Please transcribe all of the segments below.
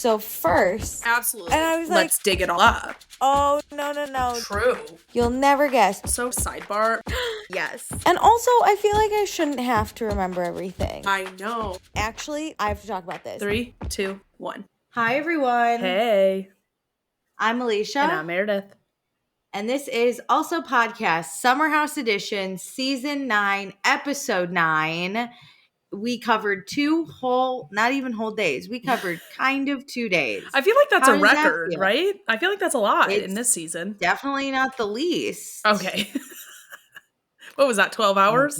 So first, Absolutely. and I was Let's dig it all up. oh, no. True. You'll never guess. So sidebar. Yes. And also, I feel like I shouldn't have to remember everything. I know. Actually, I have to talk about this. 3, 2, 1. Hi, everyone. Hey. I'm Alicia. And I'm Meredith. And this is Also Podcast, Summer House Edition, Season 9, Episode 9. We covered not even whole days. We covered kind of 2 days. I feel like that's How a does that record, feel? right? I feel like that's a lot It's in this season. Definitely not the least. Okay. What was that, 12 hours?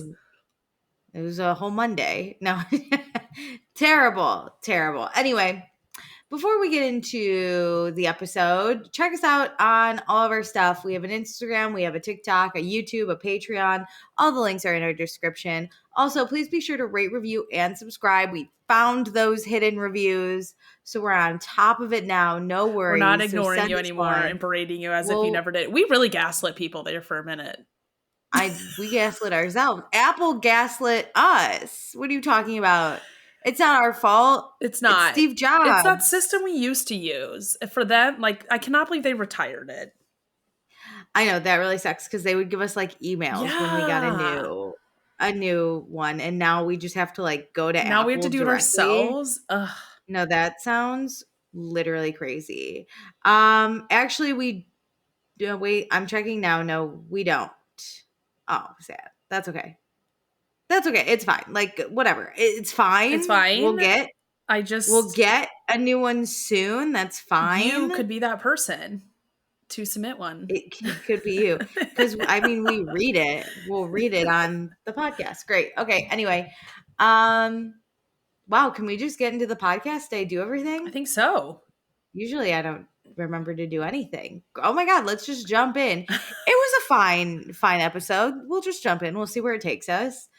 It was a whole Monday. No. Terrible. Anyway, before we get into the episode, check us out on all of our stuff. We have an Instagram, we have a TikTok, a YouTube, a Patreon. All the links are in our description. Also, please be sure to rate, review, and subscribe. We found those hidden reviews, so we're on top of it now. No worries. We're not ignoring you anymore and berating you as if you never did. We really gaslit people there for a minute. We gaslit ourselves. Apple gaslit us. What are you talking about? It's not our fault. It's not. It's Steve Jobs. It's that system we used to use. For them, I cannot believe they retired it. I know, that really sucks because they would give us emails when we got a new one, and now we just have to go to Apple. Now we have to do directly. It ourselves. Ugh. No, that sounds literally crazy. Actually, wait, I'm checking now. No, we don't. Oh, sad. That's okay. It's fine. Whatever. It's fine. It's fine. We'll get a new one soon. That's fine. You could be that person to submit one. It could be you. Because, we read it. We'll read it on the podcast. Great. Okay. Anyway. Wow. Can we just get into the podcast? Did I do everything? I think so. Usually I don't remember to do anything. Oh my God. Let's just jump in. It was a fine episode. We'll just jump in. We'll see where it takes us.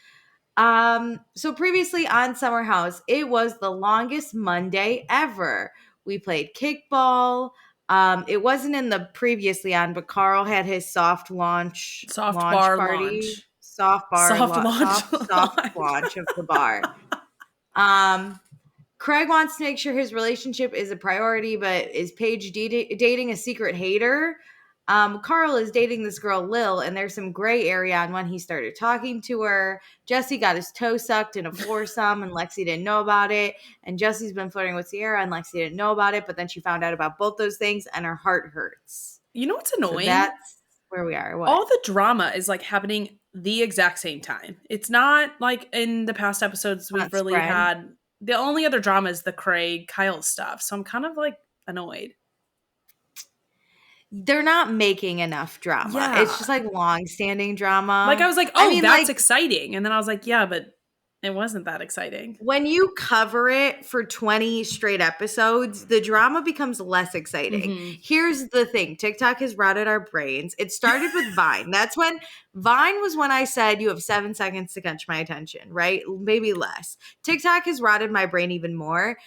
So previously on Summer House, it was the longest Monday ever. We played kickball. It wasn't in the previously on, but Carl had his soft launch party. Soft launch of the bar. Craig wants to make sure his relationship is a priority, but is Paige dating a secret hater? Carl is dating this girl, Lil, and there's some gray area on when he started talking to her. Jesse got his toe sucked in a foursome, and Lexi didn't know about it. And Jesse's been flirting with Sierra, and Lexi didn't know about it, but then she found out about both those things, and her heart hurts. You know what's annoying? So that's where we are. What? All the drama is happening the exact same time. It's not like in the past episodes we've really had. The only other drama is the Craig-Kyle stuff. So I'm kind of annoyed. They're not making enough drama. Yeah. It's just long-standing drama. I was that's exciting. And then I was yeah, but it wasn't that exciting. When you cover it for 20 straight episodes, the drama becomes less exciting. Mm-hmm. Here's the thing. TikTok has rotted our brains. It started with Vine. Vine was when I said you have 7 seconds to catch my attention, right? Maybe less. TikTok has rotted my brain even more.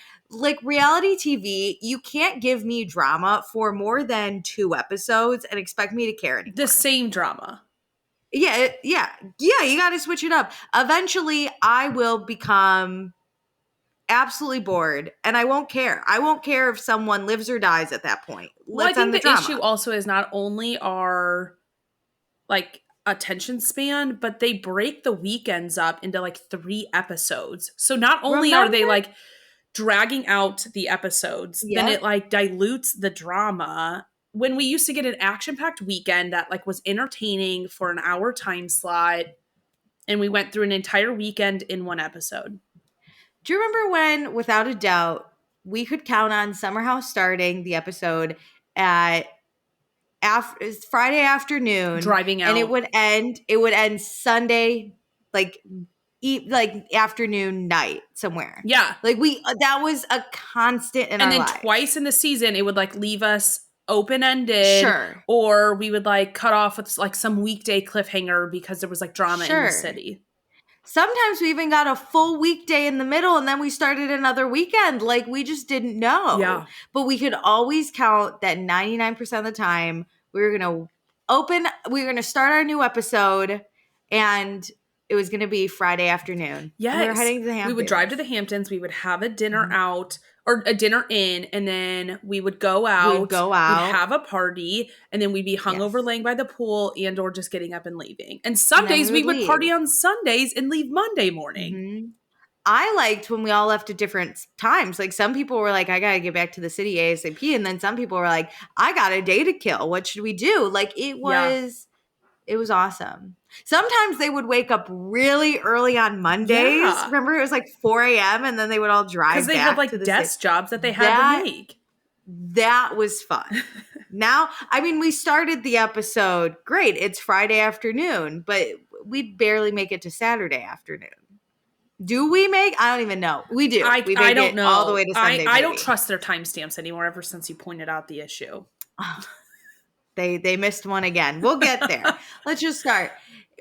Reality TV, you can't give me drama for more than 2 episodes and expect me to care anymore. The same drama. Yeah, you got to switch it up. Eventually, I will become absolutely bored, and I won't care. I won't care if someone lives or dies at that point. I think the issue also is not only our, attention span, but they break the weekends up into, 3 episodes. So not only are they, dragging out the episodes, then it, dilutes the drama. When we used to get an action-packed weekend that was entertaining for an hour time slot, and we went through an entire weekend in 1 episode. Do you remember when, without a doubt, we could count on Summer House starting the episode at Friday afternoon, driving out, and it would end Sunday, afternoon, night somewhere. Yeah, that was a constant in our lives. And then twice in the season, it would leave us open-ended, sure, or we would cut off with some weekday cliffhanger because there was drama in the city. Sometimes we even got a full weekday in the middle, and then we started another weekend. We just didn't know. Yeah, but we could always count that 99% of the time we were gonna start our new episode, and it was gonna be Friday afternoon. Yes, we were heading to the Hamptons. We would drive to the Hamptons. We would have a dinner out. or a dinner in, and then we would go out, we'd have a party, and then we'd be hungover laying by the pool and or just getting up and leaving. And some days we would party on Sundays and leave Monday morning. Mm-hmm. I liked when we all left at different times. Like some people were like, I got to get back to the city ASAP. And then some people were like, I got a day to kill. What should we do? Like it was awesome. Sometimes they would wake up really early on Mondays. Yeah. Remember it was like 4 a.m. and then they would all drive back. Because they had like desk jobs that they had to make. That was fun. Now, I mean, we started the episode, great, it's Friday afternoon, but we barely make it to Saturday afternoon. Do we make? I don't even know. We do. I don't know. All the way to Sunday. I don't trust their timestamps anymore ever since you pointed out the issue. They missed one again. We'll get there. Let's just start.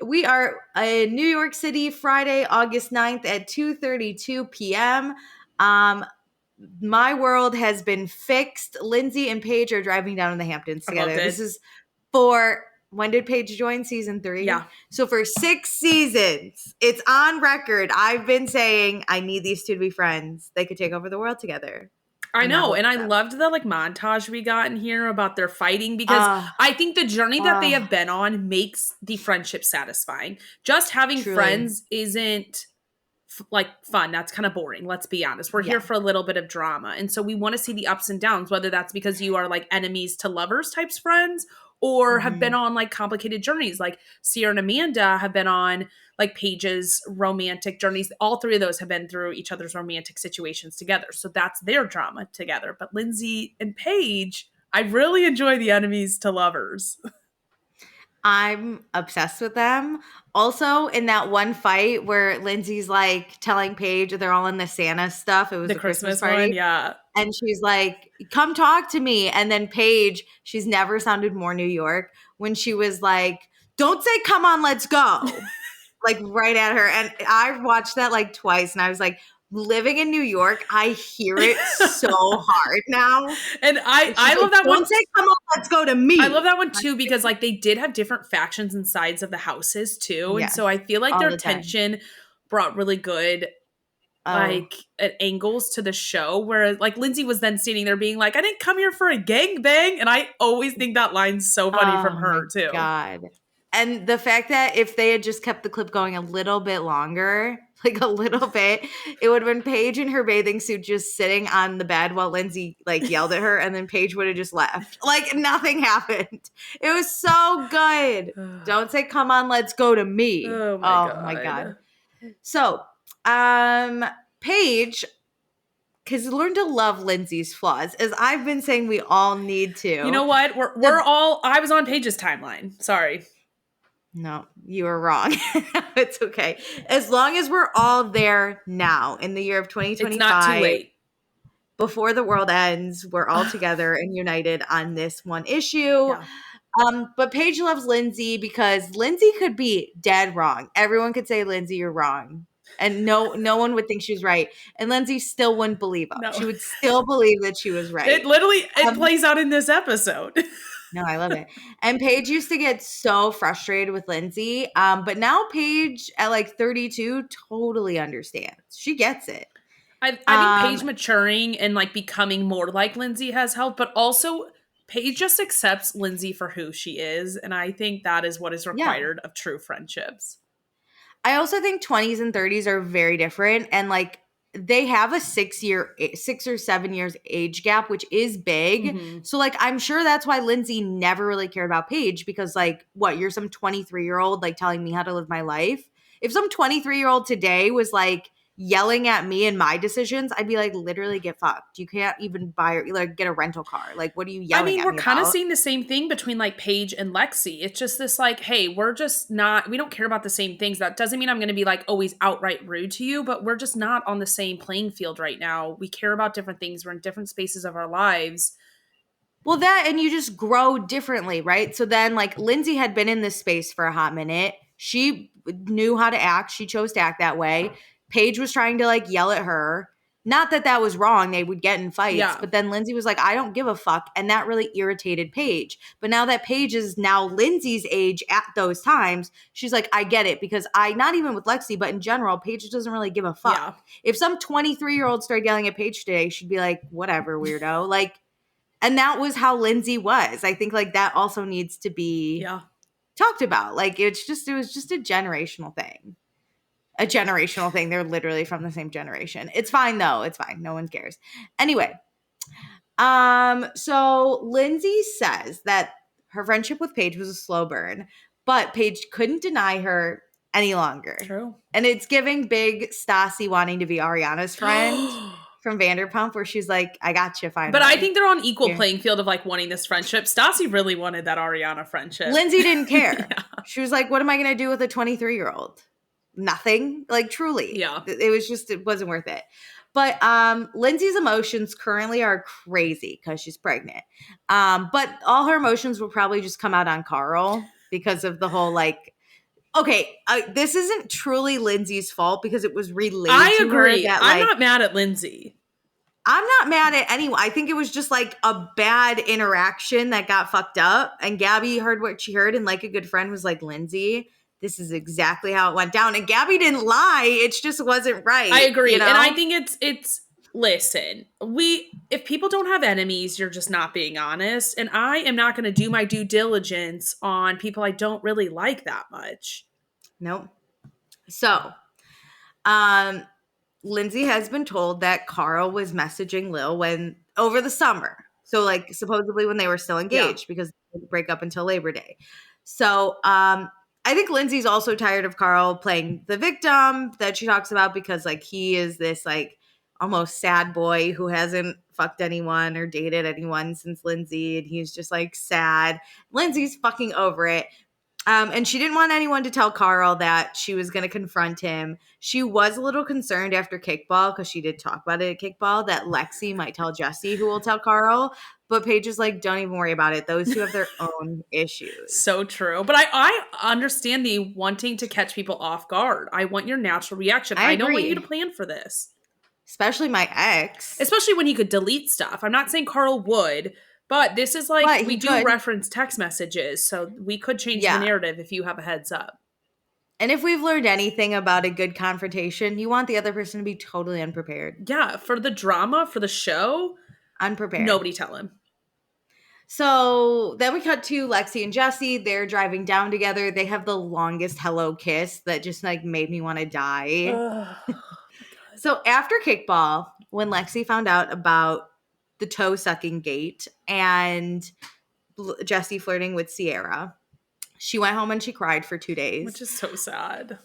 We are in New York City, Friday, August 9th at 2:32 p.m. My world has been fixed. Lindsay and Paige are driving down in the Hamptons together. This is for... When did Paige join? Season 3? Yeah. So for 6 seasons, it's on record. I've been saying I need these two to be friends. They could take over the world together. I know. And I loved the like montage we got in here about their fighting because I think the journey that they have been on makes the friendship satisfying. Just having friends isn't like fun. That's kind of boring. Let's be honest. We're here for a little bit of drama. And so we want to see the ups and downs, whether that's because you are like enemies to lovers types friends or have been on like complicated journeys. Like Sierra and Amanda have been on like Paige's romantic journeys. All 3 of those have been through each other's romantic situations together. So that's their drama together. But Lindsay and Paige, I really enjoy the enemies to lovers. I'm obsessed with them. Also, in that one fight where Lindsay's like telling Paige they're all in the Santa stuff. It was the Christmas party. One, yeah. And she's like, come talk to me. And then Paige, she's never sounded more New York when she was like, don't say, come on, let's go. Like right at her. And I've watched that like twice. And I was like, living in New York, I hear it so hard now. And I love that one. Don't say, come on, let's go to me. I love that one too, because like they did have different factions and sides of the houses too. And so I feel like their tension brought really good like at angles to the show where like Lindsay was then sitting there being like, I didn't come here for a gangbang. And I always think that line's so funny from her too. God. And the fact that if they had just kept the clip going a little bit longer, like a little bit, it would have been Paige in her bathing suit just sitting on the bed while Lindsay like yelled at her, and then Paige would have just left. Like nothing happened. It was so good. Don't say, come on, let's go to me. Oh my God. So, Paige has learned to love Lindsay's flaws, as I've been saying we all need to. You know what? We're all, I was on Paige's timeline. Sorry. No, you were wrong. It's okay. As long as we're all there now in the year of 2025. It's not too late. Before the world ends, we're all together and united on this one issue. Yeah. But Paige loves Lindsay because Lindsay could be dead wrong. Everyone could say, Lindsay, you're wrong. And no one would think she was right. And Lindsay still wouldn't believe them. No. She would still believe that she was right. It literally plays out in this episode. No, I love it. And Paige used to get so frustrated with Lindsay. But now Paige at like 32 totally understands. She gets it. I think Paige maturing and like becoming more like Lindsay has helped, but also Paige just accepts Lindsay for who she is. And I think that is what is required of true friendships. I also think 20s and 30s are very different. And like they have a 6 or 7 years age gap, which is big. Mm-hmm. So like, I'm sure that's why Lindsay never really cared about Paige, because like, what, you're some 23-year-old like telling me how to live my life. If some 23-year-old today was like yelling at me and my decisions, I'd be like, literally get fucked. You can't even buy or like get a rental car. Like, what are you yelling at me about? We're kind of seeing the same thing between like Paige and Lexi. It's just this like, hey, we're just not, we don't care about the same things. That doesn't mean I'm going to be like always outright rude to you, but we're just not on the same playing field right now. We care about different things. We're in different spaces of our lives. Well, that, and you just grow differently, right? So then like Lindsay had been in this space for a hot minute. She knew how to act. She chose to act that way. Paige was trying to like yell at her. Not that was wrong. They would get in fights. Yeah. But then Lindsay was like, I don't give a fuck. And that really irritated Paige. But now that Paige is now Lindsay's age at those times, she's like, I get it. Because not even with Lexi, but in general, Paige doesn't really give a fuck. Yeah. If some 23-year-old started yelling at Paige today, she'd be like, whatever, weirdo. Like, and that was how Lindsay was. I think like that also needs to be talked about. Like, it was just a generational thing. A generational thing. They're literally from the same generation. It's fine though. It's fine. No one cares. Anyway, so Lindsay says that her friendship with Paige was a slow burn, but Paige couldn't deny her any longer. True. And it's giving big Stassi wanting to be Ariana's friend from Vanderpump, where she's like, I got you finally. But I think they're on equal playing field of like wanting this friendship. Stassi really wanted that Ariana friendship. Lindsay didn't care. She was like, what am I going to do with a 23-year-old? Nothing. Like, truly. Yeah. It wasn't worth it. But Lindsay's emotions currently are crazy because she's pregnant. But all her emotions will probably just come out on Carl because of the whole like, okay, this isn't truly Lindsay's fault because it was relayed I to agree. her that, I'm not mad at Lindsay. I'm not mad at anyone. I think it was just like a bad interaction that got fucked up. And Gabby heard what she heard and like a good friend was like, Lindsay, this is exactly how it went down. And Gabby didn't lie. It just wasn't right. I agree. You know? And I think it's listen, if people don't have enemies, you're just not being honest. And I am not going to do my due diligence on people I don't really like that much. Nope. So, Lindsay has been told that Carl was messaging Lil over the summer. So like supposedly when they were still engaged because they didn't break up until Labor Day. So, I think Lindsay's also tired of Carl playing the victim that she talks about because like he is this like almost sad boy who hasn't fucked anyone or dated anyone since Lindsay, and he's just like sad. Lindsay's fucking over it. And she didn't want anyone to tell Carl that she was going to confront him. She was a little concerned after Kickball, because she did talk about it at Kickball, that Lexi might tell Jesse, who will tell Carl. But Paige is like, don't even worry about it. Those two have their own issues. So true. But I understand the wanting to catch people off guard. I want your natural reaction. I don't want you to plan for this. Especially my ex. Especially when he could delete stuff. I'm not saying Carl would. But this is like, we do reference text messages, so we could change the narrative if you have a heads up. And if we've learned anything about a good confrontation, you want the other person to be totally unprepared. Yeah, for the drama, for the show, unprepared. Nobody tell him. So then we cut to Lexi and Jesse. They're driving down together. They have the longest hello kiss that just like made me want to die. So after Kickball, when Lexi found out about the toe sucking gate and Jesse flirting with Sierra, she went home and she cried for 2 days. Which is so sad.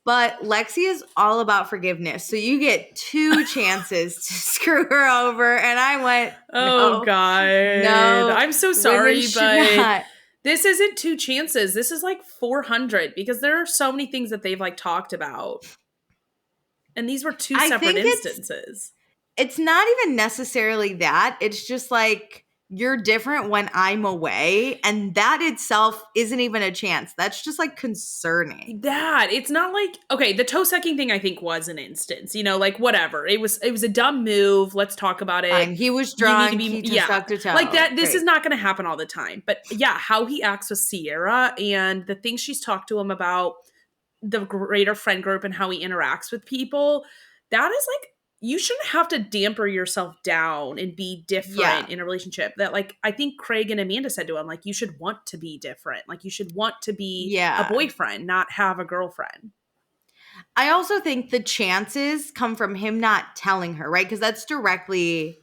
But Lexi is all about forgiveness. So you get 2 chances to screw her over. And I went, no, oh, God. No. I'm so sorry, but this isn't 2 chances. This is like 400 because there are so many things that they've like talked about. And these were 2 separate instances. It's not even necessarily that. It's just like, you're different when I'm away. And that itself isn't even a chance. That's just like concerning. That it's not like, okay, the toe sucking thing I think was an instance, you know, like whatever. It was a dumb move. Let's talk about it. Fine. He was drunk. He just sucked a toe. Like that. This is not going to happen all the time. But yeah, how he acts with Sierra and the things she's talked to him about, the greater friend group and how he interacts with people, that is like, you shouldn't have to damper yourself down and be different in a relationship. That like, I think Craig and Amanda said to him, like, you should want to be different. Like you should want to be a boyfriend, not have a girlfriend. I also think the chances come from him not telling her, right? Because that's directly,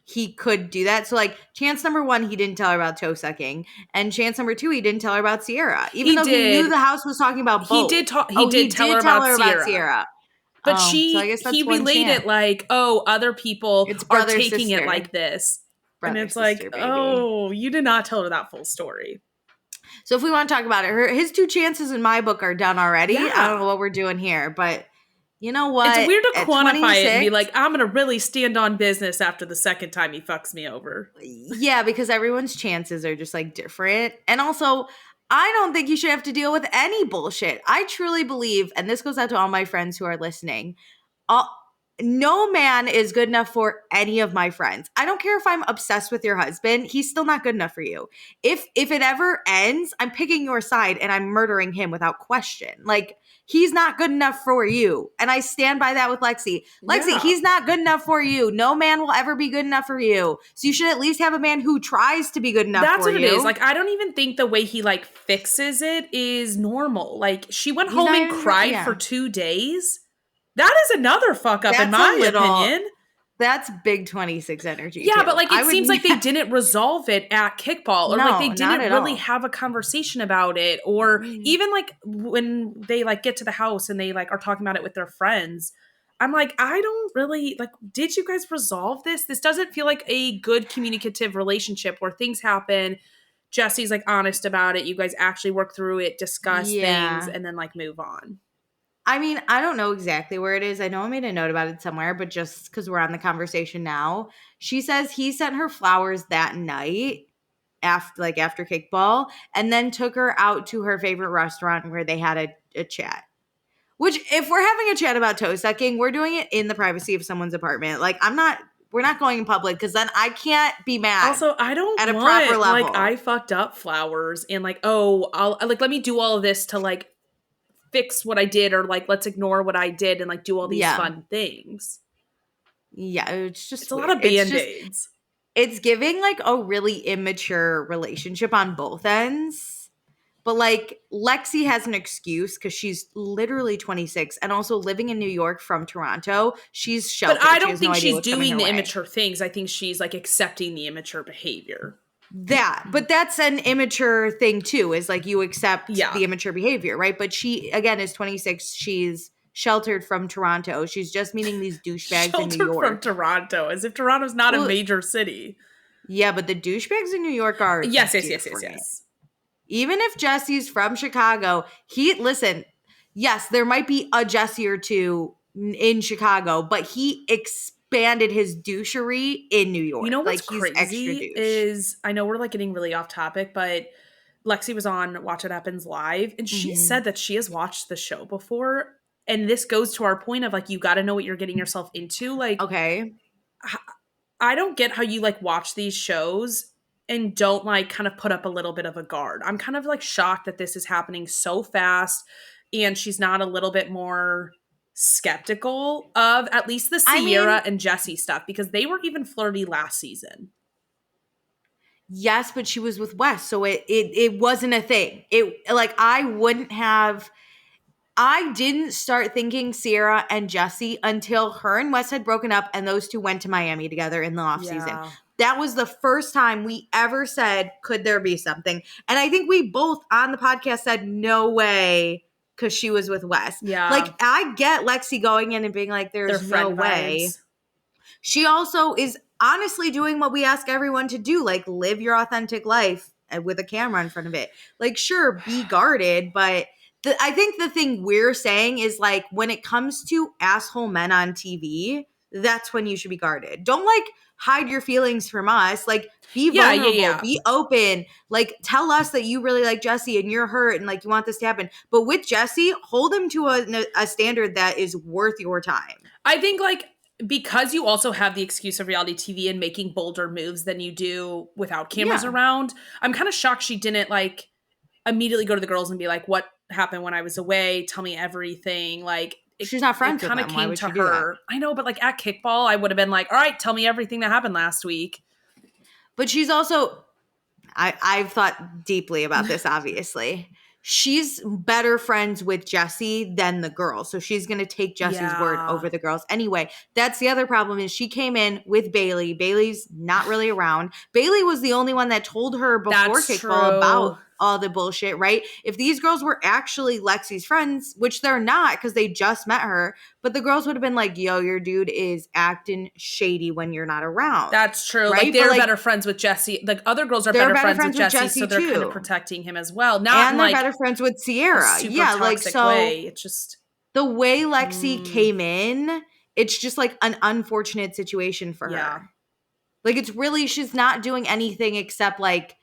he could do that. So like chance number 1, he didn't tell her about toe sucking. And chance number 2, he didn't tell her about Sierra. Even though he knew the house was talking about both. He did tell her about Sierra. But so he relayed it like, oh, other people are taking it like this. And it's like, baby. Oh, you did not tell her that full story. So if we want to talk about it, his 2 chances in my book are done already. Yeah. I don't know what we're doing here, but you know what? It's weird to quantify it and be like, I'm going to really stand on business after the second time he fucks me over. Yeah, because everyone's chances are just like different. And also, I don't think you should have to deal with any bullshit. I truly believe, and this goes out to all my friends who are listening, no man is good enough for any of my friends. I don't care if I'm obsessed with your husband. He's still not good enough for you. If it ever ends, I'm picking your side and I'm murdering him without question. Like, he's not good enough for you. And I stand by that with Lexi. Lexi, he's not good enough for you. No man will ever be good enough for you. So you should at least have a man who tries to be good enough for you. That's what it is. Like, I don't even think the way he, like, fixes it is normal. Like, she went home and cried for 2 days. That is another fuck up in my opinion. That's big 26 energy. Yeah, too. But like it seems like they didn't resolve it at kickball, or like they didn't really have a conversation about it, or even like when they like get to the house and they like are talking about it with their friends. I'm like, I don't really like, did you guys resolve this? This doesn't feel like a good communicative relationship where things happen. Jesse's like honest about it. You guys actually work through it, discuss things, and then like move on. I mean, I don't know exactly where it is. I know I made a note about it somewhere, but just because we're on the conversation now, she says he sent her flowers that night after kickball, and then took her out to her favorite restaurant where they had a chat. Which, if we're having a chat about toe sucking, we're doing it in the privacy of someone's apartment. Like, we're not going in public because then I can't be mad. Also, I don't at a proper level. Like, I fucked up flowers and like, I'll like, let me do all of this to like fix what I did, or like let's ignore what I did and like do all these fun things. Yeah, it's a lot of band-aids. It's giving like a really immature relationship on both ends. But like Lexi has an excuse because she's literally 26 and also living in New York from Toronto. She's sheltered. But I don't think she's doing the immature things. I think she's like accepting the immature behavior. But that's an immature thing too, is like you accept the immature behavior, right? But she, again, is 26. She's sheltered from Toronto. She's just meeting these douchebags in New York. Sheltered from Toronto, as if Toronto's not a major city. Yeah, but the douchebags in New York are yes. Even if Jesse's from Chicago, yes, there might be a Jesse or two in Chicago, but he expanded his douchery in New York. You know what's like, crazy is, I know we're like getting really off topic, but Lexi was on Watch What Happens Live, and she said that she has watched the show before. And this goes to our point of like, you got to know what you're getting yourself into. Like, okay, I don't get how you like watch these shows and don't like kind of put up a little bit of a guard. I'm kind of like shocked that this is happening so fast, and she's not a little bit more skeptical of at least the Sierra and Jesse stuff, because they were even flirty last season. Yes, but she was with Wes, so it wasn't a thing. I didn't start thinking Sierra and Jesse until her and Wes had broken up and those two went to Miami together in the off season. That was the first time we ever said, could there be something? And I think we both on the podcast said, no way, because she was with Wes. Yeah. Like, I get Lexi going in and being like, there's no way. She also is honestly doing what we ask everyone to do, like live your authentic life with a camera in front of it. Like, sure, be guarded, but I think the thing we're saying is like, when it comes to asshole men on TV, that's when you should be guarded. Don't like hide your feelings from us. Like, be vulnerable, be open. Like, tell us that you really like Jesse and you're hurt and like you want this to happen. But with Jesse, hold him to a standard that is worth your time. I think like, because you also have the excuse of reality TV and making bolder moves than you do without cameras around, I'm kind of shocked she didn't like immediately go to the girls and be like, what happened when I was away? Tell me everything. Like, she's not friends with them. Kind of came to her. I know, but like at kickball, I would have been like, all right, tell me everything that happened last week. But she's also, I've thought deeply about this, obviously. She's better friends with Jesse than the girls. So she's going to take Jesse's word over the girls. Anyway, that's the other problem is she came in with Bailey. Bailey's not really around. Bailey was the only one that told her before kickball about all the bullshit, right? If these girls were actually Lexi's friends, which they're not because they just met her, but the girls would have been like, yo, your dude is acting shady when you're not around. That's true. Right? Like, they're better friends with Jesse. Like, other girls are better friends with Jesse, so they're kind of protecting him as well. And they're better friends with Sierra. Yeah, like, so way. It's just the way Lexi came in, it's just like an unfortunate situation for her. Like, it's really, she's not doing anything except like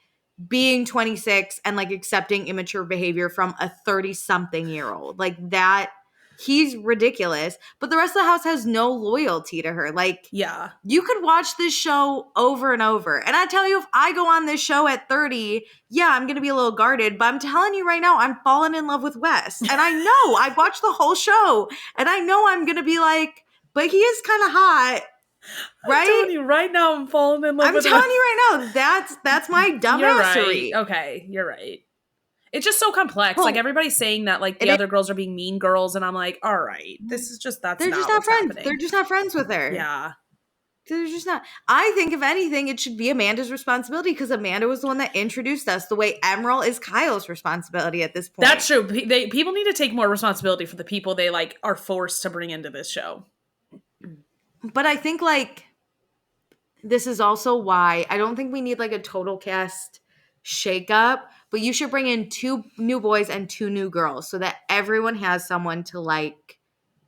being 26 and like accepting immature behavior from a 30-something-year-old. Like, that He's ridiculous. But the rest of the house has no loyalty to her. Like, yeah. You could watch this show over and over. And I tell you, if I go on this show at 30, yeah, I'm going to be a little guarded. But I'm telling you right now, I'm falling in love with Wes. And I know, I've watched the whole show. And I know I'm going to be like, but he is kind of hot. Right? I'm telling you right now, I'm falling in love with Wes. I'm telling you right now, that's my dumbassery. You're right. Okay, you're right. It's just so complex. Like, everybody's saying that, like, the other girls are being mean girls, and I'm like, all right, this is just, they're just not friends. Happening. They're just not friends with her. Yeah. They're just not. I think, if anything, it should be Amanda's responsibility, because Amanda was the one that introduced us, the way Emerald is Kyle's responsibility at this point. That's true. People need to take more responsibility for the people they, like, are forced to bring into this show. But I think, like, this is also why I don't think we need, like, a total cast shakeup, but you should bring in 2 new boys and 2 new girls so that everyone has someone to, like,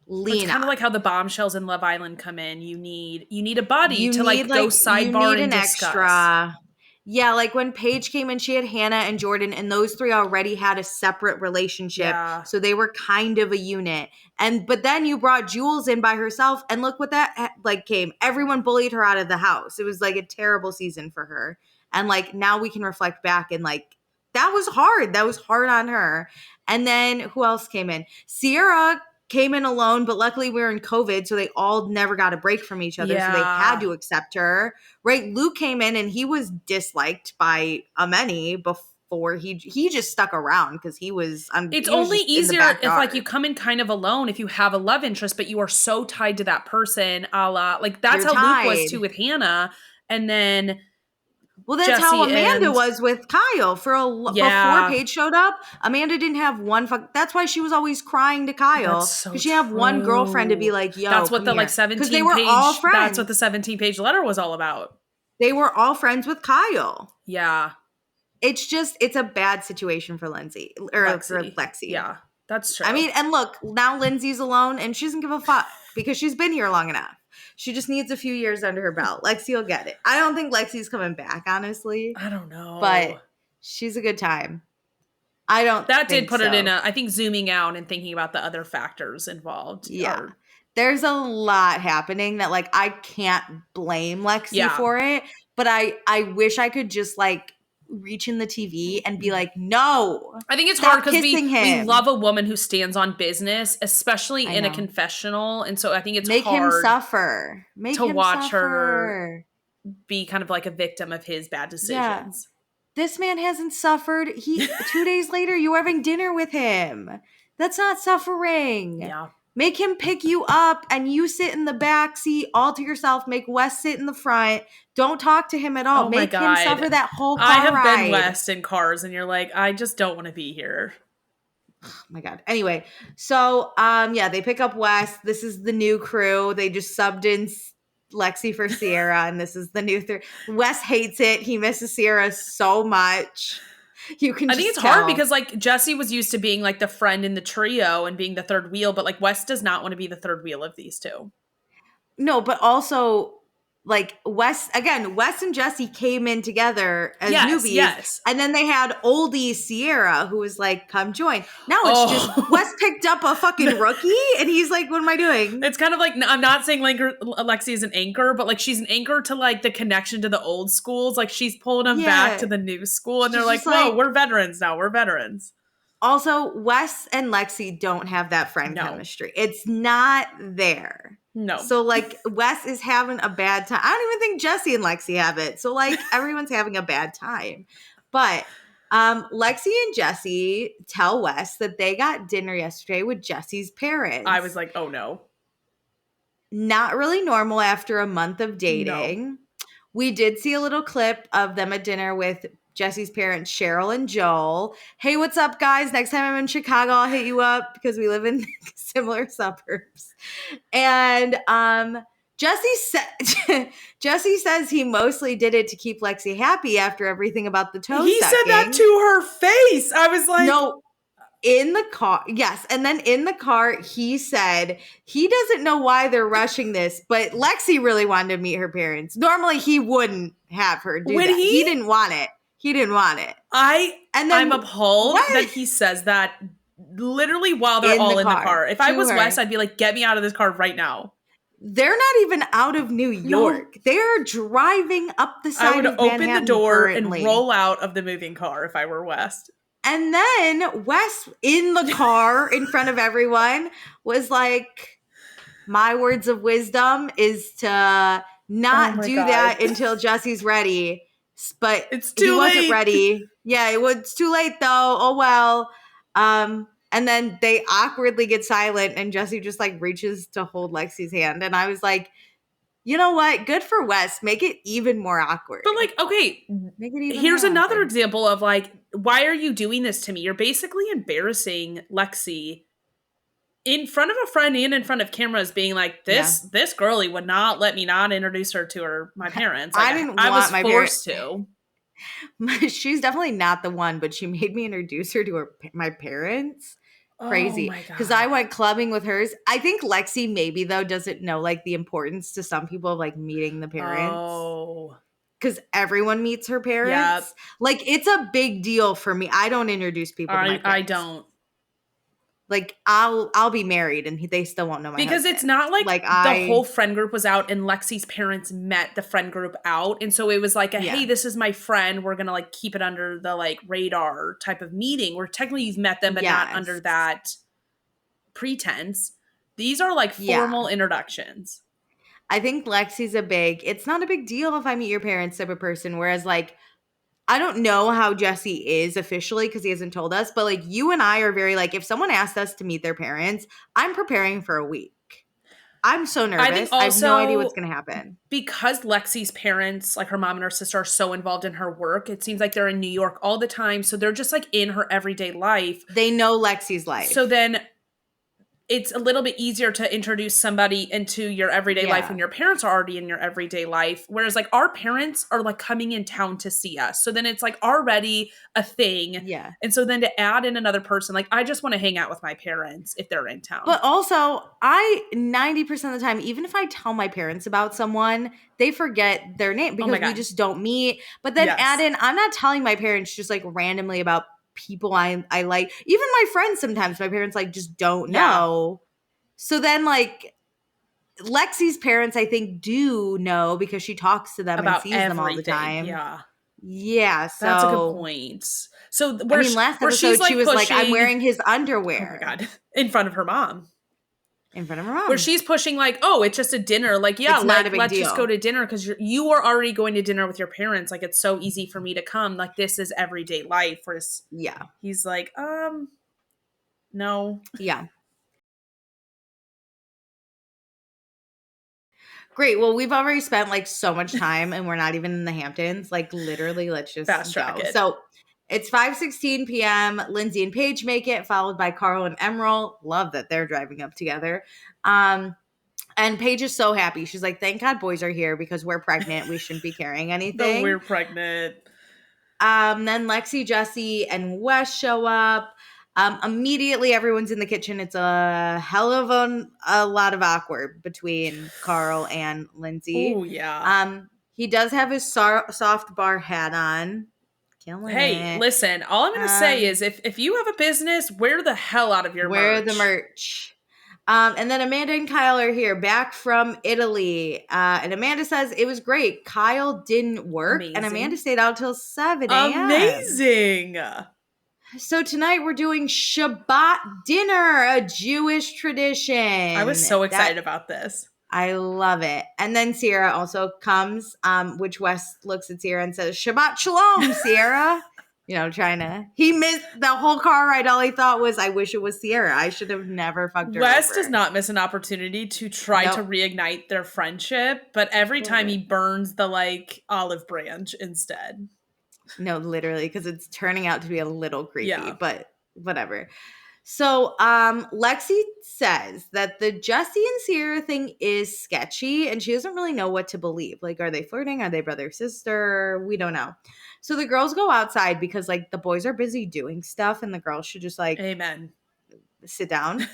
lean on. It's kind of like how the bombshells in Love Island come in. You need a buddy to, like, go sidebar and discuss. Extra. Yeah, like when Paige came in, she had Hannah and Jordan, and those 3 already had a separate relationship. Yeah. So they were kind of a unit. But then you brought Jules in by herself, and look what that, like, came. Everyone bullied her out of the house. It was, like, a terrible season for her. And, like, now we can reflect back and, like, that was hard. That was hard on her. And then who else came in? Sierra came in alone, but luckily we were in COVID, so they all never got a break from each other, so they had to accept her. Right? Luke came in, and he was disliked by many before he just stuck around because he was. It's only easier if, like, you come in kind of alone if you have a love interest, but you are so tied to that person, a la, like, that's how Luke was too with Hannah, and then. Well, that's how Amanda was with Kyle before Paige showed up. Amanda didn't have one that's why she was always crying to Kyle. Because she didn't have one girlfriend to be like, yo, that's what the, like, 17 they were page, all friends. That's what the 17-page letter was all about. They were all friends with Kyle. Yeah. It's a bad situation for Lindsay. For Lexi. Yeah, that's true. I mean, and look, now Lindsay's alone, and she doesn't give a fuck because she's been here long enough. She just needs a few years under her belt. Lexi will get it. I don't think Lexi's coming back, honestly. I don't know. But she's a good time. That did put it in I think zooming out and thinking about the other factors involved. Yeah. There's a lot happening that, like, I can't blame Lexi for it. But I wish I could just, like, reach in the TV and be like, no. I think it's hard because we love a woman who stands on business, especially in a confessional. And so I think it's hard. Make him suffer. To watch her be kind of like a victim of his bad decisions. Yeah. This man hasn't suffered. 2 days later, you were having dinner with him. That's not suffering. Yeah. Make him pick you up and you sit in the back seat all to yourself. Make Wes sit in the front. Don't talk to him at all. Make him suffer that whole car ride. I have been Wes in cars and you're like, I just don't want to be here. Oh my God. Anyway, so they pick up Wes. This is the new crew. They just subbed in Lexi for Sierra, and this is the new Wes hates it. He misses Sierra so much. I think it's hard because, like, Jesse was used to being, like, the friend in the trio and being the third wheel, but, like, Wes does not want to be the third wheel of these two. No, but also, like, Wes and Jesse came in together as newbies. Yes. And then they had oldie Sierra, who was like, come join. Now it's just, Wes picked up a fucking rookie, and he's like, what am I doing? It's kind of like, I'm not saying Lexi is an anchor, but, like, she's an anchor to, like, the connection to the old schools. Like, she's pulling them back to the new school, and they're like, whoa, we're veterans now. We're veterans. Also, Wes and Lexi don't have that friend chemistry. It's not there. No. So, like, Wes is having a bad time. I don't even think Jesse and Lexi have it. So, like, everyone's having a bad time. But Lexi and Jesse tell Wes that they got dinner yesterday with Jesse's parents. I was like, oh, no. Not really normal after a month of dating. No. We did see a little clip of them at dinner with Jesse's parents, Cheryl and Joel. Hey, what's up, guys? Next time I'm in Chicago, I'll hit you up because we live in similar suburbs. And Jesse says he mostly did it to keep Lexi happy after everything about the toe He sucking. said that to her face. I was like... No, in the car. Yes. And then in the car, he said he doesn't know why they're rushing this, but Lexi really wanted to meet her parents. Normally, he wouldn't have her do that. He didn't want it. He didn't want it. I'm appalled that he says that literally while they're all in the car. If I was Wes, I'd be like, get me out of this car right now. They're not even out of New York. No. They're driving up the side of Manhattan. I would open the door and roll out of the moving car if I were Wes. And then Wes, in the car in front of everyone, was like, my words of wisdom is to not do that until Jesse's ready. But he wasn't ready. Yeah, it's too late though. Oh well. And then they awkwardly get silent and Jesse just like reaches to hold Lexi's hand. And I was like, you know what? Good for Wes. Make it even more awkward. But like, okay, make it even here's another example of like, why are you doing this to me? You're basically embarrassing Lexi in front of a friend and in front of cameras, being like, this girlie would not let me not introduce her to my parents. Like, I was forced to. She's definitely not the one, but she made me introduce her to my parents. Crazy. Because I went clubbing with hers. I think Lexi maybe though doesn't know like the importance to some people of like meeting the parents. Oh. Because everyone meets her parents. Yep. Like it's a big deal for me. I don't introduce people to my parents. I don't. Like I'll be married and they still won't know my because husband. It's not like the whole friend group was out and Lexi's parents met the friend group out, and so it was like hey, this is my friend, we're gonna like keep it under the like radar type of meeting where technically you've met them but not under that pretense. These are like formal introductions. I think Lexi's it's not a big deal if I meet your parents type of person, whereas like I don't know how Jesse is officially because he hasn't told us, but like you and I are very like, if someone asked us to meet their parents, I'm preparing for a week. I'm so nervous. I have no idea what's going to happen. Because Lexi's parents, like her mom and her sister, are so involved in her work, it seems like they're in New York all the time. So they're just like in her everyday life. They know Lexi's life. So then it's a little bit easier to introduce somebody into your everyday life when your parents are already in your everyday life. Whereas like our parents are like coming in town to see us. So then it's like already a thing. Yeah. And so then to add in another person, like I just want to hang out with my parents if they're in town. But also 90% of the time, even if I tell my parents about someone, they forget their name because we just don't meet. But then add in, I'm not telling my parents just like randomly about people I like. Even my friends sometimes my parents like just don't know. So then like Lexi's parents I think do know because she talks to them about and sees them all the time. Yeah, so that's a good point. So last episode she was like, I'm wearing his underwear. Oh my God. In front of her mom. In front of her mom. Where she's pushing like, oh, it's just a dinner. Like, yeah, let's just go to dinner because you are already going to dinner with your parents. Like, it's so easy for me to come. Like, this is everyday life. Whereas he's like, no. Yeah. Great. Well, we've already spent like so much time and we're not even in the Hamptons. Like literally, let's just fast track it. So it's 5:16 p.m. Lindsay and Paige make it, followed by Carl and Emerald. Love that they're driving up together. And Paige is so happy. She's like, thank God boys are here because we're pregnant. We shouldn't be carrying anything. No, we're pregnant. Then Lexi, Jesse, and Wes show up. Immediately everyone's in the kitchen. It's a hell of a lot of awkward between Carl and Lindsay. Oh, yeah. He does have his soft bar hat on. Hey, listen, all I'm going to say is if you have a business, wear the hell out of your merch. Wear the merch. And then Amanda and Kyle are here back from Italy. And Amanda says it was great. Kyle didn't work. Amazing. And Amanda stayed out till 7 a.m. Amazing. So tonight we're doing Shabbat dinner, a Jewish tradition. I was so excited about this. I love it. And then Sierra also comes, which Wes looks at Sierra and says, Shabbat Shalom, Sierra. He missed the whole car ride. All he thought was, I wish it was Sierra. I should have never fucked her Wes over. Does not miss an opportunity to try to reignite their friendship, but every time he burns the like olive branch instead. No, literally, because it's turning out to be a little creepy, but whatever. So Lexi says that the Jesse and Sierra thing is sketchy and she doesn't really know what to believe. Like, are they flirting? Are they brother, sister? We don't know. So the girls go outside because like the boys are busy doing stuff and the girls should just like Amen. Sit down.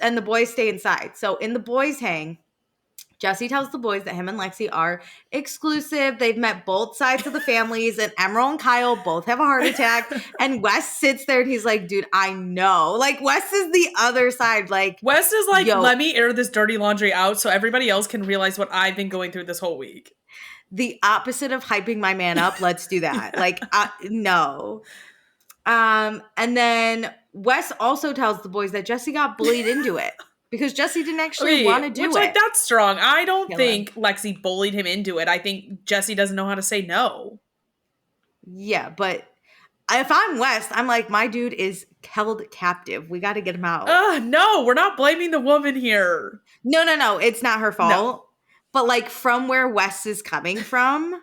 And the boys stay inside. So in the boys hang, Jesse tells the boys that him and Lexi are exclusive. They've met both sides of the families, and Emerald and Kyle both have a heart attack. And Wes sits there and he's like, dude, I know. Like, Wes is the other side. Like, Wes is like, let me air this dirty laundry out so everybody else can realize what I've been going through this whole week. The opposite of hyping my man up. Let's do that. Yeah. Like, no. And then Wes also tells the boys that Jesse got bullied into it. Because Jesse didn't actually want to do it. Like, that's strong. I don't think Lexi bullied him into it. I think Jesse doesn't know how to say no. Yeah, but if I'm West, I'm like, my dude is held captive. We got to get him out. No, we're not blaming the woman here. No. It's not her fault. No. But like from where West is coming from,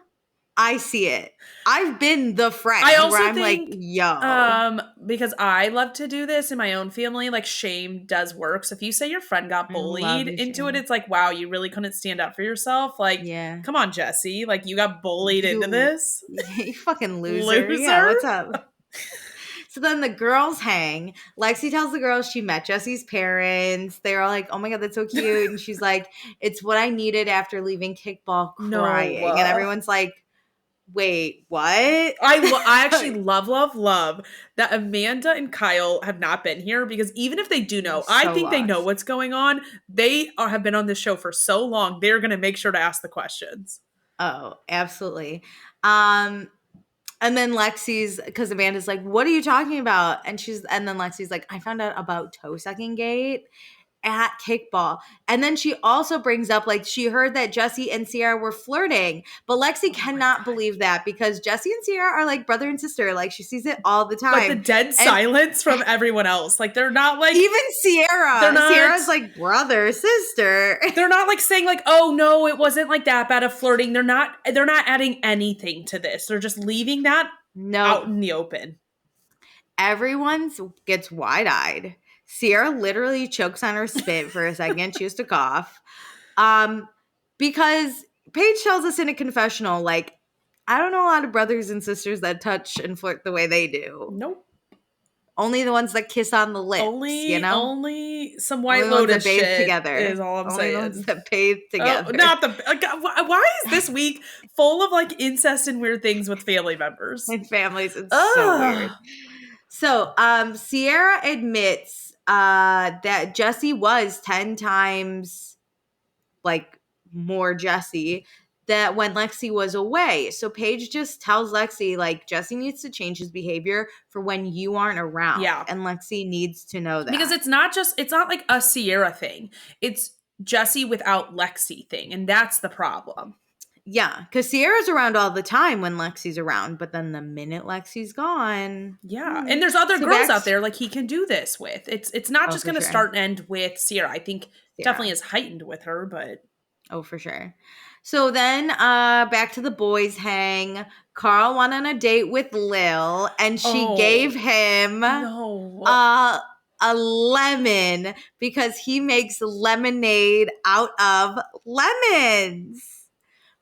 I see it. I've been the friend where I'm think, like, yo. Because I love to do this in my own family. Like, shame does work. So if you say your friend got bullied into it, it's like, wow, you really couldn't stand up for yourself. Like, come on, Jesse. Like, you got bullied into this? You fucking loser. Yeah, what's up? So then the girls hang. Lexi tells the girls she met Jesse's parents. They're all like, oh my God, that's so cute. And she's like, it's what I needed after leaving kickball, crying. No. And everyone's like, wait, what? I actually love that Amanda and Kyle have not been here, because even if they do know, I think they know what's going on. They have been on this show for so long. They're going to make sure to ask the questions. Oh, absolutely. And then because Amanda's like, what are you talking about? And then Lexi's like, I found out about toe sucking gate at kickball. And then she also brings up, like, she heard that Jesse and Sierra were flirting, but Lexi cannot believe that, because Jesse and Sierra are like brother and sister. Like, she sees it all the time. But the dead silence from everyone else. Like, they're not like, even Sierra. Sierra's like brother, sister. They're not like saying like, oh no, it wasn't like that bad of flirting. They're not adding anything to this. They're just leaving that out in the open. Everyone gets wide-eyed. Sierra literally chokes on her spit for a second. She has to cough. Because Paige tells us in a confessional, like, I don't know a lot of brothers and sisters that touch and flirt the way they do. Nope. Only the ones that kiss on the lips, Only some White Lotus shit together is all I'm saying. Only the ones that bathe together. Why is this week full of like incest and weird things with family members? And families, it's so weird. So, Sierra admits that Jesse was 10 times like more Jesse that when Lexi was away. So Paige just tells Lexi, like, Jesse needs to change his behavior for when you aren't around. Yeah. And Lexi needs to know that. Because it's not like a Sierra thing. It's Jesse without Lexi thing. And that's the problem. Yeah, because Sierra's around all the time when Lexi's around, but then the minute Lexi's gone. Yeah, and there's other girls out there like he can do this with. It's not just going to start and end with Sierra. I think definitely is heightened with her, but. Oh, for sure. So then back to the boys hang. Carl went on a date with Lil, and she gave him a lemon because he makes lemonade out of lemons.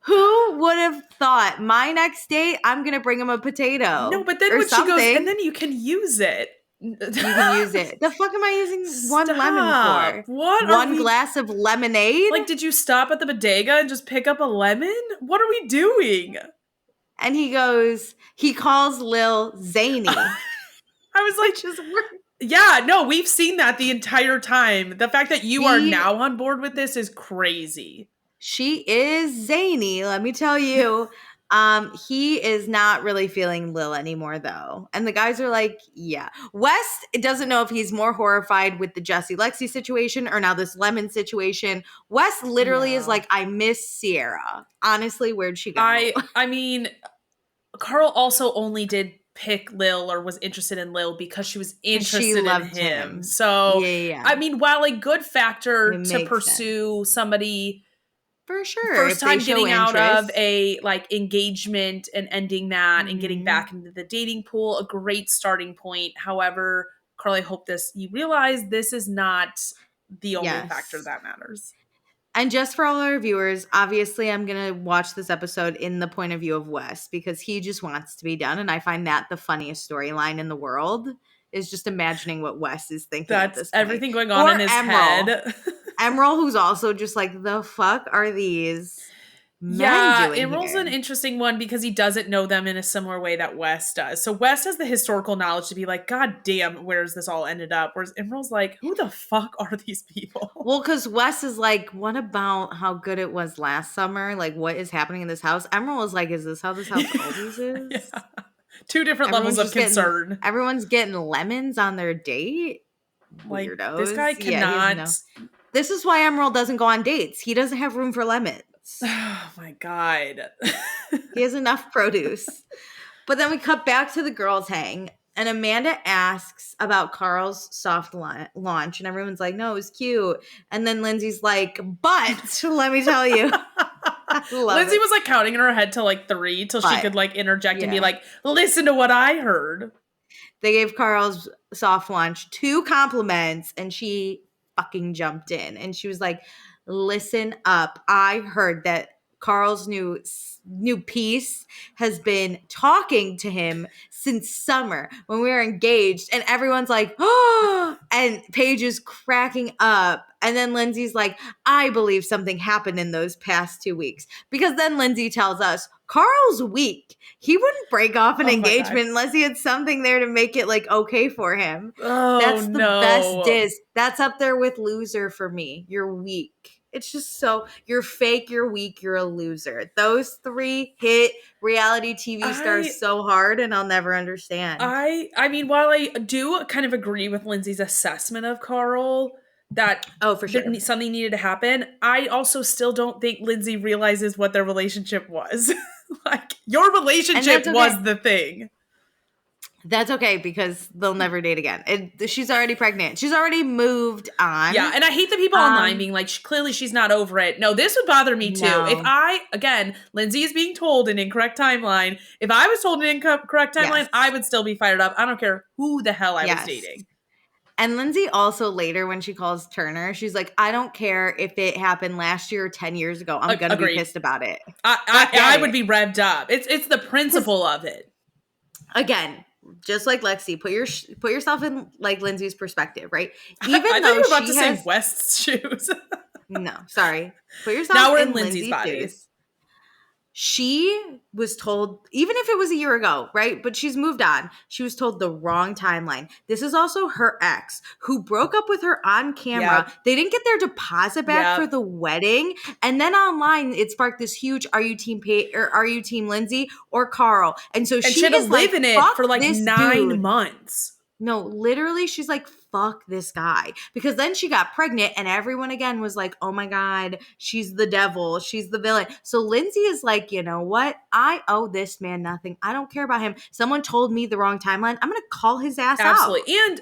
Who would have thought? My next date, I'm going to bring him a potato. No, but then when she goes, and then you can use it. You can use it. The fuck am I using one lemon for? What? One glass of lemonade? Like, did you stop at the bodega and just pick up a lemon? What are we doing? And he calls Lil Zany. I was like, yeah, no, we've seen that the entire time. The fact that you are now on board with this is crazy. She is zany, let me tell you. He is not really feeling Lil anymore, though. And the guys are like, yeah. West doesn't know if he's more horrified with the Jesse Lexi situation or now this lemon situation. West literally is like, I miss Sierra. Honestly, where'd she go? I mean, Carl also only did pick Lil or was interested in Lil because she was interested in him. So, yeah. I mean, while a good factor to pursue somebody... For sure. First time getting out of a like engagement and ending that and getting back into the dating pool, a great starting point. However, Carl, I hope you realize this is not the only factor that matters. And just for all our viewers, obviously I'm going to watch this episode in the point of view of Wes because he just wants to be done. And I find that the funniest storyline in the world is just imagining what Wes is thinking. That's everything going on in his head. Emerald, who's also just like, the fuck are these men doing Emerald's here? an interesting one because he doesn't know them in a similar way that Wes does. So Wes has the historical knowledge to be like, God damn, where's this all ended up? Whereas Emerald's like, who the fuck are these people? Well, because Wes is like, what about how good it was last summer? Like, what is happening in this house? Emerald is like, is this how this house always is? Yeah. Two different levels of concern. Everyone's getting lemons on their date. Like, Weirdos. this guy cannot. This is why Emerald doesn't go on dates. He doesn't have room for lemons. Oh my God. He has enough produce. But then we cut back to the girls' hang, and Amanda asks about Carl's soft launch, and everyone's like, no, it was cute. And then Lindsay's like, but let me tell you. Lindsay was like counting in her head to like 3 till she could like interject and be like, listen to what I heard. They gave Carl's soft launch 2 compliments, and she fucking jumped in. And she was like, listen up. I heard that Carl's new piece has been talking to him since summer when we were engaged. And everyone's like, oh, and Paige is cracking up. And then Lindsay's like, I believe something happened in those past 2 weeks. Because then Lindsay tells us, Carl's weak. He wouldn't break off an engagement unless he had something there to make it like okay for him. That's the best diss. That's up there with loser for me. You're weak. It's just so, you're fake, you're weak, you're a loser. Those 3 hit reality TV stars so hard, and I'll never understand. I mean, while I do kind of agree with Lindsay's assessment of Carl, that for sure something needed to happen, I also still don't think Lindsay realizes what their relationship was. Like, your relationship was the thing. That's okay, because they'll never date again. She's already pregnant. She's already moved on. Yeah, and I hate the people online being like, clearly she's not over it. No, this would bother me too. If Lindsay is being told an incorrect timeline. If I was told an incorrect timeline, I would still be fired up. I don't care who the hell I was dating. And Lindsay also later, when she calls Turner, she's like, I don't care if it happened last year or 10 years ago. I'm going to be pissed about it. I would be revved up. It's the principle of it. Again, just like Lexi, put yourself in like Lindsay's perspective, right? Even I though thought you were about to say West's shoes. No, sorry. Put yourself now we're in Lindsay's body. Shoes. She was told, even if it was a year ago, right? But she's moved on. She was told the wrong timeline. This is also her ex who broke up with her on camera. Yep. They didn't get their deposit back for the wedding. And then online, it sparked this huge, are you team Paige or are you team Lindsay or Carl? And so she should have lived in it for like 9 months. No, literally, she's like, fuck this guy. Because then she got pregnant and everyone again was like, oh my God, she's the devil. She's the villain. So Lindsay is like, you know what? I owe this man nothing. I don't care about him. Someone told me the wrong timeline. I'm going to call his ass out. Absolutely. And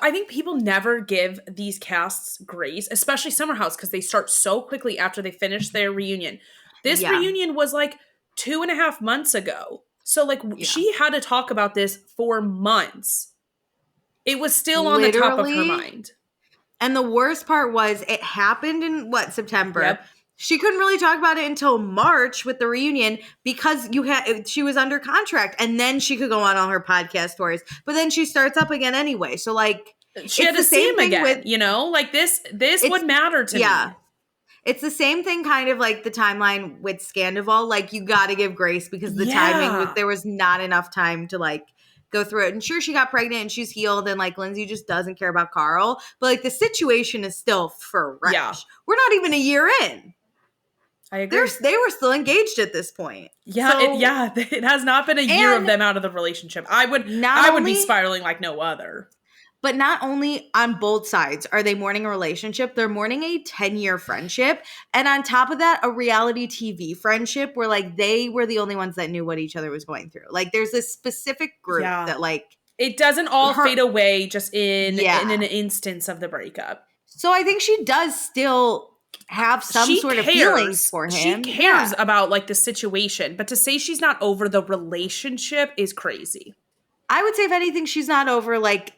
I think people never give these casts grace, especially Summer House, because they start so quickly after they finish their reunion. This reunion was like 2.5 months ago. So like she had to talk about this for months. It was still on the top of her mind. And the worst part was it happened in September. Yep. She couldn't really talk about it until March with the reunion because she was under contract, and then she could go on all her podcast tours. But then she starts up again anyway. So like she had to see him again, like this would matter to me. It's the same thing kind of like the timeline with Scandival. Like you got to give grace because the timing, there was not enough time to like go through it. And sure, she got pregnant and she's healed and like Lindsay just doesn't care about Carl. But like the situation is still fresh. Yeah. We're not even a year in. I agree. They were still engaged at this point. Yeah, so, it has not been a year of them out of the relationship. I would be spiraling like no other. But not only on both sides are they mourning a relationship, they're mourning a 10-year friendship. And on top of that, a reality TV friendship where like they were the only ones that knew what each other was going through. Like there's this specific group that like. It doesn't all fade away just in an instance of the breakup. So I think she does still have some sort of feelings for him. She cares about like the situation. But to say she's not over the relationship is crazy. I would say if anything, she's not over like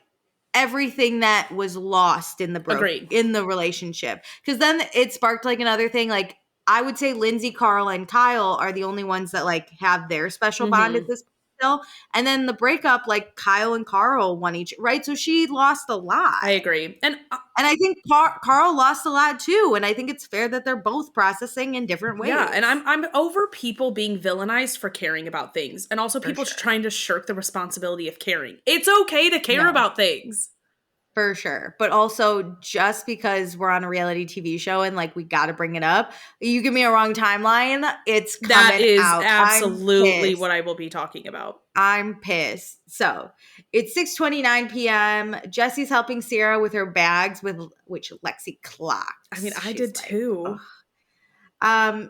everything that was lost in the relationship. Because then it sparked like another thing. Like I would say Lindsay, Carl, and Kyle are the only ones that like have their special bond at this point still. And then the breakup, like Kyle and Carl won each, right? So she lost a lot. I agree. And I think Carl lost a lot too. And I think it's fair that they're both processing in different ways. Yeah, and I'm over people being villainized for caring about things. And also people trying to shirk the responsibility of caring. It's okay to care about things. For sure. But also, just because we're on a reality TV show and like we got to bring it up, you give me a wrong timeline, it's coming out. That is absolutely what I will be talking about. I'm pissed. So it's 6:29 p.m. Jesse's helping Sierra with her bags, which Lexi clocks. I mean, I did too.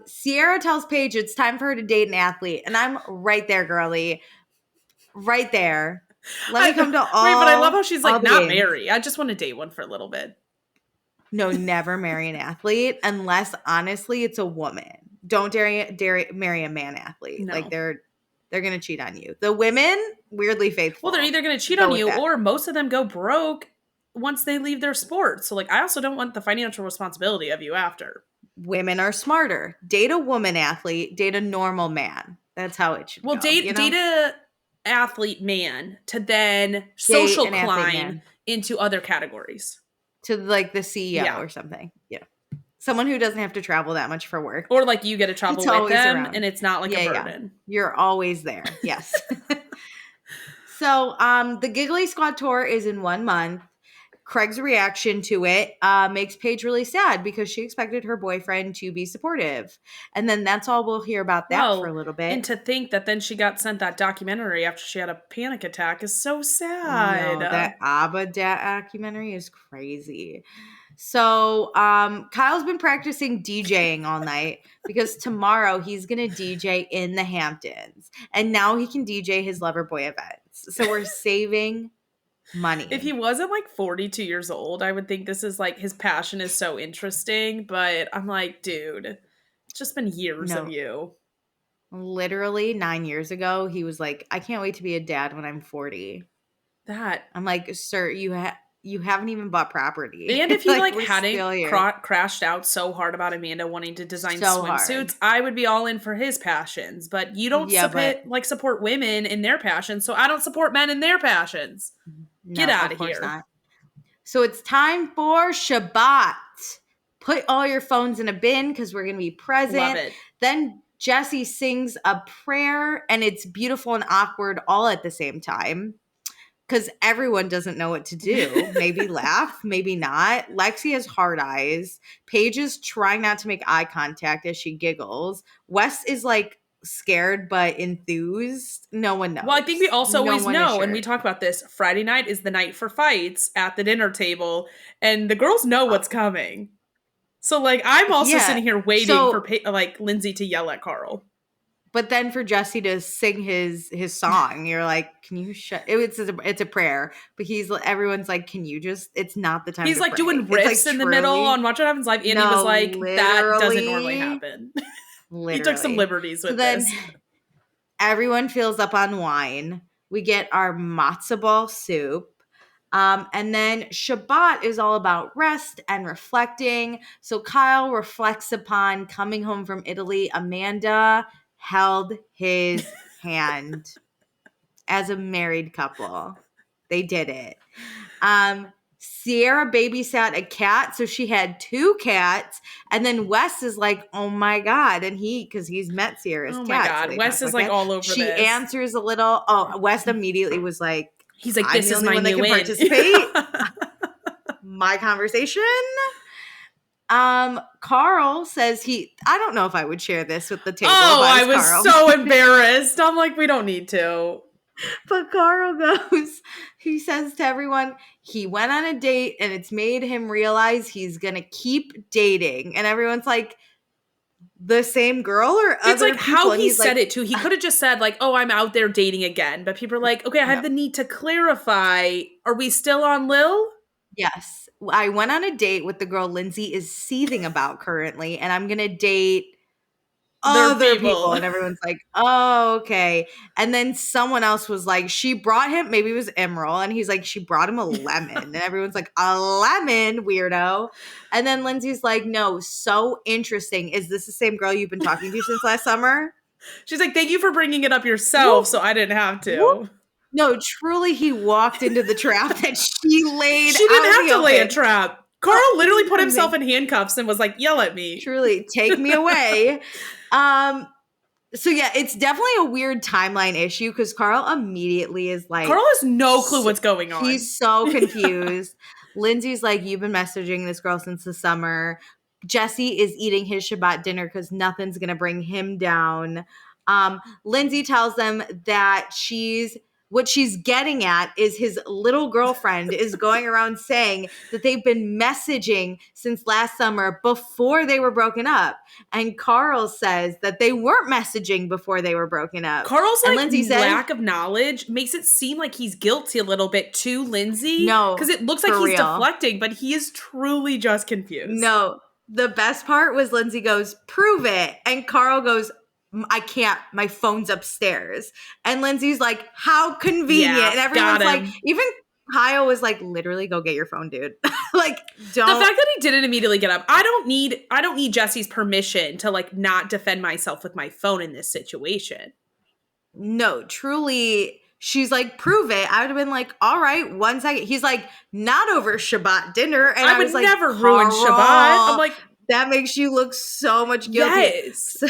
Sierra tells Paige it's time for her to date an athlete, and I'm right there, girly. Right there. Let me come to all. Wait, but I love how she's like, not marry. I just want to date one for a little bit. No, never marry an athlete unless, honestly, it's a woman. Don't dare marry a man athlete. No. Like they're gonna cheat on you. The women, weirdly faithful. Well, they're either gonna cheat on you, or most of them go broke once they leave their sport. So, like, I also don't want the financial responsibility of you after. Women are smarter. Date a woman athlete. Date a normal man. That's how it should go. Date a athlete man to then social climb into other categories. To like the CEO or something. Yeah. Someone who doesn't have to travel that much for work. Or like you get to travel with them and it's not like a burden. You're always there. Yes. So the Giggly Squad tour is in 1 month. Craig's reaction to it makes Paige really sad because she expected her boyfriend to be supportive. And then that's all we'll hear about that for a little bit. And to think that then she got sent that documentary after she had a panic attack is so sad. No, that ABBA documentary is crazy. So Kyle's been practicing DJing all night because tomorrow he's going to DJ in the Hamptons. And now he can DJ his Loverboy events. So we're saving money. If he wasn't like 42 years old, I would think this is like his passion is so interesting. But I'm like, dude, it's just been years of you. Literally 9 years ago, he was like, I can't wait to be a dad when I'm 40. I'm like, sir, you haven't even bought property. And if he like hadn't crashed out so hard about Amanda wanting to design swimsuits, I would be all in for his passions. But you don't support women in their passions, so I don't support men in their passions. Get out of here. Not. So it's time for Shabbat. Put all your phones in a bin because we're going to be present. Love it. Then Jesse sings a prayer, and it's beautiful and awkward all at the same time. Because everyone doesn't know what to do. Maybe laugh, maybe not. Lexi has hard eyes. Paige is trying not to make eye contact as she giggles. Wes is like scared but enthused. No one knows. Well, I think we also always know, and we talk about this, Friday night is the night for fights at the dinner table, and the girls know what's coming. So, like, I'm also sitting here waiting for like Lindsay to yell at Carl. But then for Jesse to sing his song, you're like, can you shut? It's a prayer, but everyone's like, can you just? It's not the time. He's like doing riffs in the middle on Watch What Happens Live, and he was like, that doesn't normally happen. He took some liberties with this. Everyone fills up on wine. We get our matzo ball soup. And then Shabbat is all about rest and reflecting. So Kyle reflects upon coming home from Italy. Amanda held his hand as a married couple. They did it. Sierra babysat a cat, so she had 2 cats. And then Wes is like, oh my God. And because he's met Sierra's cat. Oh my God. So Wes is like all over this. She answers a little. Oh, Wes immediately was like, he's like, this is my new win. Participate. My conversation. Carl says I don't know if I would share this with the table. Oh, I was Carl. So embarrassed. I'm like, we don't need to. But Carl he says to everyone, he went on a date and it's made him realize he's going to keep dating. And everyone's like, the same girl or other It's like people? How he said it too. He could have just said like, oh, I'm out there dating again. But people are like, okay, I have the need to clarify. Are we still on Lil? Yes. I went on a date with the girl Lindsay is seething about currently, and I'm going to date other people. And everyone's like, oh, okay. And then someone else was like, she brought him, maybe it was Emerald, and he's like, she brought him a lemon. And everyone's like, a lemon, weirdo. And then Lindsay's like, no, so interesting. Is this the same girl you've been talking to since last summer? She's like, thank you for bringing it up yourself, so I didn't have to. No, truly, he walked into the trap that she laid. She didn't have to open. lay a trap. Carl literally put himself in handcuffs and was like, yell at me. Truly, take me away. So yeah, it's definitely a weird timeline issue because Carl immediately is like, Carl has no clue what's going on. He's so confused. Lindsay's like, you've been messaging this girl since the summer. Jesse is eating his Shabbat dinner because nothing's going to bring him down. Lindsay tells them that what she's getting at is his little girlfriend is going around saying that they've been messaging since last summer before they were broken up. And Carl says that they weren't messaging before they were broken up. Carl's lack of knowledge makes it seem like he's guilty a little bit to Lindsay. No, because it looks like he's deflecting, but he is truly just confused. No, the best part was Lindsay goes, prove it. And Carl goes, I can't. My phone's upstairs. And Lindsay's like, how convenient. Yeah, and everyone's like, even Kyle was like, literally go get your phone, dude. Like, don't. The fact that he didn't immediately get up. I don't need Jesse's permission to like not defend myself with my phone in this situation. No, truly. She's like, prove it. I would have been like, all right, 1 second. He's like, not over Shabbat dinner. And I was like, never ruin Shabbat. I'm like, that makes you look so much guilty. Yes.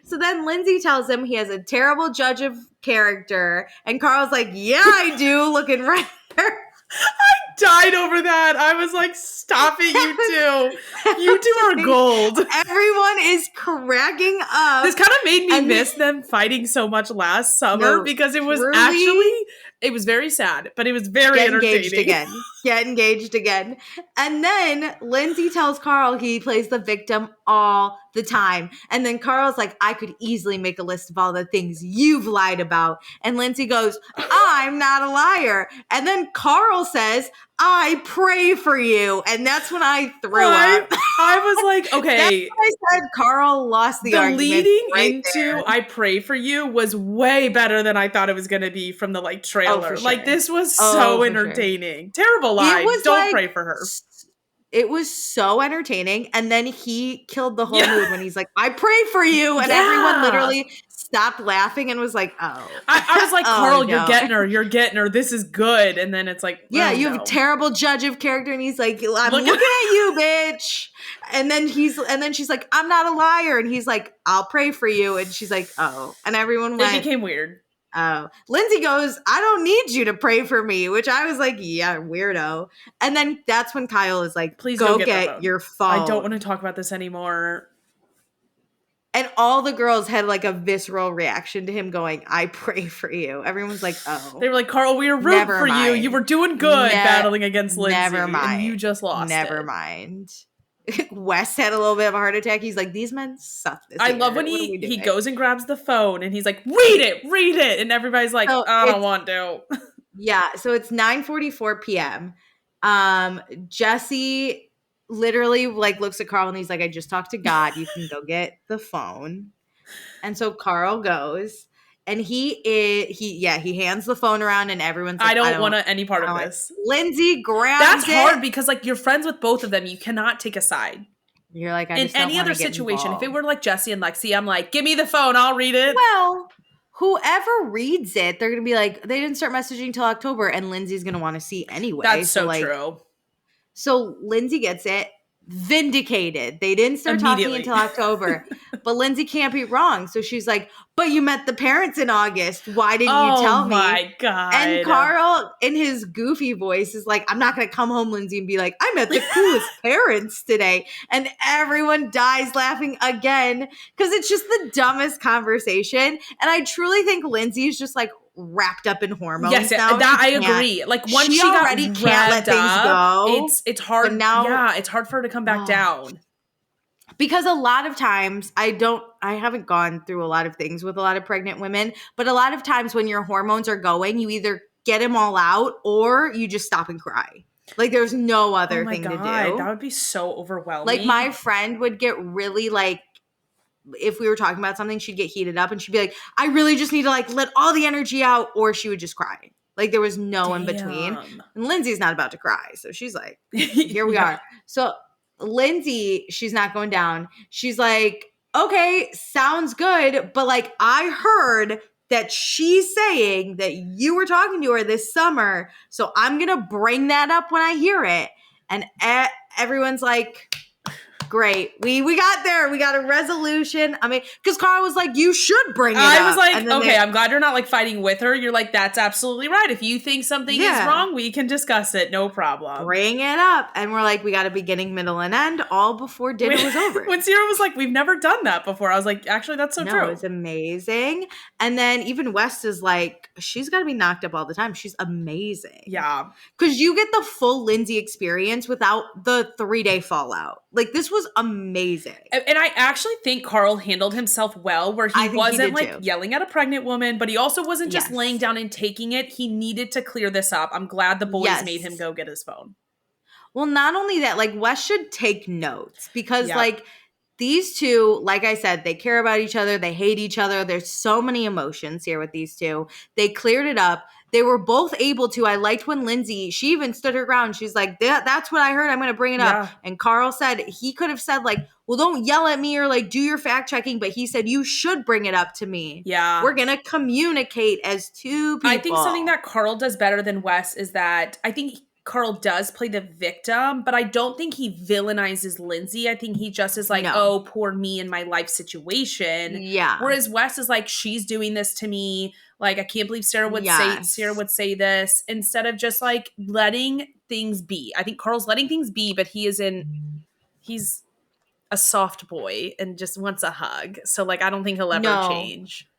So then Lindsay tells him he has a terrible judge of character. And Carl's like, yeah, I do, looking right there. I died over that. I was like, stop it, you two. You two are gold. Everyone is cracking up. This kind of made me miss them fighting so much last summer because it was it was very sad, but it was very entertaining. Get engaged again. And then Lindsay tells Carl he plays the victim all the time. And then Carl's like, I could easily make a list of all the things you've lied about. And Lindsay goes, I'm not a liar. And then Carl says, I pray for you. And that's when I threw up. I was like, okay. That's when I said Carl lost the argument. Leading into I pray for you was way better than I thought it was going to be from the like trailer. Sure. Like this was so entertaining. Sure. Terrible lie. Don't pray for her. It was so entertaining. And then he killed the whole mood when he's like, I pray for you. And everyone literally stopped laughing and was like, oh. I was like, Carl, no. You're getting her. This is good. And then it's like, yeah, you have a terrible judge of character. And he's like, I'm looking at you, bitch. And then she's like, I'm not a liar. And he's like, I'll pray for you. And she's like, oh. And everyone went. It became weird. Oh, Lindsay goes, I don't need you to pray for me, which I was like, yeah, weirdo. And then that's when Kyle is like, please go get your phone. I don't want to talk about this anymore. And all the girls had like a visceral reaction to him going, I pray for you. Everyone's like, oh. They were like, Carl, we were rooting for you. You were doing good battling against Lindsay. Never mind. And you just lost Never mind. Wes had a little bit of a heart attack. He's like, these men suck this I love when he goes and grabs the phone and he's like, read it. And everybody's like, I don't want to. Yeah. So it's 9:44 p.m. Jesse literally like looks at Carl and he's like, I just talked to God. You can go get the phone. And so Carl goes. And he hands the phone around and everyone's like, I don't want any part of this. Lindsay grabs That's hard because like you're friends with both of them. You cannot take a side. You're like, in any other situation, if it were like Jesse and Lexi, I'm like, give me the phone, I'll read it. Well, whoever reads it, they're going to be like, they didn't start messaging till October and Lindsay's going to want to see anyway. That's so true. So Lindsay gets it. Vindicated. They didn't start talking until October. But Lindsay can't be wrong. So she's like, but you met the parents in August. Why didn't you tell me? Oh my God. And Carl, in his goofy voice, is like, I'm not going to come home, Lindsay, and be like, I met the coolest parents today. And everyone dies laughing again because it's just the dumbest conversation. And I truly think Lindsay is just like, wrapped up in hormones. Yes, now. That I agree. Like once she already can't let things go. It's hard. Now, it's hard for her to come back down. Because a lot of times I haven't gone through a lot of things with a lot of pregnant women, but a lot of times when your hormones are going, you either get them all out or you just stop and cry. Like there's no other thing to do. That would be so overwhelming. Like my friend would get really like, if we were talking about something, she'd get heated up and she'd be like, I really just need to like let all the energy out, or she would just cry. Like there was no in between. And Lindsay's not about to cry. So she's like, here we are. So Lindsay, she's not going down. She's like, okay, sounds good. But like, I heard that she's saying that you were talking to her this summer. So I'm going to bring that up when I hear it. And everyone's like, great. We got there. We got a resolution. I mean, because Carl was like, you should bring it up. I was like, okay, I'm glad you're not like fighting with her. You're like, that's absolutely right. If you think something is wrong, we can discuss it. No problem. Bring it up. And we're like, we got a beginning, middle, and end all before dinner was over. When Sierra was like, we've never done that before. I was like, actually, that's so true. It was amazing. And then even West is like, she's got to be knocked up all the time. She's amazing. Yeah. Because you get the full Lindsay experience without the 3-day fallout. Like, this was amazing. And I actually think Carl handled himself well, where he wasn't like yelling at a pregnant woman, but he also wasn't just laying down and taking it. He needed to clear this up. I'm glad the boys made him go get his phone. Well, not only that, like, Wes should take notes because, like, these two, like I said, they care about each other. They hate each other. There's so many emotions here with these two. They cleared it up. They were both able to. I liked when Lindsay, she even stood her ground. She's like, that's what I heard. I'm going to bring it up. And Carl said, he could have said like, well, don't yell at me or like do your fact checking. But he said, you should bring it up to me. Yeah. We're going to communicate as two people. I think something that Carl does better than Wes is that I think Carl does play the victim, but I don't think he villainizes Lindsay. I think he just is like, oh, poor me in my life situation. Yeah. Whereas Wes is like, she's doing this to me. Like, I can't believe Sarah would say this, instead of just like letting things be. I think Carl's letting things be, but he's a soft boy and just wants a hug. So like, I don't think he'll ever change.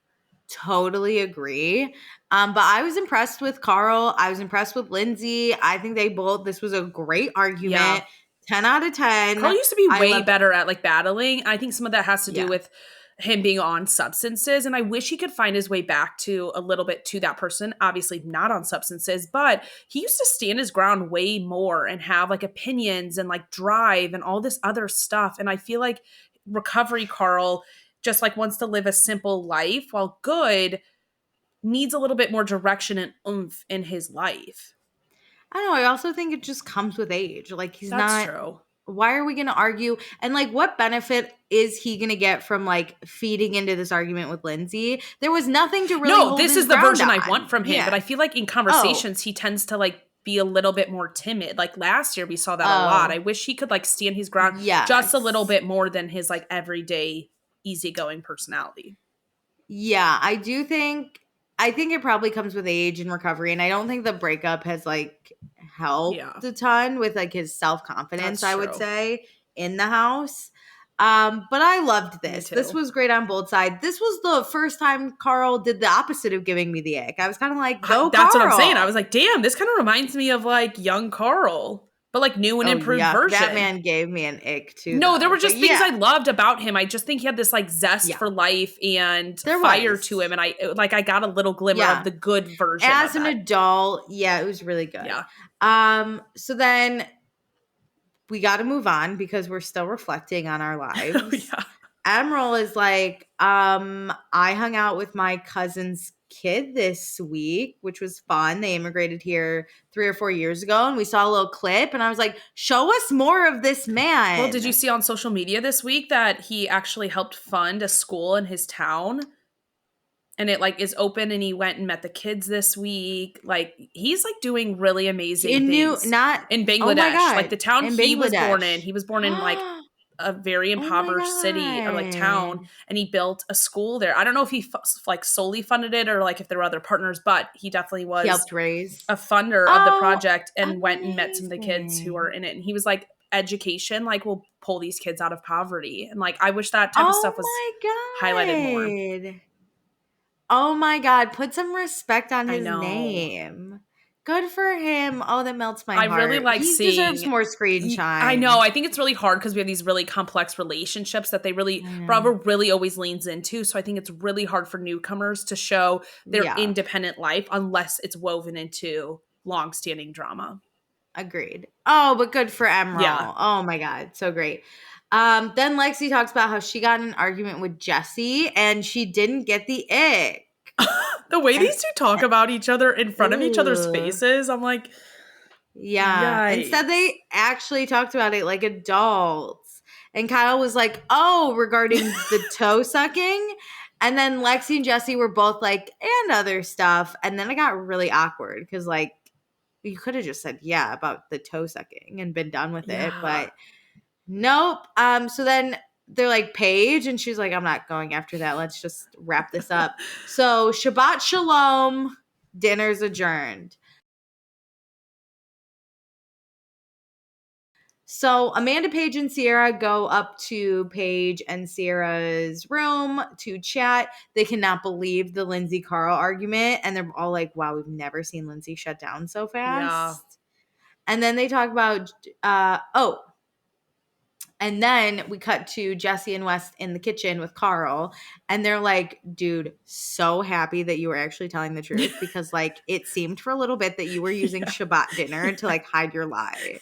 Totally agree. But I was impressed with Carl. I was impressed with Lindsay. I think this was a great argument. Yeah. 10 out of 10. Carl used to be way better at like battling. I think some of that has to do with him being on substances. And I wish he could find his way back to a little bit to that person. Obviously not on substances, but he used to stand his ground way more and have like opinions and like drive and all this other stuff. And I feel like recovery Carl just like wants to live a simple life, while good needs a little bit more direction and oomph in his life. I don't know. I also think it just comes with age. Like That's true. Why are we going to argue? And like, what benefit is he going to get from like feeding into this argument with Lindsay? There was nothing to really hold this his is the ground version on. I want from him. But I feel like in conversations, he tends to like be a little bit more timid. Like last year we saw that a lot. I wish he could like stand his ground just a little bit more than his like everyday easygoing personality. Yeah, I think it probably comes with age and recovery, and I don't think the breakup has like helped a ton with like his self-confidence, I would say, in the house. But I loved this. This was great on both sides. This was the first time Carl did the opposite of giving me the ick. I was kind of like, go That's Carl. What I'm saying. I was like, damn, this kind of reminds me of like young Carl. But like new and improved version. That man gave me an ick too. No, there were just things I loved about him. I just think he had this like zest for life and fire to him. And I got a little glimmer of the good version. As an adult, it was really good. Yeah. So then we got to move on because we're still reflecting on our lives. Emerald is like, I hung out with my cousin's kid this week, which was fun. They immigrated here 3 or 4 years ago, and we saw a little clip, and I was like, show us more of this man. Well, did you see on social media this week that he actually helped fund a school in his town? And it like is open, and he went and met the kids this week. Like he's like doing really amazing things. In Bangladesh, oh my God. Like the town he was born in. He was born in like a very impoverished city or like town, and he built a school there. I don't know if he like solely funded it or like if there were other partners, but he definitely was. He helped raise a funder of the project and went and met some of the kids who were in it. And he was like, education like will pull these kids out of poverty, and like I wish that type of stuff was highlighted more. Oh my God, put some respect on his name. Good for him. Oh, that melts my heart. I really like seeing. He deserves more screen time. I know. I think it's really hard because we have these really complex relationships that Bravo really always leans into. So I think it's really hard for newcomers to show their independent life unless it's woven into long-standing drama. Agreed. Oh, but good for Emerald. Yeah. Oh my God, so great. Then Lexi talks about how she got in an argument with Jesse and she didn't get the ick. The way these two talk about each other in front of each other's faces, I'm like, yikes. Instead, they actually talked about it like adults. And Kyle was like, oh, regarding the toe sucking. And then Lexi and Jesse were both like, and other stuff. And then it got really awkward because, like, you could have just said, yeah, about the toe sucking and been done with it. But nope. So then they're like, Paige. And she's like, I'm not going after that. Let's just wrap this up. So Shabbat Shalom. Dinner's adjourned. So Amanda, Paige, and Sierra go up to Paige and Sierra's room to chat. They cannot believe the Lindsay Carl argument. And they're all like, wow, we've never seen Lindsay shut down so fast. Yeah. And then they talk about, and then we cut to Jesse and West in the kitchen with Carl. And they're like, dude, so happy that you were actually telling the truth because, like, it seemed for a little bit that you were using Shabbat dinner to, like, hide your lie.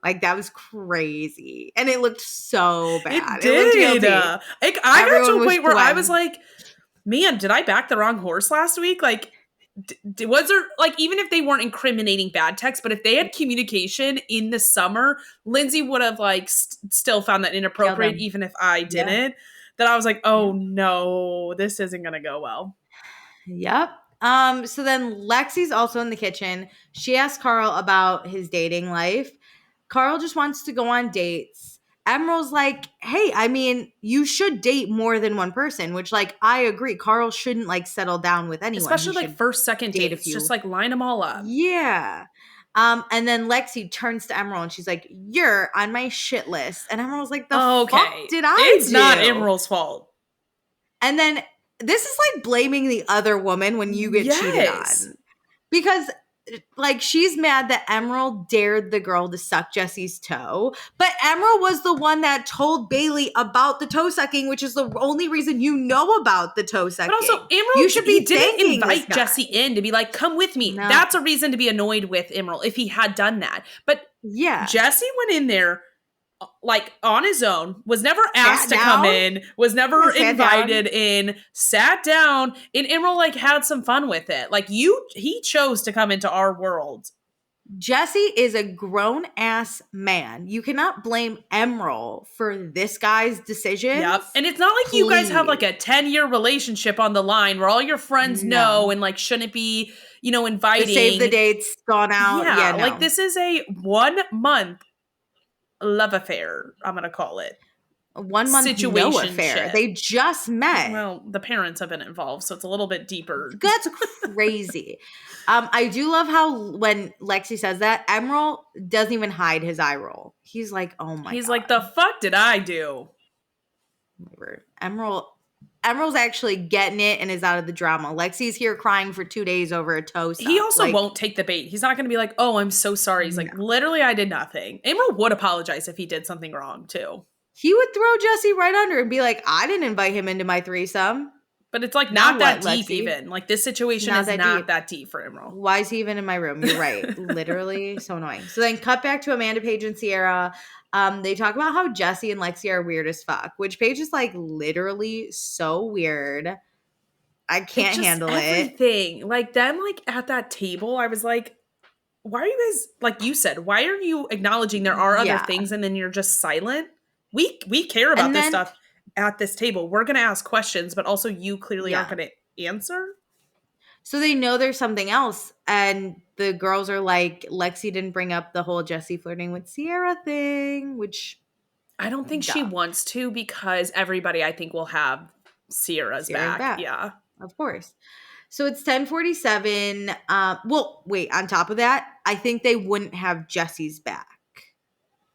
Like, that was crazy. And it looked so bad. It did. I got to a point where I was like, man, did I back the wrong horse last week? Like, was there, like, even if they weren't incriminating bad text, but if they had communication in the summer, Lindsay would have, like, still found that inappropriate, even if I didn't. That I was like, oh, no, this isn't going to go well. Yep. So then Lexi's also in the kitchen. She asked Carl about his dating life. Carl just wants to go on dates. Emerald's like, hey, I mean, you should date more than one person, which, like, I agree. Carl shouldn't, like, settle down with anyone. Especially, like, first, second dates. Just, like, line them all up. Yeah. And then Lexi turns to Emerald and she's like, you're on my shit list. And Emerald's like, the fuck did I do? It's not Emerald's fault. And then this is like blaming the other woman when you get cheated on. Because, like, she's mad that Emerald dared the girl to suck Jesse's toe. But Emerald was the one that told Bailey about the toe sucking, which is the only reason you know about the toe sucking. But also, Emerald, didn't invite Jesse in to be like, come with me. No. That's a reason to be annoyed with Emerald if he had done that. But yeah, Jesse went in there, like, on his own, was never asked to come in, was never invited in, sat down, and Emerald, like, had some fun with it. Like, he chose to come into our world. Jesse is a grown-ass man. You cannot blame Emerald for this guy's decisions. Yep. And it's not like you guys have, like, a 10-year relationship on the line where all your friends know and, like, shouldn't be, you know, inviting. The save the dates, gone out. Yeah, like, this is a 1 month love affair, I'm gonna call it. A 1 month no affair. They just met. Well, the parents have been involved, so it's a little bit deeper. That's crazy. I do love how when Lexi says that, Emerald doesn't even hide his eye roll. He's like, oh my God. He's like, the fuck did I do? Emerald's actually getting it and is out of the drama. Lexi's here crying for 2 days over a toe suck. He also won't take the bait. He's not going to be like, oh, I'm so sorry. He's like, literally, I did nothing. Emerald would apologize if he did something wrong, too. He would throw Jesse right under and be like, I didn't invite him into my threesome. But it's, like, not that deep, Lexi? Even. Like, this situation is not that deep for Emerald. Why is he even in my room? You're right. Literally so annoying. So then cut back to Amanda, Paige, and Sierra. They talk about how Jesse and Lexi are weird as fuck, which Paige is, like, literally so weird. I can't handle everything. Like, them, like, at that table, I was like, why are you guys, like you said, why are you acknowledging there are other things and then you're just silent? We care about this stuff at this table. We're going to ask questions, but also you clearly aren't going to answer. So they know there's something else. And the girls are like, Lexi didn't bring up the whole Jesse flirting with Sierra thing, which I don't think she wants to because everybody, I think, will have Sierra's back. Yeah. Of course. So it's 10:47. Well, wait, on top of that, I think they wouldn't have Jesse's back.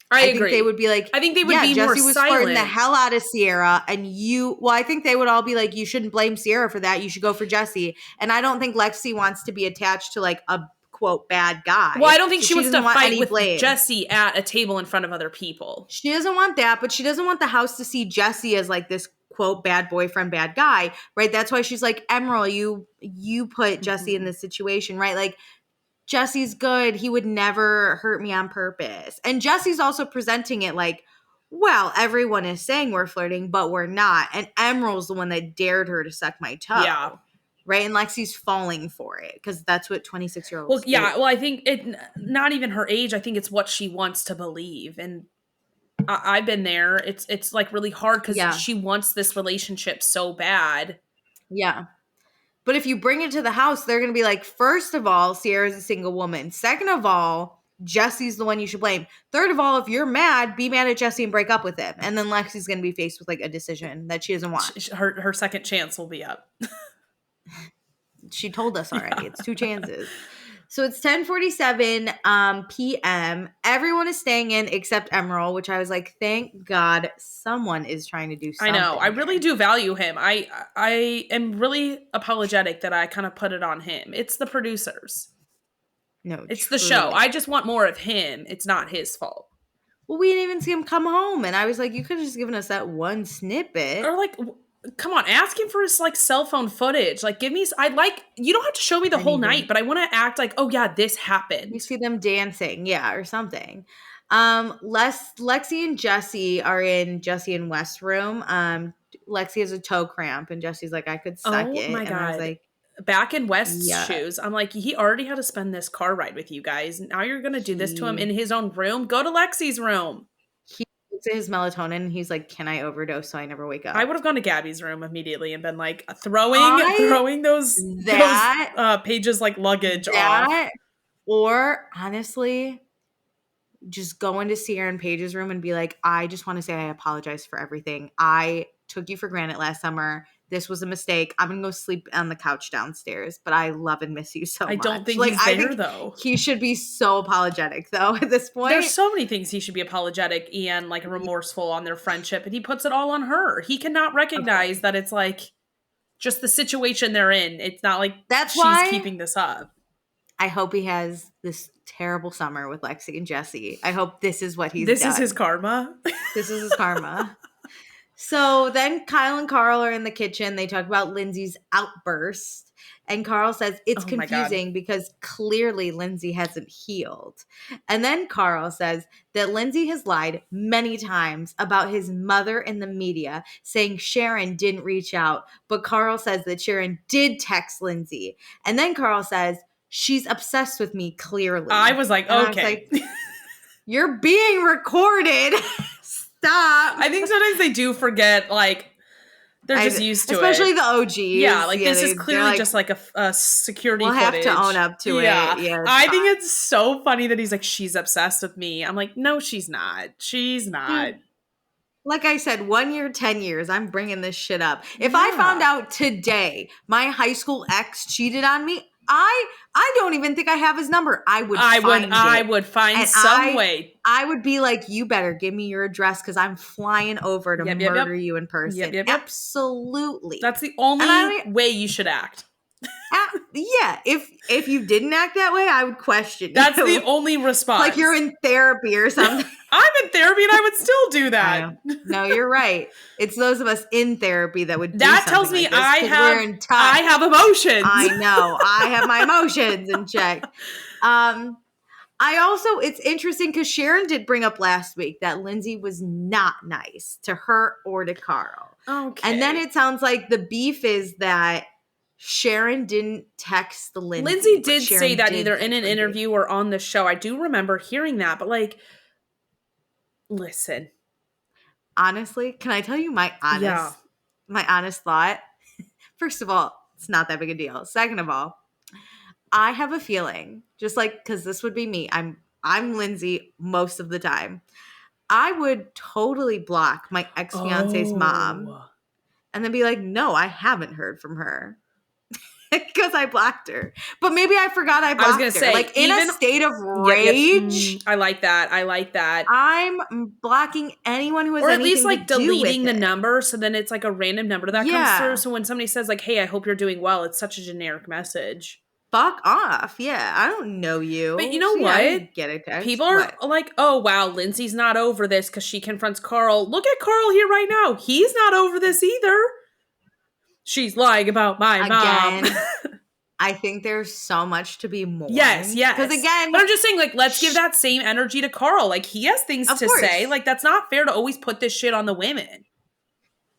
I agree. Think they would be like, I think they would be Jesse more was silent. flirting the hell out of Sierra, and I think they would all be like, you shouldn't blame Sierra for that. You should go for Jesse. And I don't think Lexi wants to be attached to, like, a quote bad guy. Well, I don't think she wants to fight with Jesse at a table in front of other people. She doesn't want that, but she doesn't want the house to see Jesse as, like, this quote bad boyfriend, bad guy, right? That's why she's like, Emerald, you put Jesse in this situation, right? Like, Jesse's good. He would never hurt me on purpose. And Jesse's also presenting it like, well, everyone is saying we're flirting, but we're not. And Emerald's the one that dared her to suck my toe. Yeah. Right? And Lexi's falling for it because that's what 26-year-olds do. Well, I think not even her age. I think it's what she wants to believe. And I've been there. It's like really hard because she wants this relationship so bad. Yeah. But if you bring it to the house, they're going to be like, first of all, Sierra's a single woman. Second of all, Jesse's the one you should blame. Third of all, if you're mad, be mad at Jesse and break up with him. And then Lexi's going to be faced with like a decision that she doesn't want. Her second chance will be up. She told us already. Yeah. It's 2 chances. So it's 10:47 p.m. Everyone is staying in except Emerald, which I was like, thank God someone is trying to do something. I know. I really do value him. I am really apologetic that I kind of put it on him. It's the producers. No, it's the show. I just want more of him. It's not his fault. Well, we didn't even see him come home. And I was like, you could have just given us that one snippet. Or like... Come on, ask him for his like cell phone footage. Like, give me. You don't have to show me the whole night, but I want to act like, oh yeah, this happened. You see them dancing, yeah, or something. Lexi and Jesse are in Jesse and West's room. Lexi has a toe cramp, and Jesse's like, I could suck it. Oh my God. I was like, back in West's shoes, I'm like, he already had to spend this car ride with you guys. Now you're gonna do this to him in his own room. Go to Lexi's room. To his melatonin, and he's like, can I overdose so I never wake up? I would have gone to Gabby's room immediately and been like throwing those Paige's like luggage off. Or honestly, just go into Sierra and Paige's room and be like, I just want to say I apologize for everything. I took you for granted last summer. This was a mistake. I'm going to go sleep on the couch downstairs, but I love and miss you so much. I don't think he's there, though. He should be so apologetic, though, at this point. There's so many things he should be apologetic and, like, remorseful on their friendship, and he puts it all on her. He cannot recognize that it's, like, just the situation they're in. It's not like she's keeping this up. I hope he has this terrible summer with Lexi and Jesse. I hope this is what he's done. This is his karma? This is his karma. So then Kyle and Carl are in the kitchen. They talk about Lindsay's outburst. And Carl says it's confusing because clearly Lindsay hasn't healed. And then Carl says that Lindsay has lied many times about his mother in the media, saying Sharon didn't reach out. But Carl says that Sharon did text Lindsay. And then Carl says she's obsessed with me, clearly. I was like, and okay. I was like, you're being recorded. Stop. I think sometimes they do forget, like, they're just used to especially it. Especially the OGs. Yeah, like, this is clearly like, just like a security footage. We'll have to own up to it. Yeah, I think it's so funny that he's like, she's obsessed with me. I'm like, no, she's not. She's not. Dude, like I said, 1 year, 10 years, I'm bringing this shit up. If I found out today my high school ex cheated on me, I don't even think I have his number. I would find some way. I would be like, you better give me your address because I'm flying over to murder you in person. Absolutely. That's the only way you should act. Yeah. If you didn't act that way, I would question That's you. The only response. Like you're in therapy or something. I'm in therapy and I would still do that. No, you're right. It's those of us in therapy that would do that tells me like this, I have emotions. I know. I have my emotions in check. It's interesting because Sharon did bring up last week that Lindsay was not nice to her or to Carl. Okay. And then it sounds like the beef is that Sharon didn't text the Lindsay. Lindsay did say that either in an interview or on the show. I do remember hearing that, but like, listen. Honestly, can I tell you my honest thought? First of all, it's not that big a deal. Second of all, I have a feeling, just like, because this would be me. I'm Lindsay most of the time. I would totally block my ex-fiance's mom and then be like, no, I haven't heard from her. Because I blocked her. But maybe I forgot I blocked her. I was going to say. Like, in a state of rage. I like that. I'm blocking anyone who has anything to do with it. Or at least, like, deleting the number, so then it's, like, a random number that comes through. So when somebody says, like, hey, I hope you're doing well, it's such a generic message. Fuck off. Yeah, I don't know you. But you know what? Get a text. People are like, oh, wow, Lindsay's not over this because she confronts Carl. Look at Carl here right now. He's not over this either. She's lying about my mom. I think there's so much to be mourned. Yes. Because again, but I'm just saying, like, let's give that same energy to Carl. Like, he has things to say. Like, that's not fair to always put this shit on the women.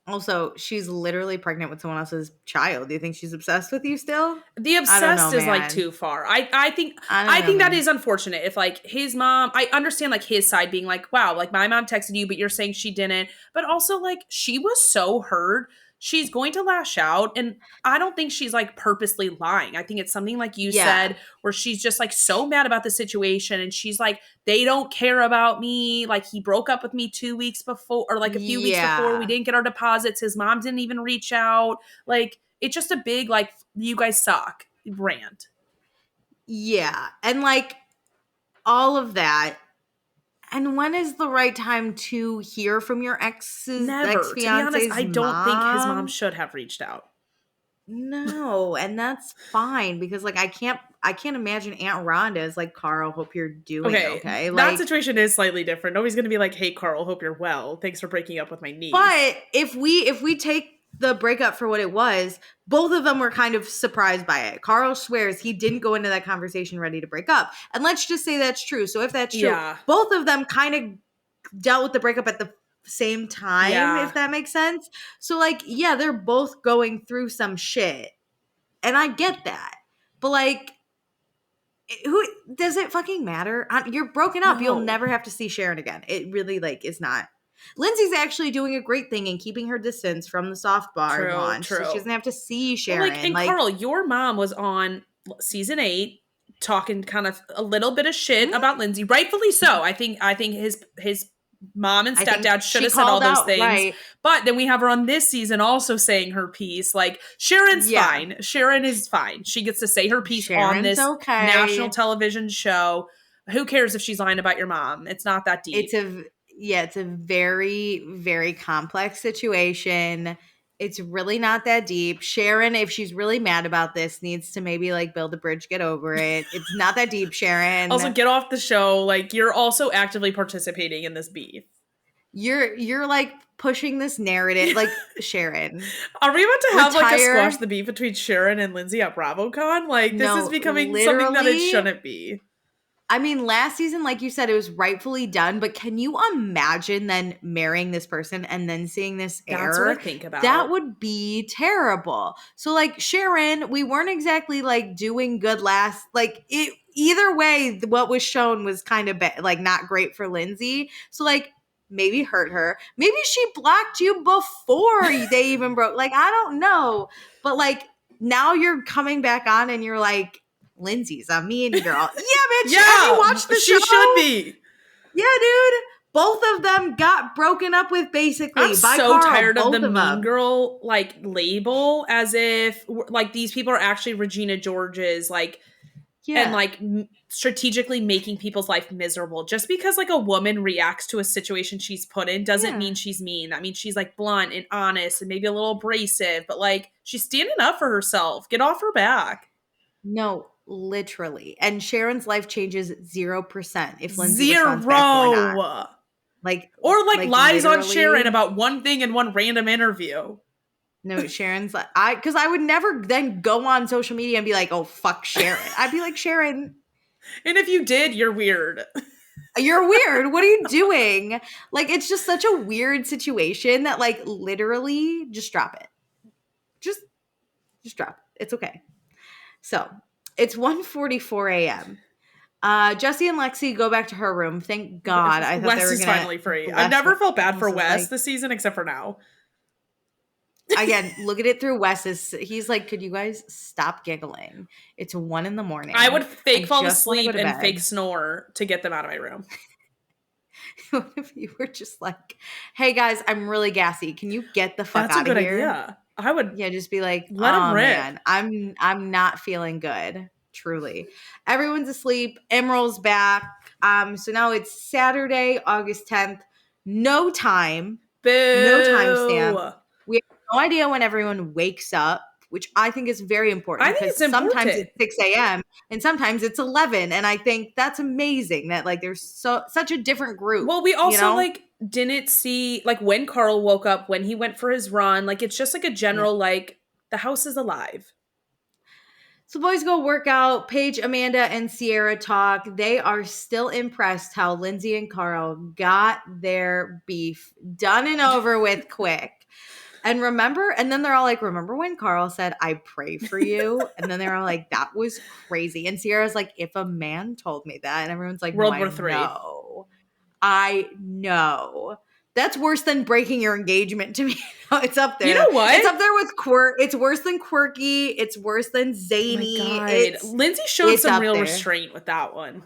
Also, she's literally pregnant with someone else's child. Do you think she's obsessed with you still? The I don't know, obsessed is like man. too far. I think I don't I know, think that man. is unfortunate. If like his mom, I understand like his side being like, wow, like my mom texted you, but you're saying she didn't. But also like she was so hurt. She's going to lash out. And I don't think she's like purposely lying. I think it's something like you Yeah. said, where she's just like so mad about the situation. And she's like, they don't care about me. Like he broke up with me 2 weeks before, or like a few weeks before. We Yeah. didn't get our deposits. His mom didn't even reach out. Like, it's just a big, like, you guys suck rant. Yeah. And like all of that. And when is the right time to hear from your Never. To be honest, ex-fiance's I don't think his mom mom? should have reached out. No, and that's fine because like I can't imagine Aunt Rhonda is like, Carl, hope you're doing Okay, okay. that Like, situation is slightly different. Nobody's going to be like, hey, Carl, hope you're well. Thanks for breaking up with my niece. but if we take the breakup for what it was, both of them were kind of surprised by it. Carl swears he didn't go into that conversation ready to break up. And let's just say that's true. So if that's true, Yeah. both of them kind of dealt with the breakup at the same time, Yeah. if that makes sense. So like, yeah, they're both going through some shit. And I get that. But like, who does it fucking matter? You're broken up. You'll No. never have to see Sharon again. It really like is not. Lindsay's actually doing a great thing in keeping her distance from the soft bar launch, so she doesn't have to see Sharon. Well, like, and Carl, your mom was on season 8 talking kind of a little bit of shit about Lindsay, rightfully so. I think his mom and stepdad should have said all those things. Right. But then we have her on this season also saying her piece. Like, Sharon's fine. Sharon is fine. She gets to say her piece Sharon's on this national television show. Who cares if she's lying about your mom? It's not that deep. It's a very, very complex situation. It's really not that deep. Sharon, if she's really mad about this, needs to maybe like build a bridge, get over it. It's not that deep, Sharon. Also, get off the show. Like, you're also actively participating in this beef. You're like pushing this narrative, like Sharon. Are we about to have like a squash the beef between Sharon and Lindsay at BravoCon? Like, this is becoming something that it shouldn't be. I mean, last season, like you said, it was rightfully done, but can you imagine then marrying this person and then seeing this air? That's what I think about. That would be terrible. So, like, Sharon, we weren't exactly, like, doing good last, like, either way, what was shown was kind of, like, not great for Lindsay. So, like, maybe hurt her. Maybe she blocked you before they even broke. Like, I don't know. But, like, now you're coming back on and you're like, Lindsay's a mean girl. Yeah, bitch. Yeah, have you watched the show? She should be. Yeah, dude. Both of them got broken up with basically. I'm by so Carl, tired of the mean them. girl like label, as if like these people are actually Regina George's like, and like strategically making people's life miserable. Just because like a woman reacts to a situation she's put in doesn't mean she's mean. That means she's like blunt and honest and maybe a little abrasive, but like she's standing up for herself. Get off her back. No, literally. And Sharon's life changes 0% if Lindsay responds back or not. Like, or like lies on Sharon about one thing in one random interview. No, Sharon's like, because I would never then go on social media and be like, oh, fuck Sharon. I'd be like, Sharon. And if you did, you're weird. You're weird. What are you doing? Like, it's just such a weird situation that like literally just drop it. Just drop it. It's okay. So it's 1:44 a.m. Jesse and Lexi go back to her room. Thank God. I thought Wes they were is finally free. I've never felt bad for Wes this season except for now. Again, look at it through Wes's. He's like, could you guys stop giggling? It's 1 a.m. I would fake fall asleep and fake snore to get them out of my room. What if you were just like, hey guys, I'm really gassy. Can you get the fuck out of here? That's a good idea. I would just be like, let him rip. Man, I'm not feeling good. Truly. Everyone's asleep. Emerald's back. So now it's Saturday, August 10th. No time. Boo. No timestamp. We have no idea when everyone wakes up, which I think is very important. I think it's important. Sometimes it's 6 a.m. and sometimes it's 11. And I think that's amazing that like there's such a different group. Well, we also like didn't see like when Carl woke up, when he went for his run. Like it's just like a general like the house is alive. So boys go work out. Paige, Amanda, and Sierra talk. They are still impressed how Lindsay and Carl got their beef done and over with quick. And then they're all like, remember when Carl said, I pray for you? And then they were all like, that was crazy. And Sierra's like, if a man told me that, and everyone's like, no, World War III. I know. That's worse than breaking your engagement to me. It's up there. You know what? It's up there with It's worse than quirky. It's worse than zany. Oh my God. Lindsay showed some real restraint with that one.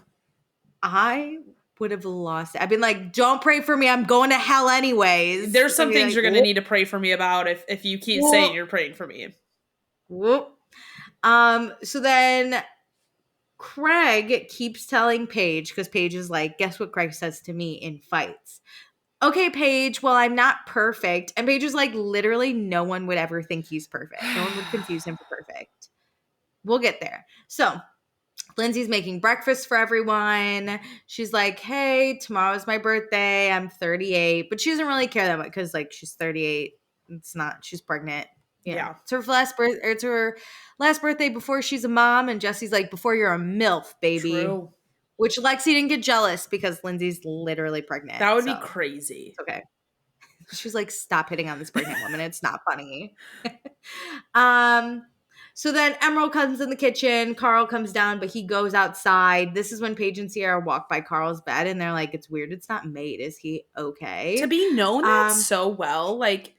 I would have lost it. I've been like, don't pray for me. I'm going to hell anyways. There's some things you're going to need to pray for me about if you keep saying you're praying for me. Whoop. So then Craig keeps telling Paige, because Paige is like, guess what Craig says to me in fights? Okay, Paige, well, I'm not perfect. And Paige is like, literally no one would ever think he's perfect. No one would confuse him for perfect. We'll get there. So Lindsay's making breakfast for everyone. She's like, hey, tomorrow's my birthday. I'm 38. But she doesn't really care that much because, like, she's 38. It's not, she's pregnant. Yeah. It's her last birthday before she's a mom. And Jesse's like, before you're a MILF, baby. True. Which Lexi didn't get jealous because Lindsay's literally pregnant. That would be crazy. It's okay. She's like, stop hitting on this pregnant woman. It's not funny. So then Emerald comes in the kitchen. Carl comes down, but he goes outside. This is when Paige and Sierra walk by Carl's bed, and they're like, it's weird it's not made. Is he okay? To be known that so well, like,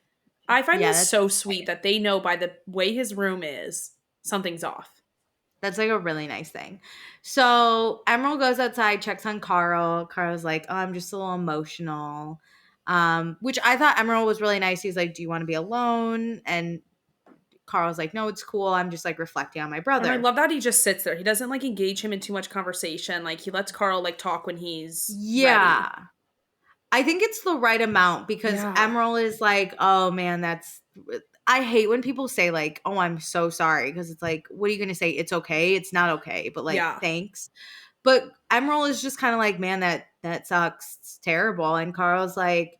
I find this so sweet that they know by the way his room is, something's off. That's like a really nice thing. So Emerald goes outside, checks on Carl. Carl's like, oh, I'm just a little emotional. Which I thought Emerald was really nice. He's like, do you want to be alone? And Carl's like, no, it's cool. I'm just like reflecting on my brother. And I love that he just sits there. He doesn't like engage him in too much conversation. Like he lets Carl like talk when he's ready. I think it's the right amount because Emerald is like, oh man, I hate when people say like, oh, I'm so sorry. Because it's like, what are you going to say? It's okay. It's not okay. But like, thanks. But Emerald is just kind of like, man, that sucks. It's terrible. And Carl's like,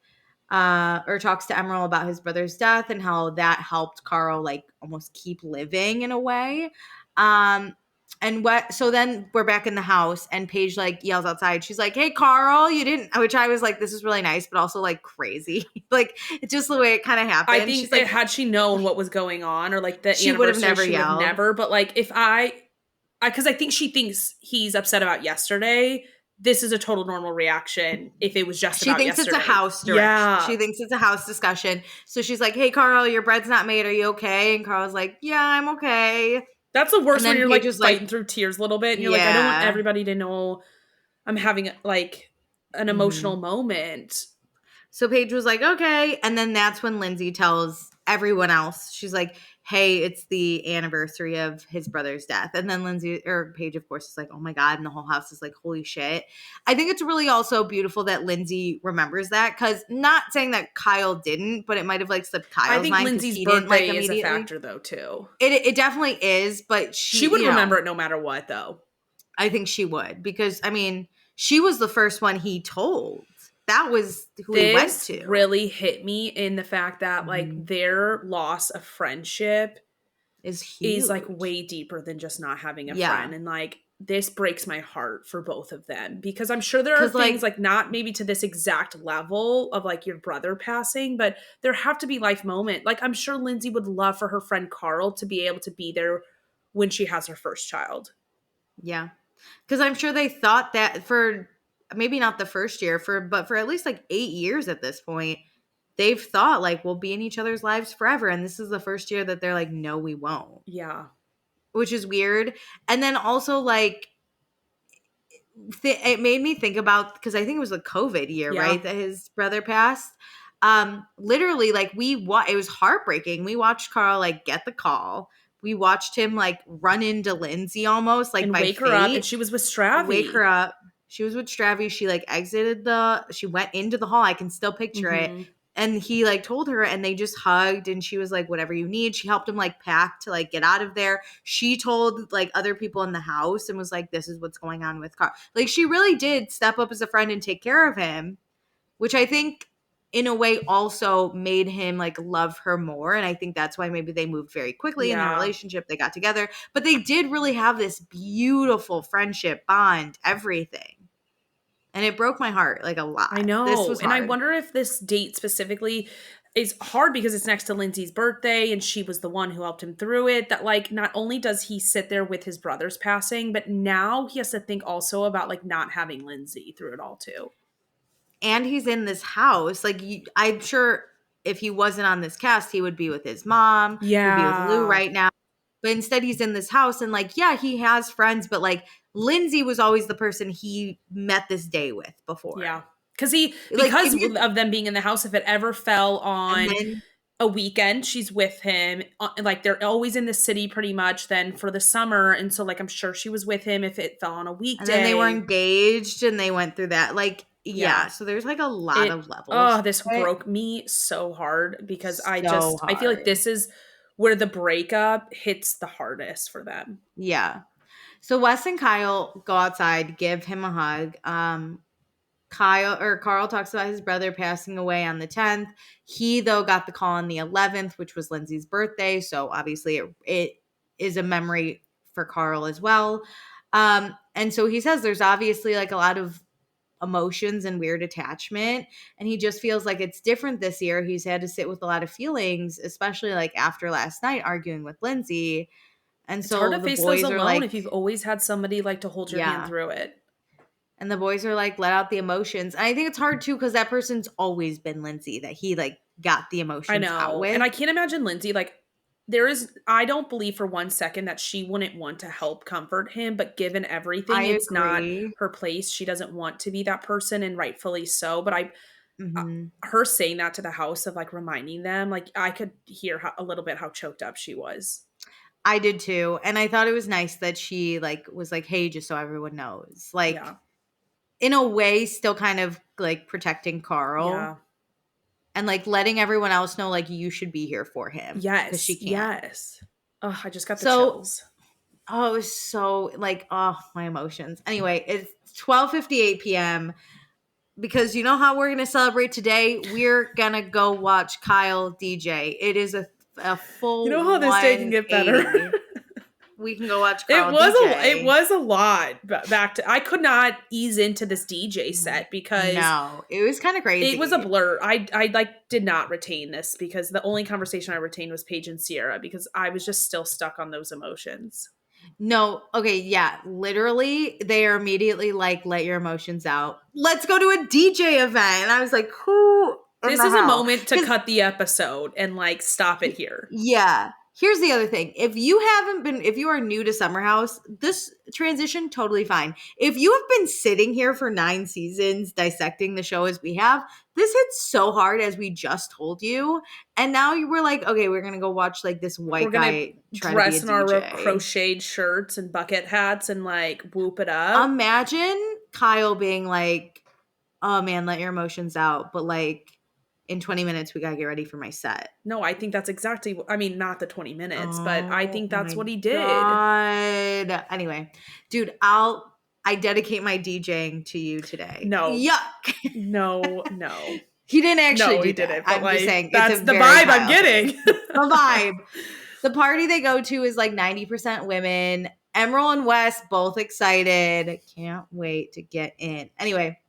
or talks to Emerald about his brother's death and how that helped Carl like almost keep living in a way. So then we're back in the house and Paige like yells outside. She's like, hey, Carl, you didn't, which I was like, this is really nice, but also like crazy. Like it's just the way it kind of happened. I think she's like, had she known what was going on or like the she would have never yelled. Never, but like if because I think she thinks he's upset about yesterday. This is a total normal reaction if it was just about yesterday. She thinks it's a house direction. Yeah. She thinks it's a house discussion. So she's like, hey, Carl, your bread's not made. Are you okay? And Carl's like, yeah, I'm okay. That's the worst when you're like fighting through tears a little bit. And you're like, I don't want everybody to know I'm having like an emotional moment. So Paige was like, okay. And then that's when Lindsay tells everyone else. She's like, hey, it's the anniversary of his brother's death. And then Paige, of course, is like, oh my God. And the whole house is like, holy shit. I think it's really also beautiful that Lindsay remembers that. Because not saying that Kyle didn't, but it might have like slipped Kyle's mind. I think Lindsay's birthday is a factor though, too. It definitely is. But she would remember it no matter what, though. I think she would. Because, I mean, she was the first one he told. That was who he went to. This really hit me in the fact that like their loss of friendship is huge. Is like way deeper than just not having a friend. And like this breaks my heart for both of them because I'm sure there are things like not maybe to this exact level of like your brother passing, but there have to be life moment. Like I'm sure Lindsay would love for her friend Carl to be able to be there when she has her first child. Yeah. Because I'm sure they thought that for maybe not the first year, but for at least like 8 years at this point, they've thought like we'll be in each other's lives forever. And this is the first year that they're like, no, we won't. Yeah. Which is weird. And then also like, it made me think about, because I think it was the COVID year, right? That his brother passed. Literally like it was heartbreaking. We watched Carl like get the call. We watched him like run into Lindsay almost like and by wake her up, and she was with Stravy. Wake her up. She was with Stravy. She like she went into the hall. I can still picture it. And he like told her and they just hugged and she was like, whatever you need. She helped him like pack to like get out of there. She told like other people in the house and was like, this is what's going on with Carl. Like she really did step up as a friend and take care of him, which I think in a way also made him like love her more. And I think that's why maybe they moved very quickly in their relationship. They got together, but they did really have this beautiful friendship bond, everything. And it broke my heart, like, a lot. I know. This was hard. And I wonder if this date specifically is hard because it's next to Lindsay's birthday and she was the one who helped him through it. That, like, not only does he sit there with his brother's passing, but now he has to think also about, like, not having Lindsay through it all too. And he's in this house. Like, I'm sure if he wasn't on this cast, he would be with his mom. Yeah. He'd be with Lou right now. But instead he's in this house and, like, yeah, he has friends, but, like, Lindsay was always the person he met this day with before. Yeah. Because of them being in the house, if it ever fell on a weekend, she's with him. Like, they're always in the city pretty much then for the summer. And so, like, I'm sure she was with him if it fell on a weekday. And then they were engaged and they went through that. Like, yeah. So there's, like, a lot of levels. Oh, this broke me so hard because I feel like this is where the breakup hits the hardest for them. Yeah. So Wes and Kyle go outside, give him a hug. Carl talks about his brother passing away on the 10th. He, though, got the call on the 11th, which was Lindsay's birthday. So obviously it is a memory for Carl as well. And so he says there's obviously, like, a lot of emotions and weird attachment. And he just feels like it's different this year. He's had to sit with a lot of feelings, especially, like, after last night arguing with Lindsay. And it's so hard to face boys those are alone like, if you've always had somebody, like, to hold your hand through it. And the boys are like, let out the emotions. And I think it's hard too because that person's always been Lindsay that he, like, got the emotions out with. And I can't imagine Lindsay, like, I don't believe for one second that she wouldn't want to help comfort him, but given everything, it's not her place. She doesn't want to be that person, and rightfully so. But her saying that to the house of, like, reminding them, like, I could hear a little bit how choked up she was. I did too. And I thought it was nice that she, like, was like, hey, just so everyone knows. Like, in a way, still kind of, like, protecting Carl. Yeah. And, like, letting everyone else know, like, you should be here for him. Yes. Because she can't. Yes. Oh, I just got the chills. Oh, it was so, like, oh, my emotions. Anyway, it's 12:58 p.m. Because you know how we're going to celebrate today? We're going to go watch Kyle DJ. It is a full, you know how this day can get better? We can go watch Carl DJ. It was a lot back to. I could not ease into this DJ set because it was kind of crazy. It was a blur. I like did not retain this because the only conversation I retained was Paige and Sierra because I was just still stuck on those emotions. No, okay, yeah, literally, they are immediately like, "Let your emotions out. Let's go to a DJ event." And I was like, "Who?" This is a moment to cut the episode and, like, stop it here. Yeah. Here's the other thing. If you are new to Summer House, this transition, totally fine. If you have been sitting here for 9 seasons dissecting the show as we have, this hits so hard as we just told you. And now you were like, okay, we're going to go watch, like, this white guy dress in our crocheted shirts and bucket hats and, like, whoop it up. Imagine Kyle being like, oh man, let your emotions out. But, like, in 20 minutes, we got to get ready for my set. No, I think that's exactly – I mean, not the 20 minutes, but I think that's what he did. God. Anyway, dude, I dedicate my DJing to you today. No. Yuck. No. He didn't actually he didn't. But, I'm like, just saying. That's the vibe I'm getting. The vibe. The party they go to is, like, 90% women. Emerald and Wes, both excited. Can't wait to get in. Anyway.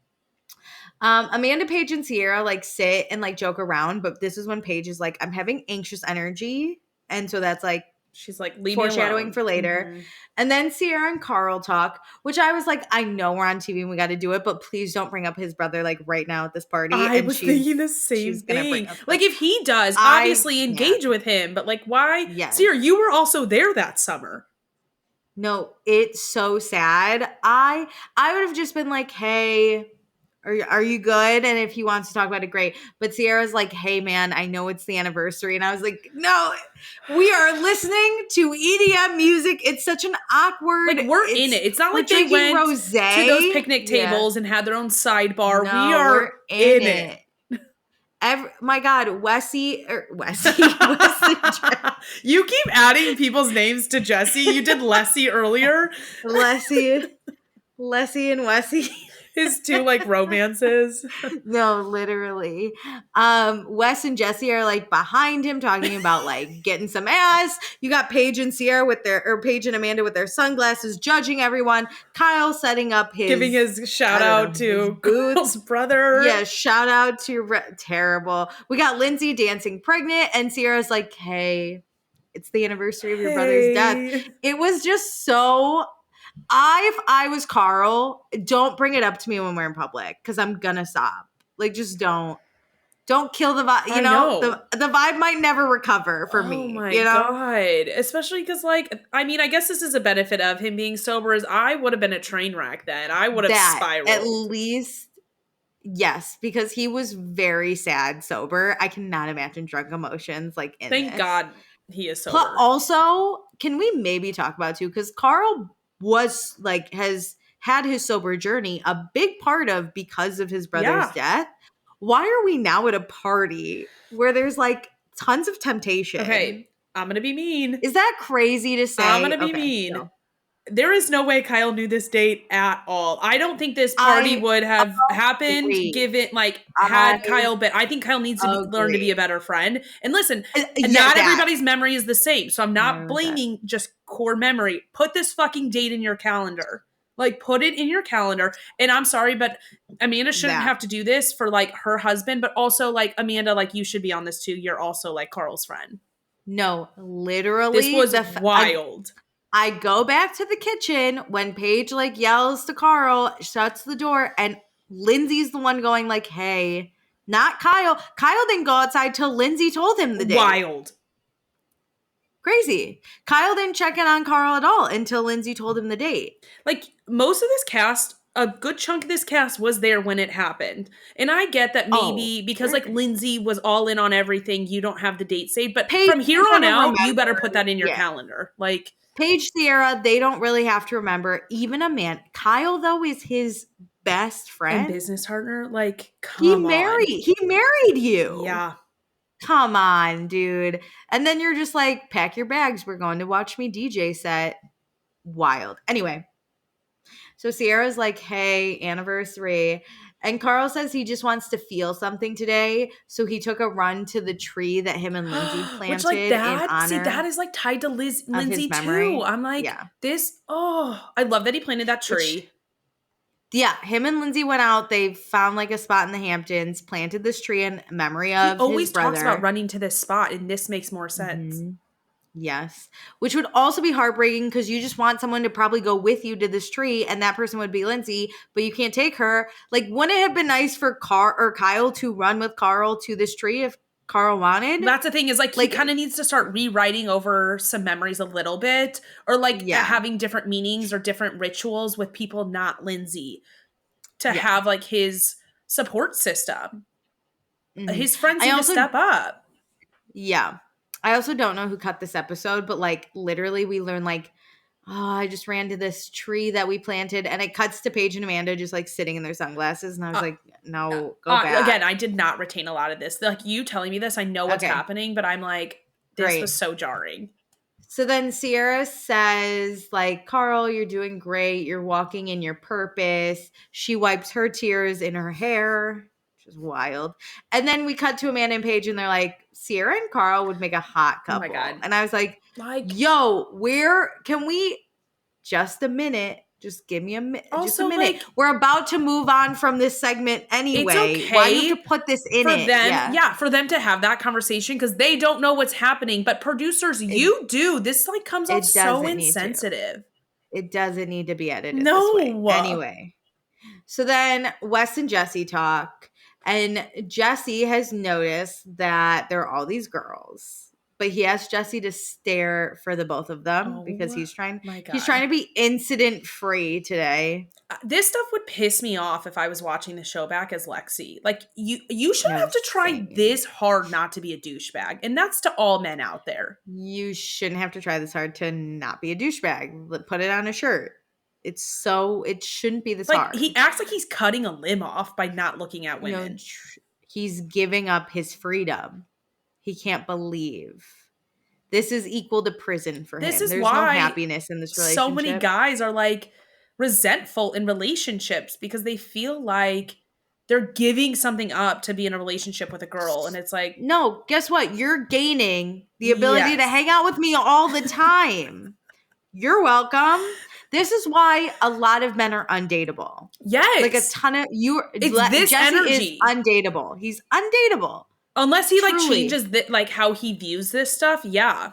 Amanda, Paige, and Sierra, like, sit and, like, joke around, but this is when Paige is like, I'm having anxious energy. And so that's, like, she's like, leave foreshadowing for later. Mm-hmm. And then Sierra and Carl talk, which I was like, I know we're on TV and we got to do it, but please don't bring up his brother, like, right now at this party. I was thinking the same thing. Like, if he does, obviously engage with him, but, like, why? Yes. Sierra, you were also there that summer. No, it's so sad. I would have just been like, hey, are you good? And if he wants to talk about it, great. But Sierra's like, hey, man, I know it's the anniversary. And I was like, no, we are listening to EDM music. It's such an awkward. Like, we're in it. It's not like they went rosé to those picnic tables and had their own sidebar. No, we are in it. My God, Wesley. You keep adding people's names to Jesse. You did Lessie earlier. Lessie and Wesley. His two like romances. No, literally. Wes and Jesse are like behind him talking about like getting some ass. You got Paige and Sierra Paige and Amanda with their sunglasses, judging everyone. Kyle setting up giving his shout out to Carl's brother. Yeah, shout out to terrible. We got Lindsay dancing pregnant, and Sierra's like, hey, it's the anniversary of your brother's death. It was just so. If I was Carl, don't bring it up to me when we're in public because I'm gonna stop. Like, just don't kill the vibe. You know? The vibe might never recover for me. Oh my God! Especially because, like, I mean, I guess this is a benefit of him being sober. Is I would have been a train wreck then. I would have spiraled. At least, yes, because he was very sad sober. I cannot imagine drunk emotions like in Thank this. God he is sober. But also, can we maybe talk about too? Because Carl was like has had his sober journey a big part of because of his brother's death. Why are we now at a party where there's like tons of temptation? Okay, I'm gonna be mean. Is that crazy to say? I'm gonna be mean. No. There is no way Kyle knew this date at all. I don't think this party would have happened given had Kyle been. I think Kyle needs to learn to be a better friend. And listen, not everybody's memory is the same. So I'm not blaming just core memory. Put this fucking date in your calendar. Like, put it in your calendar. And I'm sorry, but Amanda shouldn't have to do this for like her husband, but also like Amanda, like you should be on this too. You're also like Carl's friend. No, literally. This was wild. I go back to the kitchen when Paige like yells to Carl, shuts the door, and Lindsay's the one going like, hey, not Kyle. Kyle didn't go outside till Lindsay told him the date. Wild. Crazy. Kyle didn't check in on Carl at all until Lindsay told him the date. Like, most of this cast, a good chunk of this cast was there when it happened. And I get that maybe because like Lindsay was all in on everything, you don't have the date saved. But Paige, from here on out, you better put that in your calendar. Like, Paige, Sierra, they don't really have to remember. Even a man. Kyle, though, is his best friend. And business partner. Like, come on. He married you. Yeah. Come on, dude. And then you're just like, pack your bags. We're going to watch me DJ set. Wild. Anyway. So Sierra's like, hey, anniversary. And Carl says he just wants to feel something today. So he took a run to the tree that him and Lindsay planted. Which, like, that, in honor see, that is like tied to Lindsay too. I'm like, I love that he planted that tree. Him and Lindsay went out. They found like a spot in the Hamptons, planted this tree in memory of his brother. He always talks about running to this spot, and this makes more sense. Mm-hmm. Yes. Which would also be heartbreaking because you just want someone to probably go with you to this tree, and that person would be Lindsay, but you can't take her. Like, wouldn't it have been nice for Kyle to run with Carl to this tree if Carl wanted? That's the thing is like he kind of needs to start rewriting over some memories a little bit, or like having different meanings or different rituals with people not Lindsay to have like his support system. Mm-hmm. His friends need to step up. Yeah. I also don't know who cut this episode, but like literally we learn like, oh, I just ran to this tree that we planted, and it cuts to Paige and Amanda just like sitting in their sunglasses, and I was like, no, go back. Again, I did not retain a lot of this. Like, you telling me this, I know what's happening, but I'm like, this was so jarring. So then Sierra says like, Carl, you're doing great. You're walking in your purpose. She wipes her tears in her hair. Is wild. And then we cut to Amanda and Paige, and they're like, Sierra and Carl would make a hot couple. Oh my God. And I was like, yo, where can we just a minute? Just give me a minute. Just a minute. Like, we're about to move on from this segment anyway. It's okay. Why do you have to put this in it? For them to have that conversation because they don't know what's happening. But producers, you do. This like comes off so insensitive. It doesn't need to be edited this way. Anyway. So then Wes and Jesse talk. And Jesse has noticed that there are all these girls, but he asked Jesse to stare for the both of them because he's trying to be incident free today. This stuff would piss me off if I was watching the show back as Lexi. Like you shouldn't have to try this hard not to be a douchebag. And that's to all men out there. You shouldn't have to try this hard to not be a douchebag. Put it on a shirt. It shouldn't be this hard. He acts like he's cutting a limb off by not looking at women. He's giving up his freedom. He can't believe. This is equal to prison for him. There's no happiness in this relationship. So many guys are like, resentful in relationships because they feel like they're giving something up to be in a relationship with a girl. And it's like, no, guess what? You're gaining the ability to yes. hang out with me all the time. You're welcome. This is why a lot of men are undateable. Yes. Like a ton of this Jesse energy. is undateable. He's undateable. Unless he like changes like how he views this stuff. Yeah.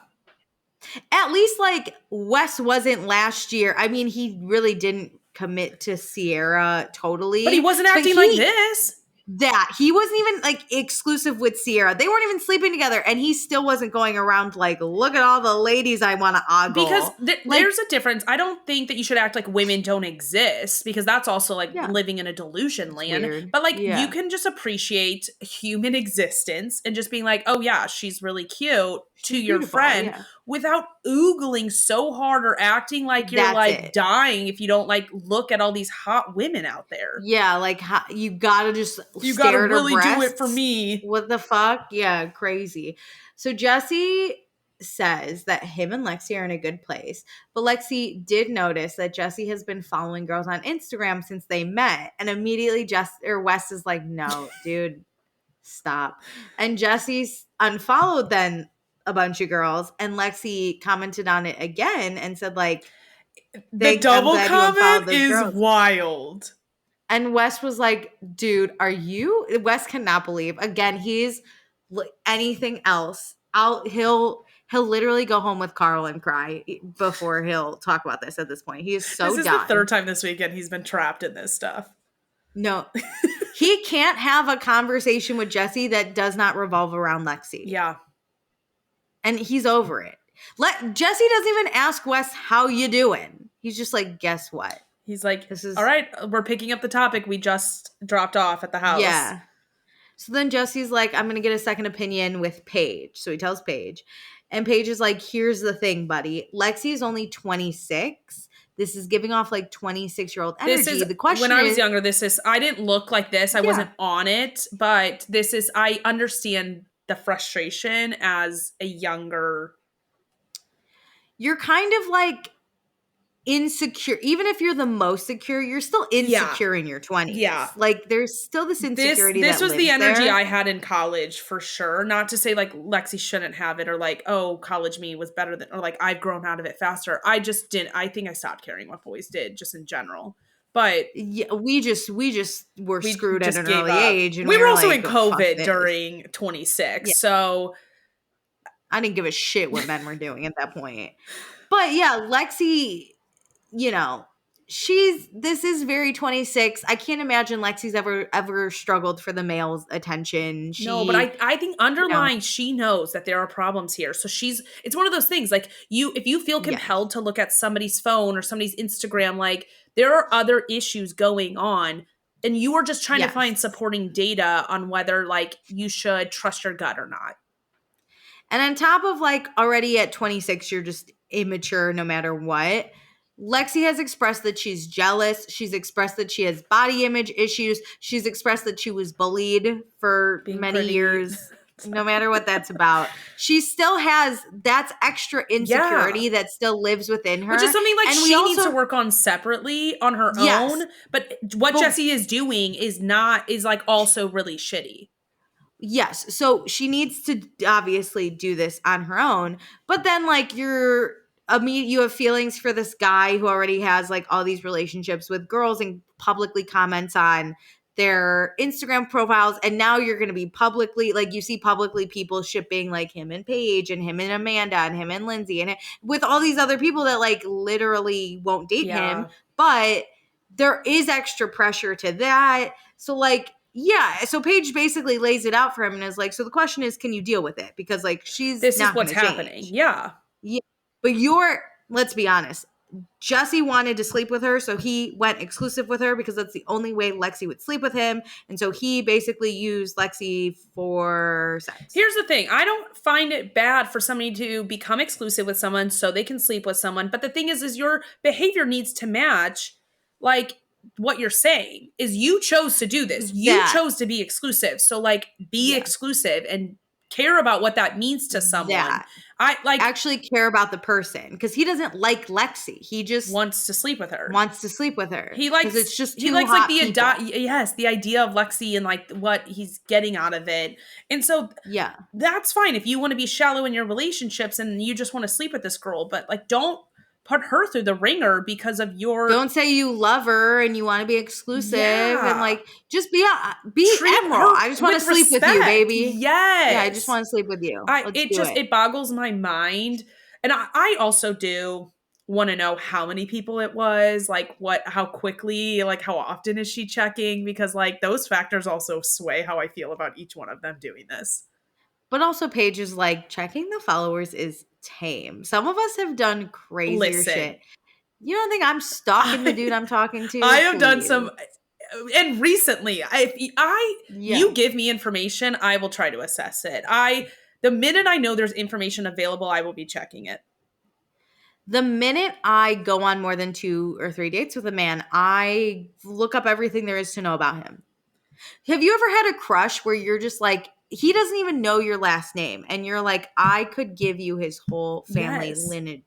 At least like Wes wasn't last year. I mean, he really didn't commit to Sierra totally. But he wasn't acting like this. That he wasn't even like exclusive with Sierra. They weren't even sleeping together, and he still wasn't going around like, look at all the ladies I want to ogle. Because there's a difference. I don't think that you should act like women don't exist, because that's also like living in a delusion land. Weird. But like you can just appreciate human existence and just being like, oh yeah, she's really cute to your friend without oogling so hard or acting like you're dying if you don't like look at all these hot women out there. Yeah, like you gotta just you gotta really do it for me. What the fuck? Yeah, crazy. So Jesse says that him and Lexi are in a good place, but Lexi did notice that Jesse has been following girls on Instagram since they met, and immediately Wes is like, no, dude, stop. And Jesse's unfollowed then a bunch of girls, and Lexi commented on it again and said like, the double comment is wild. And Wes was like, dude, are you? Wes cannot believe. Again, he's anything else. He'll literally go home with Carl and cry before he'll talk about this at this point. He is so done. This is the third time this weekend he's been trapped in this stuff. No. He can't have a conversation with Jesse that does not revolve around Lexi. Yeah. And he's over it. Jesse doesn't even ask Wes, how you doing? He's just like, guess what? He's like, all right, we're picking up the topic we just dropped off at the house. Yeah. So then Jesse's like, I'm going to get a second opinion with Paige. So he tells Paige. And Paige is like, here's the thing, buddy. Lexi is only 26. This is giving off like 26-year-old energy. The question when I was younger, I didn't look like this. I wasn't on it. But I understand the frustration as a younger. You're kind of like insecure. Even if you're the most secure, you're still insecure in your 20s. Yeah. Like there's still this insecurity. This was the energy there. I had in college for sure. Not to say like Lexi shouldn't have it, or like, oh, college me was better than, or like I've grown out of it faster. I just didn't. I think I stopped caring what boys did just in general. But yeah, we just were screwed at an early age. And we were also in COVID during 26. Yeah. So I didn't give a shit what men were doing at that point. But yeah, Lexi, this is very 26. I can't imagine Lexi's ever struggled for the male's attention. No, but I think underlying she knows that there are problems here. So it's one of those things like if you feel compelled to look at somebody's phone or somebody's Instagram, like there are other issues going on, and you are just trying to find supporting data on whether like you should trust your gut or not. And on top of like already at 26, you're just immature no matter what. Lexi has expressed that she's jealous. She's expressed that she has body image issues. She's expressed that she was bullied for many years, no matter what that's about. She still has that's extra insecurity that still lives within her. Which is something like she needs to work on separately on her own. But what Jesse is doing is like also really shitty. Yes. So she needs to obviously do this on her own. But then like you have feelings for this guy who already has like all these relationships with girls and publicly comments on their Instagram profiles. And now you're going to be publicly, like you see publicly people shipping like him and Paige and him and Amanda and him and Lindsay and with all these other people that like literally won't date him. But there is extra pressure to that. So like, so Paige basically lays it out for him and is like, so the question is, can you deal with it? Because like this is what's happening. Yeah. But let's be honest, Jesse wanted to sleep with her, so he went exclusive with her because that's the only way Lexi would sleep with him. And so he basically used Lexi for sex. Here's the thing. I don't find it bad for somebody to become exclusive with someone so they can sleep with someone. But the thing is your behavior needs to match like what you're saying is you chose to do this. You chose to be exclusive. So like be exclusive and care about what that means to someone. I actually care about the person, because he doesn't like Lexi. He just wants to sleep with her. He likes, it's just two hot like the idea of Lexi and like what he's getting out of it. And so that's fine if you want to be shallow in your relationships and you just want to sleep with this girl, but like don't put her through the ringer because of your. Don't say you love her and you want to be exclusive and like just be Emerald. I just want to sleep with you, baby. Yes. Yeah, I just want to sleep with you. It boggles my mind. And I also do want to know how many people it was, like how quickly, like how often is she checking? Because like those factors also sway how I feel about each one of them doing this. But also Paige is like, checking the followers is tame. Some of us have done crazier shit. You don't think I'm stalking the dude I'm talking to? I have done some, and recently, you give me information, I will try to assess it. The minute I know there's information available, I will be checking it. The minute I go on more than 2 or 3 dates with a man, I look up everything there is to know about him. Have you ever had a crush where you're just like, he doesn't even know your last name, and you're like, I could give you his whole family lineage.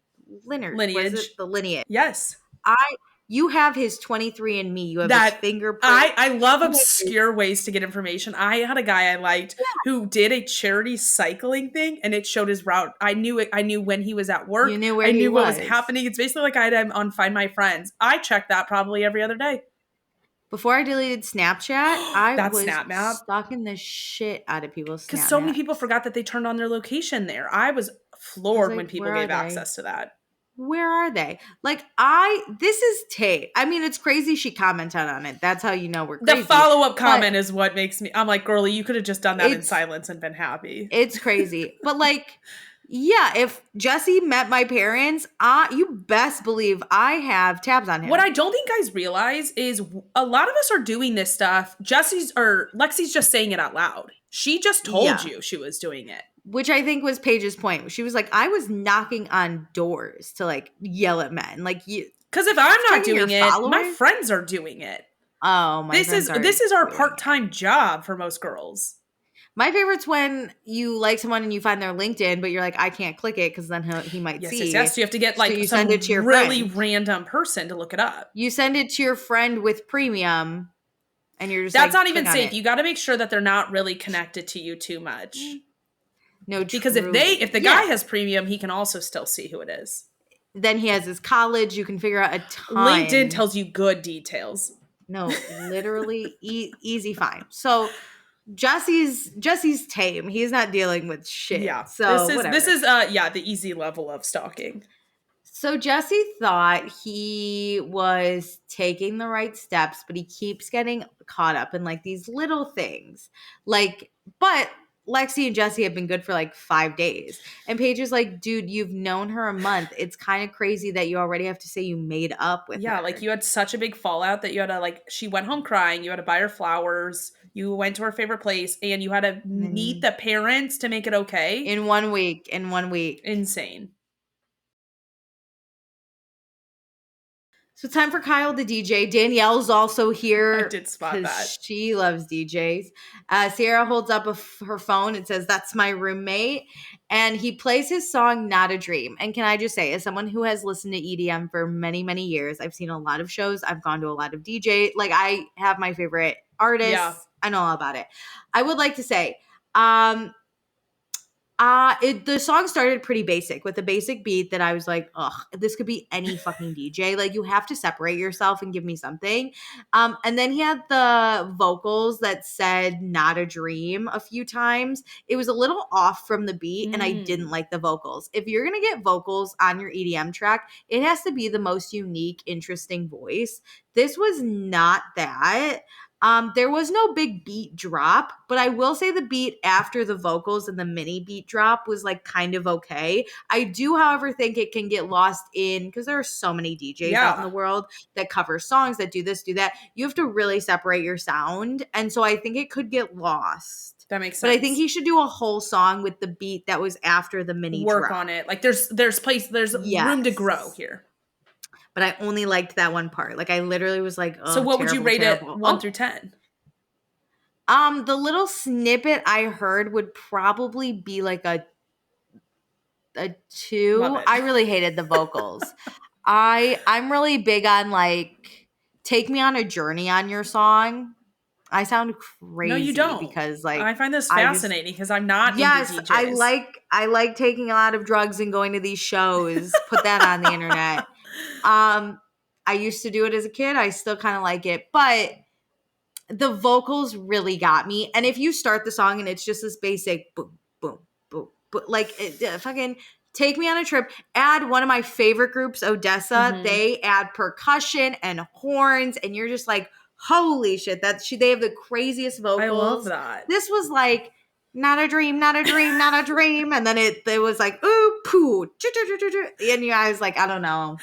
The lineage. Yes. You have his 23andMe. You have his fingerprint. I love obscure ways to get information. I had a guy I liked who did a charity cycling thing, and it showed his route. I knew when he was at work. You knew where I knew what was happening. It's basically like I had him on Find My Friends. I check that probably every other day. Before I deleted Snapchat, I was stalking the shit out of people's Snapchat. Because so many people forgot that they turned on their location there. I was floored when people gave access to that. Where are they? Like, this is Tate. I mean, it's crazy she commented on it. That's how you know we're crazy. The follow-up comment is what makes me, I'm like, girlie, you could have just done that in silence and been happy. It's crazy. But like, yeah, if Jesse met my parents, you best believe I have tabs on him. What I don't think guys realize is a lot of us are doing this stuff. Lexi's just saying it out loud. She just told you she was doing it. Which I think was Paige's point. She was like, I was knocking on doors to like yell at men. Like, you. Because if I'm not doing it, my friends are doing it. Oh, this is our part-time job for most girls. My favorite's when you like someone and you find their LinkedIn, but you're like, I can't click it because then he might see. Yes, you have to get like you send it to your really random person to look it up. You send it to your friend with premium, and you're just that's not even safe. You got to make sure that they're not really connected to you too much. No, because if the guy has premium, he can also still see who it is. Then he has his college. You can figure out a ton. LinkedIn tells you good details. No, literally easy fine. So Jesse's tame. He's not dealing with shit. Yeah. So this is the easy level of stalking. So Jesse thought he was taking the right steps, but he keeps getting caught up in like these little things. But Lexi and Jesse have been good for like 5 days. And Paige is like, dude, you've known her a month. It's kind of crazy that you already have to say you made up with her. Yeah, like you had such a big fallout that you had to she went home crying. You had to buy her flowers. You went to her favorite place and you had to meet the parents to make it okay. In 1 week. Insane. So time for Kyle the DJ. Danielle's also here. I did spot that. She loves DJs. Sierra holds up her phone. It says, that's my roommate. And he plays his song, Not a Dream. And can I just say, as someone who has listened to EDM for many, many years, I've seen a lot of shows. I've gone to a lot of DJ. Like, I have my favorite artists. Yeah. I know all about it. I would like to say, the song started pretty basic with a basic beat that I was like, ugh, this could be any fucking DJ. Like, you have to separate yourself and give me something. And then he had the vocals that said Not a Dream a few times. It was a little off from the beat and I didn't like the vocals. If you're going to get vocals on your EDM track, it has to be the most unique, interesting voice. This was not that. There was no big beat drop, but I will say the beat after the vocals and the mini beat drop was like kind of okay. I do, however, think it can get lost in, because there are so many DJs out in the world that cover songs, that do this, do that. You have to really separate your sound. And so I think it could get lost. That makes sense. But I think he should do a whole song with the beat that was after the mini drop. Work drop. on it. Like there's room to grow here. But I only liked that one part. Like, I literally was like, oh, so what would you rate it 1 through 10? The little snippet I heard would probably be like a 2. I really hated the vocals. I'm really big on like take me on a journey on your song. I sound crazy No, you don't. because like I find this I just fascinating because I'm not into yes, DJs. I like taking a lot of drugs and going to these shows. Put that on the internet. I used to do it as a kid. I still kind of like it, but the vocals really got me. And if you start the song and it's just this basic boom, boom, boom, but like fucking take me on a trip. Add one of my favorite groups, Odessa. They add percussion and horns, and you're just like, holy shit! They have the craziest vocals. I love that. This was like not a dream, not a dream, not a dream, and then it was like ooh poo, and I was like, I don't know.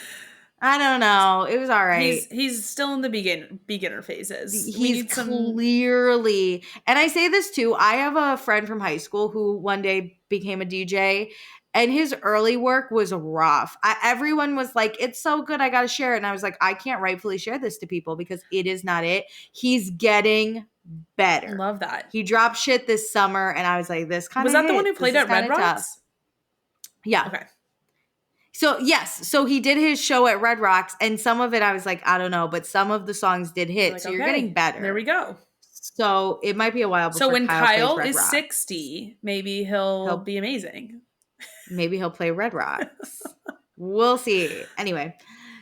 It was all right. He's still in the beginner phases. We He's need some clearly, and I say this too. I have a friend from high school who one day became a DJ, and his early work was rough. Everyone was like, "It's so good, I got to share it," and I was like, "I can't rightfully share this to people because it is not it." He's getting better. Love that. He dropped shit this summer, and I was like, "This kind of was that the one who played at Red Rocks?" Yeah. Okay. So, yes. So, he did his show at Red Rocks, and some of it I was like, I don't know, but some of the songs did hit. Like, so, okay, you're getting better. There we go. So, it might be a while before So, when Kyle is Rocks. 60, maybe he'll be amazing. Maybe he'll play Red Rocks. We'll see. Anyway,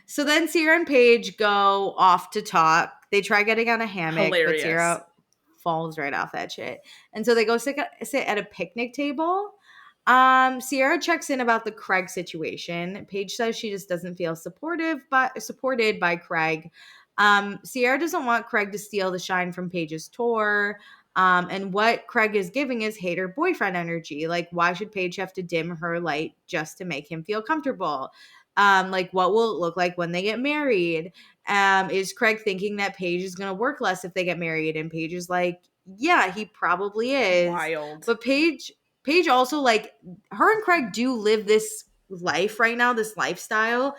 so then Sierra and Paige go off to talk. They try getting on a hammock, Hilarious. But Sierra falls right off that shit. And so they go sit at a picnic table. Sierra checks in about the Craig situation. Paige says she just doesn't feel supported by Craig. Sierra doesn't want Craig to steal the shine from Paige's tour. And what Craig is giving is hater boyfriend energy. Like, why should Paige have to dim her light just to make him feel comfortable? Like, what will it look like when they get married? Is Craig thinking that Paige is going to work less if they get married? And Paige is like, yeah, he probably is. Wild. But Paige also, like, her and Craig do live this life right now, this lifestyle.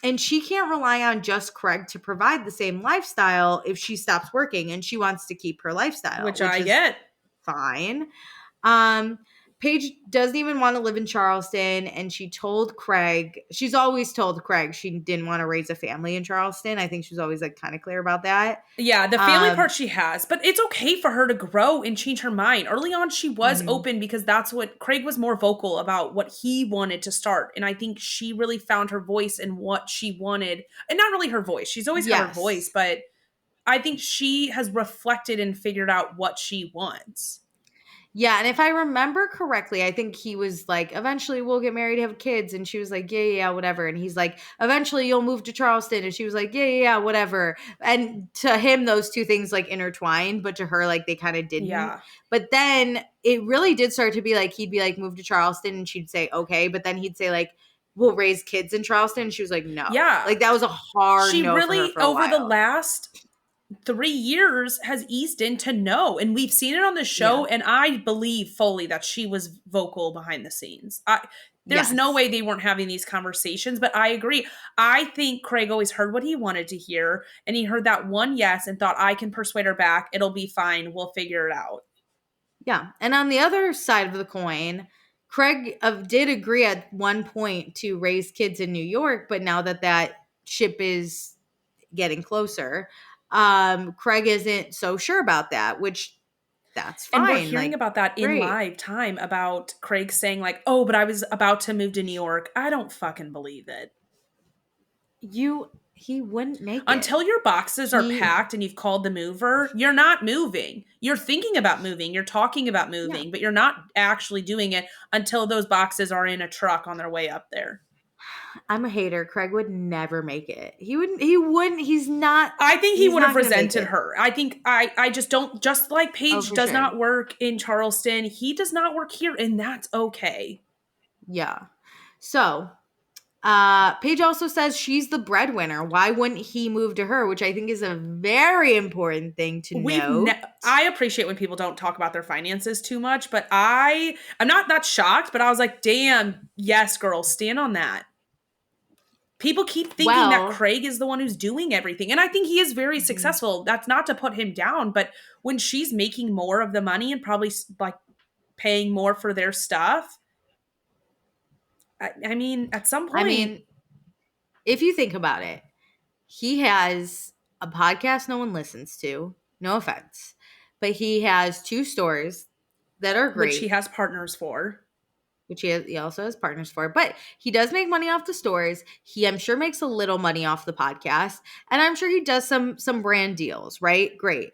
And she can't rely on just Craig to provide the same lifestyle if she stops working and she wants to keep her lifestyle. Which I get. Fine. Paige doesn't even want to live in Charleston, and she's always told Craig she didn't want to raise a family in Charleston. I think she was always like kind of clear about that. Yeah, the family part she has, but it's okay for her to grow and change her mind. Early on, she was open because that's what Craig was more vocal about what he wanted to start. And I think she really found her voice in what she wanted. And not really her voice. She's always had her voice, but I think she has reflected and figured out what she wants. Yeah, and if I remember correctly, I think he was like, eventually we'll get married, have kids. And she was like, yeah, whatever. And he's like, eventually you'll move to Charleston. And she was like, yeah, whatever. And to him, those two things like intertwined, but to her, like they kind of didn't. Yeah. But then it really did start to be like, he'd be like, move to Charleston. And she'd say, okay. But then he'd say like, we'll raise kids in Charleston. And she was like, no. Yeah. Like that was a hard no really, for her over the last 3 years has eased into no, and we've seen it on the show. And I believe fully that she was vocal behind the scenes. There's no way they weren't having these conversations, but I agree. I think Craig always heard what he wanted to hear, and he heard that one yes and thought, I can persuade her back. It'll be fine. We'll figure it out. Yeah. And on the other side of the coin, Craig did agree at one point to raise kids in New York, but now that ship is getting closer, Craig isn't so sure about that, which that's fine. And we're hearing about that in live time about Craig saying like, oh, but I was about to move to New York. I don't fucking believe it. He wouldn't make it. Until your boxes are packed and you've called the mover, you're not moving. You're thinking about moving. You're talking about moving, but you're not actually doing it until those boxes are in a truck on their way up there. I'm a hater. Craig would never make it. He wouldn't. He's not. I think he would have resented her. I think I just don't, just like Paige does not work in Charleston. He does not work here, and that's okay. Yeah. So, Paige also says she's the breadwinner. Why wouldn't he move to her? Which I think is a very important thing to know. I appreciate when people don't talk about their finances too much, but I'm not that shocked, but I was like, damn, yes, girl, stand on that. People keep thinking that Craig is the one who's doing everything. And I think he is very successful. That's not to put him down, but when she's making more of the money and probably like paying more for their stuff, I mean, at some point. I mean, if you think about it, he has a podcast no one listens to. No offense. But he has 2 stores that are great. Which he has partners for. Which he also has partners for. But he does make money off the stores. He, I'm sure, makes a little money off the podcast. And I'm sure he does some brand deals, right? Great.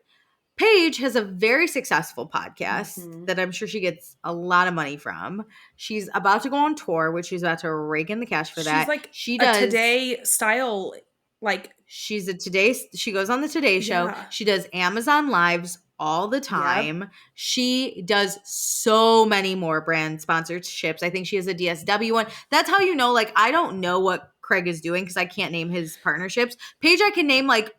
Paige has a very successful podcast that I'm sure she gets a lot of money from. She's about to go on tour, which she's about to rake in the cash for that. She's like she does Today style, like she's a Today. She goes on the Today Show. Yeah. She does Amazon Lives all the time. Yep. She does so many more brand sponsorships. I think she has a DSW one. That's how you know, like, I don't know what Craig is doing because I can't name his partnerships. Paige, I can name like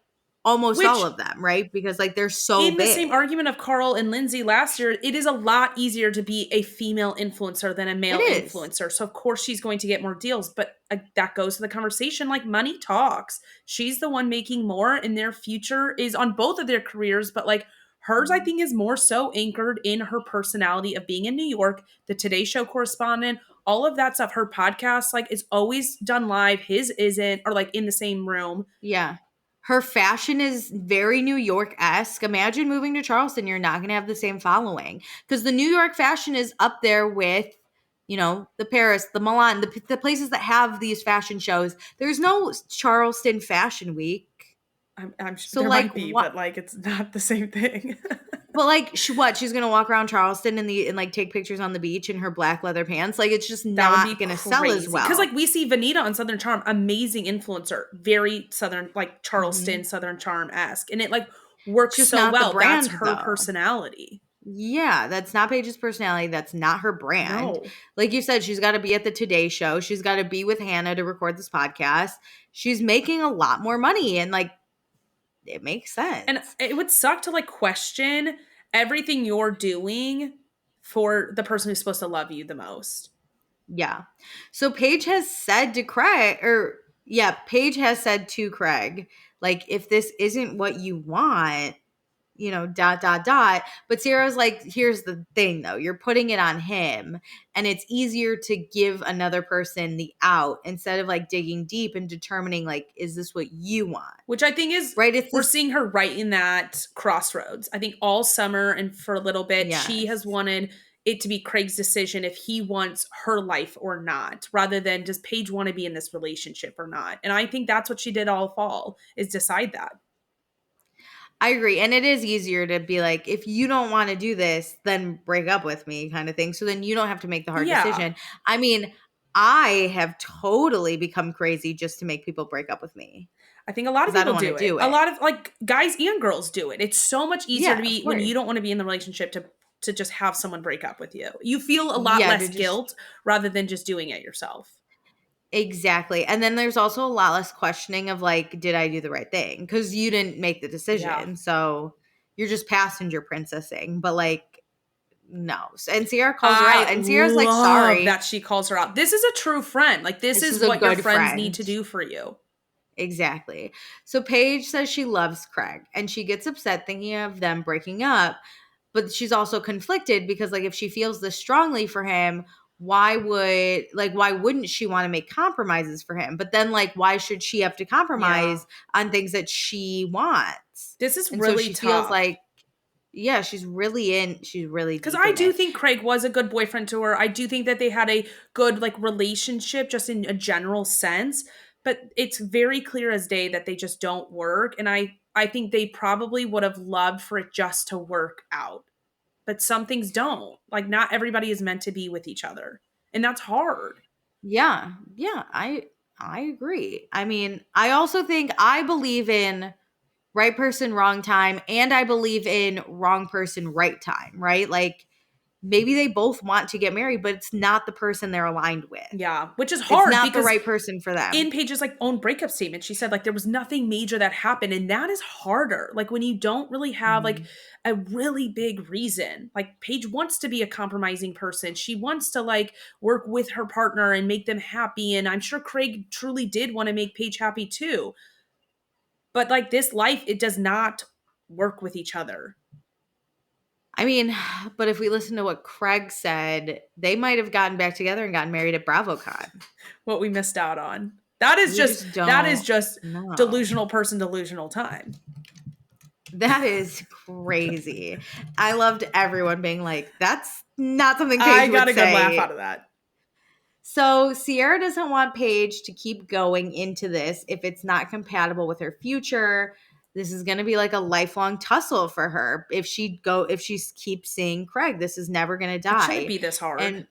almost all of them, right? Because like they're so in big. The same argument of Carl and Lindsay last year, it is a lot easier to be a female influencer than a male influencer. So of course she's going to get more deals, but that goes to the conversation. Like, money talks. She's the one making more, and their future is on both of their careers. But like hers, I think, is more so anchored in her personality of being in New York, the Today Show correspondent, all of that stuff. Her podcast, like, is always done live. His isn't, or like in the same room. Yeah. Her fashion is very New York-esque. Imagine moving to Charleston. You're not going to have the same following. Because the New York fashion is up there with, you know, the Paris, the Milan, the places that have these fashion shows. There's no Charleston Fashion Week. I'm sure so there might be, but like it's not the same thing. But like, she's going to walk around Charleston and like take pictures on the beach in her black leather pants? Like, it's just not going to sell as well. Because like we see Vanita on Southern Charm, amazing influencer, very Southern, like Charleston, Southern Charm-esque. And it like works so well. Brand, that's her personality. Yeah, that's not Paige's personality. That's not her brand. No. Like you said, she's got to be at the Today Show. She's got to be with Hannah to record this podcast. She's making a lot more money, and like, it makes sense. And it would suck to like question everything you're doing for the person who's supposed to love you the most. Yeah. So Paige has said to Craig, Paige has said to Craig, like, if this isn't what you want, you know, ... But Sierra's like, here's the thing though, you're putting it on him, and it's easier to give another person the out instead of like digging deep and determining like, is this what you want? Which I think is right. We're seeing her right in that crossroads. I think all summer and for a little bit, she has wanted it to be Craig's decision if he wants her life or not, rather than does Paige want to be in this relationship or not. And I think that's what she did all fall, is decide that. I agree. And it is easier to be like, if you don't want to do this, then break up with me kind of thing. So then you don't have to make the hard decision. I mean, I have totally become crazy just to make people break up with me. I think a lot of people do it. A lot of like guys and girls do it. It's so much easier to be when you don't want to be in the relationship to just have someone break up with you. You feel a lot less guilt rather than just doing it yourself. Exactly. And then there's also a lot less questioning of like, did I do the right thing? Because you didn't make the decision. Yeah. So you're just passenger princessing. But like, no. And Sierra calls her out. And Sierra's like, sorry. That she calls her out. This is a true friend. Like, this is what your friends need to do for you. Exactly. So Paige says she loves Craig. And she gets upset thinking of them breaking up. But she's also conflicted because like, if she feels this strongly for him, why wouldn't she want to make compromises for him? But then like, why should she have to compromise on things that she wants? This is really so she tough. Feels like, she's really because I do think Craig was a good boyfriend to her. I do think that they had a good like relationship just in a general sense, but it's very clear as day that they just don't work. And I think they probably would have loved for it just to work out. But some things don't. Like, not everybody is meant to be with each other. And that's hard. Yeah. Yeah. I agree. I mean, I also think I believe in right person, wrong time. And I believe in wrong person, right time, right? Like, maybe they both want to get married, but it's not the person they're aligned with. Yeah, which is hard. It's not the right person for them. In Paige's like own breakup statement, she said like there was nothing major that happened, and that is harder. Like when you don't really have like a really big reason. Like Paige wants to be a compromising person. She wants to like work with her partner and make them happy, and I'm sure Craig truly did want to make Paige happy too. But like this life, it does not work with each other. I mean, but if we listen to what Craig said, they might have gotten back together and gotten married at BravoCon. What we missed out on. That is just delusional person, delusional time. That is crazy. I loved everyone being like, that's not something Paige I got would a say. good laugh out of that. So Sierra doesn't want Paige to keep going into this if it's not compatible with her future. This is going to be like a lifelong tussle for her. If she keeps seeing Craig, this is never going to die. It shouldn't be this hard.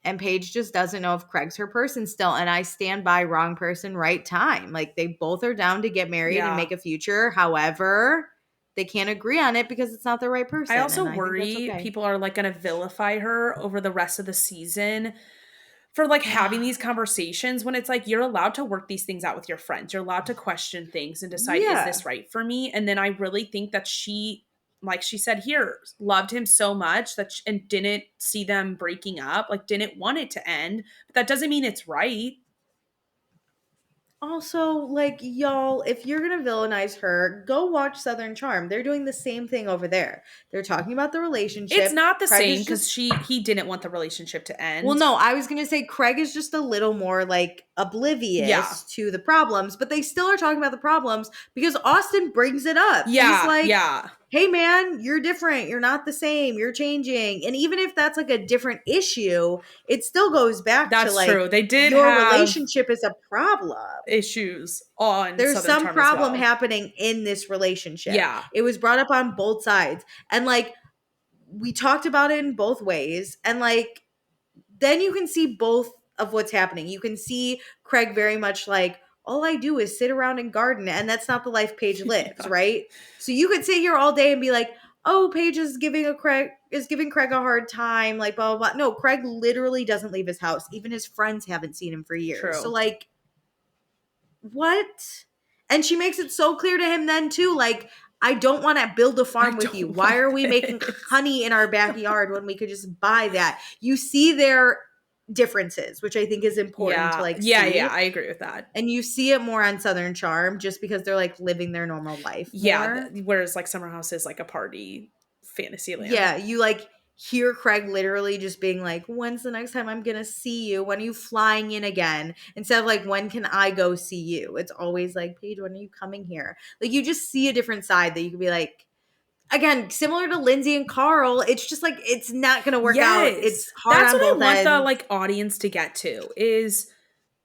And Paige just doesn't know if Craig's her person still. And I stand by wrong person, right time. Like they both are down to get married and make a future. However, they can't agree on it because it's not the right person. I also worry people are like going to vilify her over the rest of the season for like having these conversations when it's like you're allowed to work these things out with your friends. You're allowed to question things and decide, is this right for me? And then I really think that she, like she said here, loved him so much that and didn't see them breaking up, like didn't want it to end. But that doesn't mean it's right. Also, like, y'all, if you're going to villainize her, go watch Southern Charm. They're doing the same thing over there. They're talking about the relationship. It's not the same because he didn't want the relationship to end. Well, no, I was going to say Craig is just a little more, like, oblivious to the problems. But they still are talking about the problems because Austin brings it up. Yeah, he's like, hey, man, you're different. You're not the same. You're changing. And even if that's, like, a different issue, it still goes back to, like, true. They did your relationship is a problem. Issues on there's Southern some Charm problem happening in this relationship. Yeah. It was brought up on both sides. And, like, we talked about it in both ways. And, like, then you can see both of what's happening. You can see Craig very much like, all I do is sit around and garden, and that's not the life Paige lives, right? So you could sit here all day and be like, oh, Paige is giving Craig a hard time, like blah, blah, blah. No, Craig literally doesn't leave his house. Even his friends haven't seen him for years. True. So, like, what? And she makes it so clear to him then, too, like, I don't want to build a farm with you. Why are we making honey in our backyard when we could just buy that? You see their differences, which I think is important to like see. Yeah, I agree with that. And you see it more on Southern Charm just because they're like living their normal life. Yeah, whereas like Summer House is like a party fantasy land. Yeah, you like hear Craig literally just being like, when's the next time I'm gonna see you? When are you flying in again? Instead of like, when can I go see you? It's always like, Paige, when are you coming here? Like you just see a different side that you could be like, again, similar to Lindsay and Carl, it's just like it's not gonna work out. It's hard. That's what I want the like audience to get to is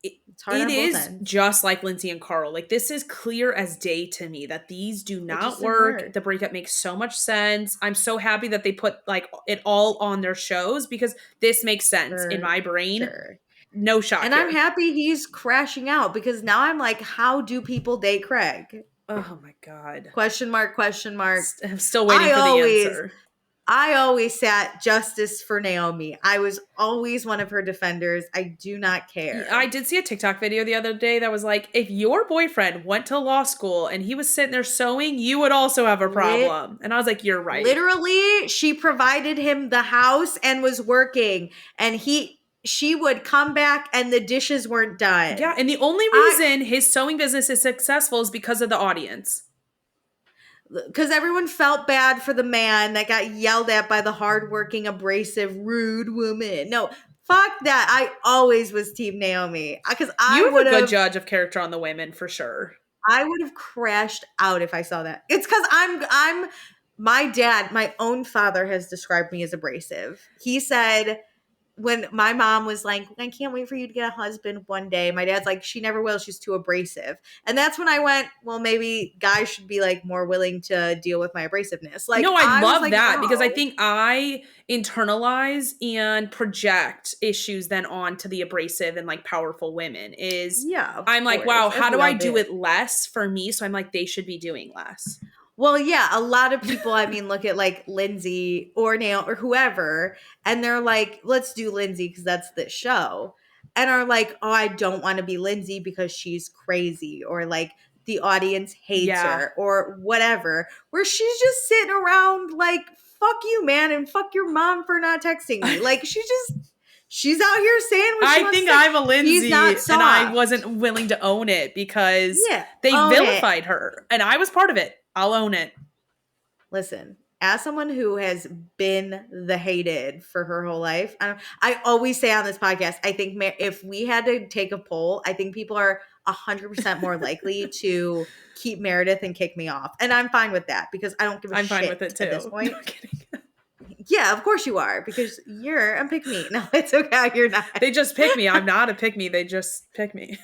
it is just like Lindsay and Carl. Like this is clear as day to me that these do not work. The breakup makes so much sense. I'm so happy that they put like it all on their shows because this makes sense in my brain. No shock. And I'm happy he's crashing out because now I'm like, how do people date Craig? Oh my God. Question mark. I'm still waiting for the answer. I always sat justice for Naomi. I was always one of her defenders. I do not care. I did see a TikTok video the other day that was like, if your boyfriend went to law school and he was sitting there sewing, you would also have a problem. And I was like, you're right. Literally, she provided him the house and was working. And she would come back and the dishes weren't done. Yeah, and the only reason his sewing business is successful is because of the audience. Because everyone felt bad for the man that got yelled at by the hardworking, abrasive, rude woman. No, fuck that. I always was Team Naomi. Because you were a good judge of character on the women, for sure. I would have crashed out if I saw that. It's because I'm my dad, my own father has described me as abrasive. He said, when my mom was like, I can't wait for you to get a husband one day. My dad's like, she never will. She's too abrasive. And that's when I went, well, maybe guys should be like more willing to deal with my abrasiveness. Like, no, I love like, that because I think I internalize and project issues then onto the abrasive and like powerful women I'm like, wow, how do I do it less for me? So I'm like, they should be doing less. Well, yeah, a lot of people, I mean, look at like Lindsay or Nail or whoever, and they're like, let's do Lindsay because that's the show. And are like, oh, I don't want to be Lindsay because she's crazy, or like the audience hates her, or whatever. Where she's just sitting around like, fuck you, man, and fuck your mom for not texting me. Like, she's out here saying what she wants to say. I'm a Lindsay, and I wasn't soft. willing to own it because they own vilified her, and I was part of it. I'll own it. Listen, as someone who has been the hated for her whole life, I always say on this podcast, I think if we had to take a poll, I think people are 100% more likely to keep Meredith and kick me off. And I'm fine with that because I don't give a shit fine with it too. At this point. No kidding. Yeah, of course you are, because you're a pick me. No, it's okay. You're not. They just pick me. I'm not a pick me. They just pick me.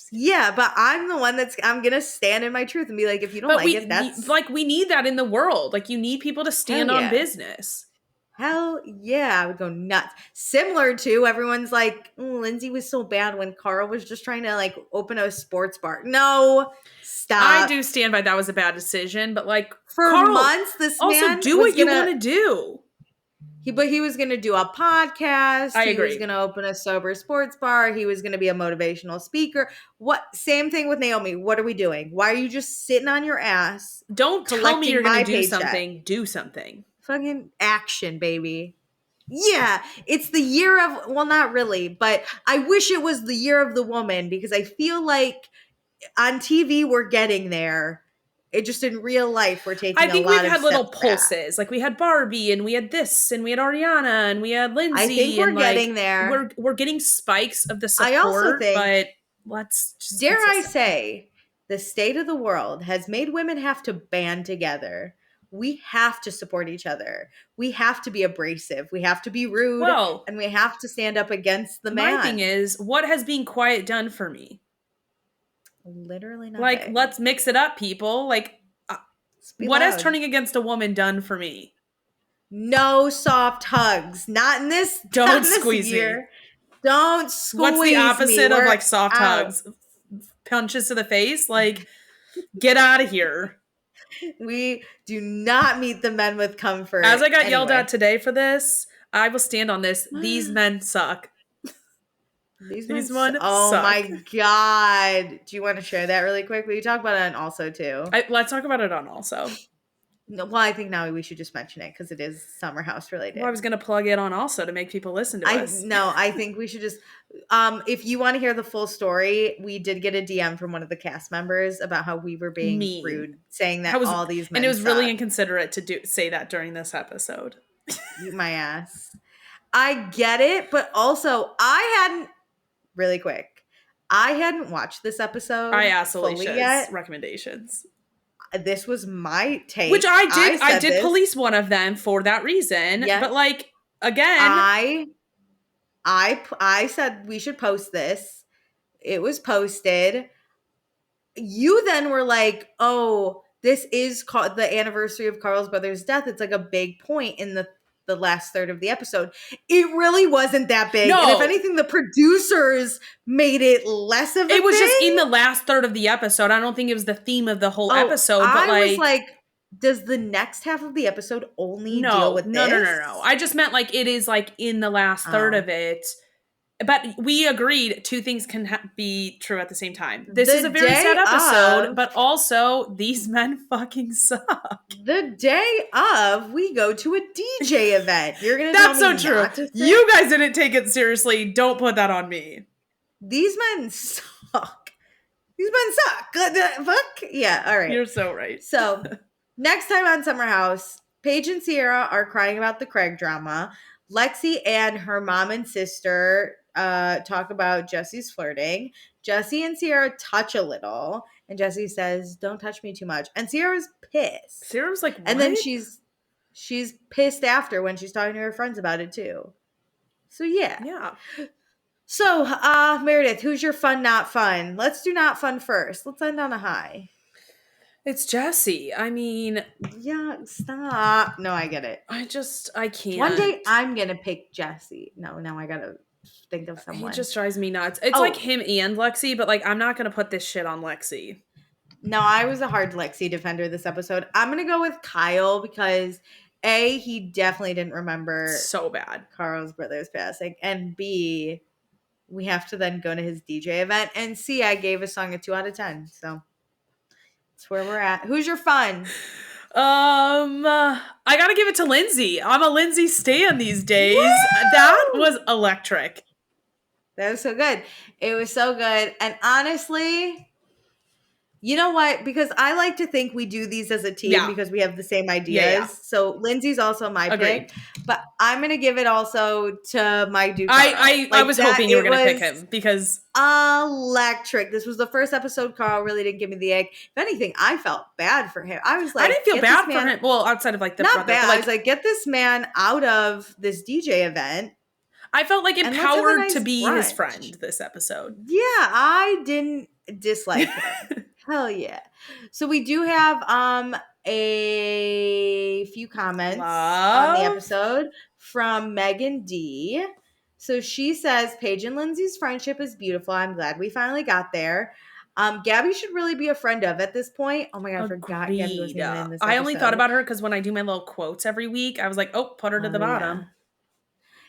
Yeah, but I'm the one I'm going to stand in my truth and be like, if you don't like it, that's... we need that in the world. Like, you need people to stand on business. Hell yeah, I would go nuts. Similar to everyone's like, Lindsay was so bad when Carl was just trying to like open a sports bar. No, stop. I do stand by that was a bad decision, but like for Carl, months, this man also do what you want to do. He was going to do a podcast. I agree. He was going to open a sober sports bar. He was going to be a motivational speaker. Same thing with Naomi. What are we doing? Why are you just sitting on your ass? Don't tell me you're going to do something. Do something. Fucking action, baby. Yeah, it's the year of, well, not really, but I wish it was the year of the woman, because I feel like on TV we're getting there. It just in real life we're taking. I think we've had little pulses. Like we had Barbie, and we had this, and we had Ariana, and we had Lindsay. I think we're getting there. We're getting spikes of the support. I also think, but let's just dare I say, the state of the world has made women have to band together. We have to support each other. We have to be abrasive. We have to be rude, and we have to stand up against the man. My thing is, what has being quiet done for me? Literally nothing. Like, let's mix it up, people. Like, what has turning against a woman done for me? No soft hugs. Not in this. Don't squeeze me. Don't squeeze me. What's the opposite of like soft hugs? Punches to the face? Like, get out of here. We do not meet the men with comfort. As I got yelled at today for this, I will stand on this. These men suck. These men suck. My God. Do you want to share that really quick? We talk about it on Also too. Let's talk about it on Also. No, well, I think now we should just mention it because it is Summer House related. Well, I was going to plug it on Also to make people listen to us. No, I think we should just, if you want to hear the full story, we did get a DM from one of the cast members about how we were being rude, saying that all these men and it was suck. really inconsiderate to say that during this episode. Eat my ass. I get it, but also really quick, I hadn't watched this episode. I asked Alicia's recommendations. This was my take. Which I did. I did police one of them for that reason. Yes. But like, again, I said we should post this. It was posted. You then were like, oh, this is the anniversary of Carl's brother's death. It's like a big point in the last third of the episode. It really wasn't that big. No. And if anything, the producers made it less of a It was just in the last third of the episode. I don't think it was the theme of the whole episode. But I was like, does the next half of the episode only deal with this? No. I just meant like it is like in the last third of it. But we agreed two things can be true at the same time. This is a very sad episode, but also these men fucking suck. The day of, we go to a DJ event. You're gonna tell me not to say? That's so true. You guys didn't take it seriously. Don't put that on me. These men suck. These men suck. Fuck. Yeah, all right. You're so right. So, next time on Summer House, Paige and Sierra are crying about the Craig drama. Lexi and her mom and sister talk about Jesse's flirting. Jesse and Sierra touch a little, and Jesse says, "Don't touch me too much." And Sierra's pissed. Sierra's like, what? And then she's pissed after when she's talking to her friends about it too. So yeah. So Meredith, who's your fun not fun? Let's do not fun first. Let's end on a high. It's Jesse. I mean, yeah, stop. No, I get it. I can't. One day I'm gonna pick Jesse. No, I gotta think of someone. He just drives me nuts. It's like him and Lexi, but like I'm not gonna put this shit on Lexi. No, I was a hard Lexi defender this episode. I'm going to go with Kyle because A, he definitely didn't remember so bad Carl's brother's passing, and B, we have to then go to his DJ event, and C, I gave a song a 2 out of 10. So that's where we're at. Who's your fun? I gotta give it to Lindsay. I'm a Lindsay stan these days. Woo! That was electric. That was so good. It was so good. And honestly, you know what? Because I like to think we do these as a team because we have the same ideas. Yeah. So Lindsay's also my pick. But I'm going to give it also to my dude. I was hoping you were going to pick him because... electric. This was the first episode. Carl really didn't give me the egg. If anything, I felt bad for him. I was like... I didn't feel bad for him. Well, outside of like the not brother. Bad. Like, I was like, get this man out of this DJ event. I felt like empowered to be his friend this episode. Yeah, I didn't dislike him. Hell yeah. So we do have a few comments on the episode from Megan D. So she says, Paige and Lindsay's friendship is beautiful. I'm glad we finally got there. Gabby should really be a friend of at this point. Oh my God, I forgot Gabby was even in this episode. I only thought about her because when I do my little quotes every week, I was like, oh, put her to the bottom. Yeah.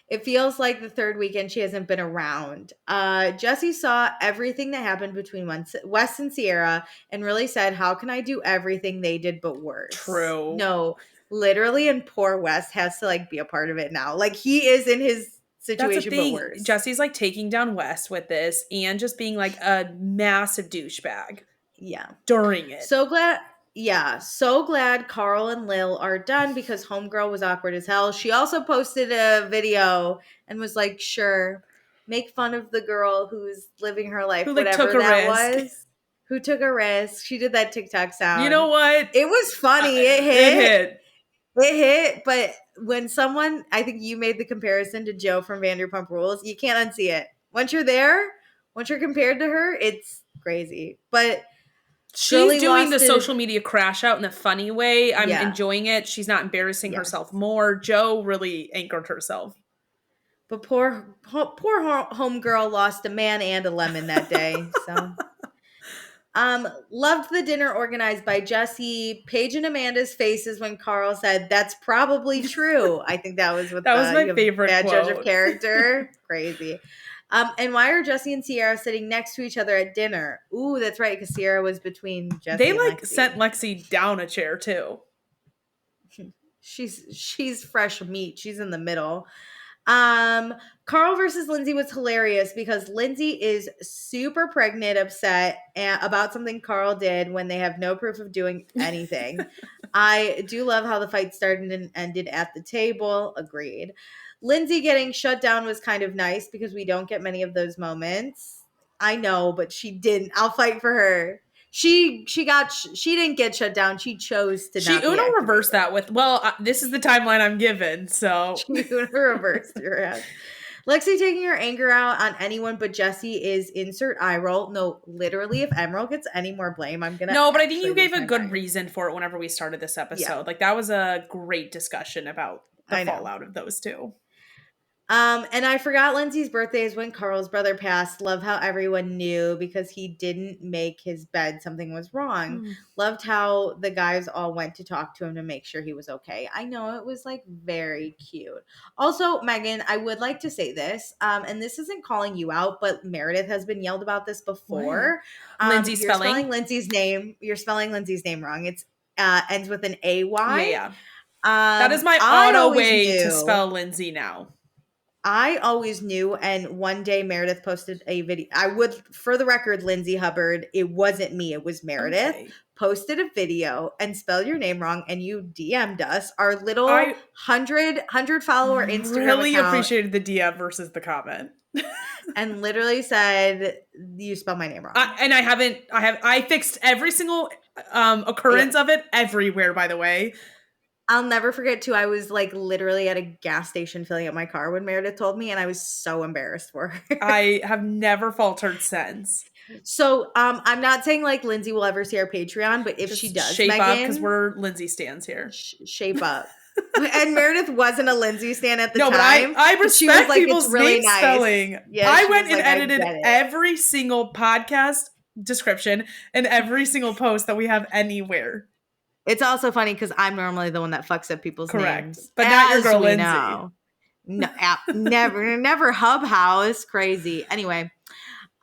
It feels like the third weekend she hasn't been around. Jesse saw everything that happened between Wes and Sierra and really said, how can I do everything they did but worse? True. No, literally, and poor Wes has to like be a part of it now. Like he is in his situation but worse. Jesse's like taking down Wes with this and just being like a massive douchebag. Yeah. During it. So glad Carl and Lil are done because Homegirl was awkward as hell. She also posted a video and was like, sure, make fun of the girl who's living her life, whatever that was. Who took a risk. She did that TikTok sound. You know what? It was funny. It hit. But when someone, I think you made the comparison to Joe from Vanderpump Rules, you can't unsee it. Once you're there, once you're compared to her, it's crazy. But she's doing the social media crash out in a funny way. I'm enjoying it. She's not embarrassing herself more. Joe really anchored herself. But poor homegirl lost a man and a lemon that day. So, loved the dinner organized by Jesse. Paige and Amanda's faces when Carl said, "That's probably true." I think that was what that was my favorite bad quote. Judge of character. Crazy. And why are Jesse and Sierra sitting next to each other at dinner? Ooh, that's right, because Sierra was between Jesse and Lexi. They sent Lexi down a chair too. She's fresh meat. She's in the middle. Carl versus Lindsay was hilarious because Lindsay is super pregnant, upset about something Carl did when they have no proof of doing anything. I do love how the fight started and ended at the table. Agreed. Lindsay getting shut down was kind of nice because we don't get many of those moments. I know, but she didn't. I'll fight for her. She didn't get shut down. She chose to not. Uno reversed that with, this is the timeline I'm given, so. She Uno reversed her ass. Lexi taking her anger out on anyone but Jesse is insert eye roll. No, literally, if Emerald gets any more blame, I'm gonna. No, but I think you gave a good reason for it whenever we started this episode. Yeah. Like that was a great discussion about the fallout of those two. And I forgot Lindsay's birthday is when Carl's brother passed. Love how everyone knew because he didn't make his bed. Something was wrong. Loved how the guys all went to talk to him to make sure he was okay. I know, it was like very cute. Also, Megan, I would like to say this, and this isn't calling you out, but Meredith has been yelled about this before. Lindsay's you're spelling Lindsay's name. You're spelling Lindsay's name wrong. It's ends with an AY. Yeah. That is my auto way to spell Lindsay now. I always knew, and one day Meredith posted a video. For the record, Lindsay Hubbard, it wasn't me, it was Meredith, posted a video and spelled your name wrong, and you DM'd us, our little 100 follower Instagram really account. Appreciated the DM versus the comment. And literally said, you spelled my name wrong. And I fixed every single occurrence of it everywhere, by the way. I'll never forget too. I was like literally at a gas station filling up my car when Meredith told me, and I was so embarrassed for her. I have never faltered since. So I'm not saying like Lindsay will ever see our Patreon, but if just she does, shape up because we're Lindsay stans here. Shape up. And Meredith wasn't a Lindsay stan at the time. No, but I respect she was like, people's it's really name nice. spelling. Yeah, I went and edited every single podcast description in every single post that we have anywhere. It's also funny because I'm normally the one that fucks up people's names. But not your girl, Lindsay. Know. No, never Hub House. Crazy. Anyway.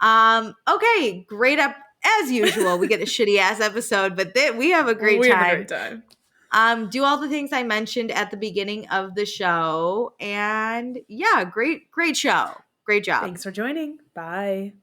Okay, great up as usual. We get a shitty ass episode, but we have a great time. Have a great time. Do all the things I mentioned at the beginning of the show. And yeah, great show. Great job. Thanks for joining. Bye.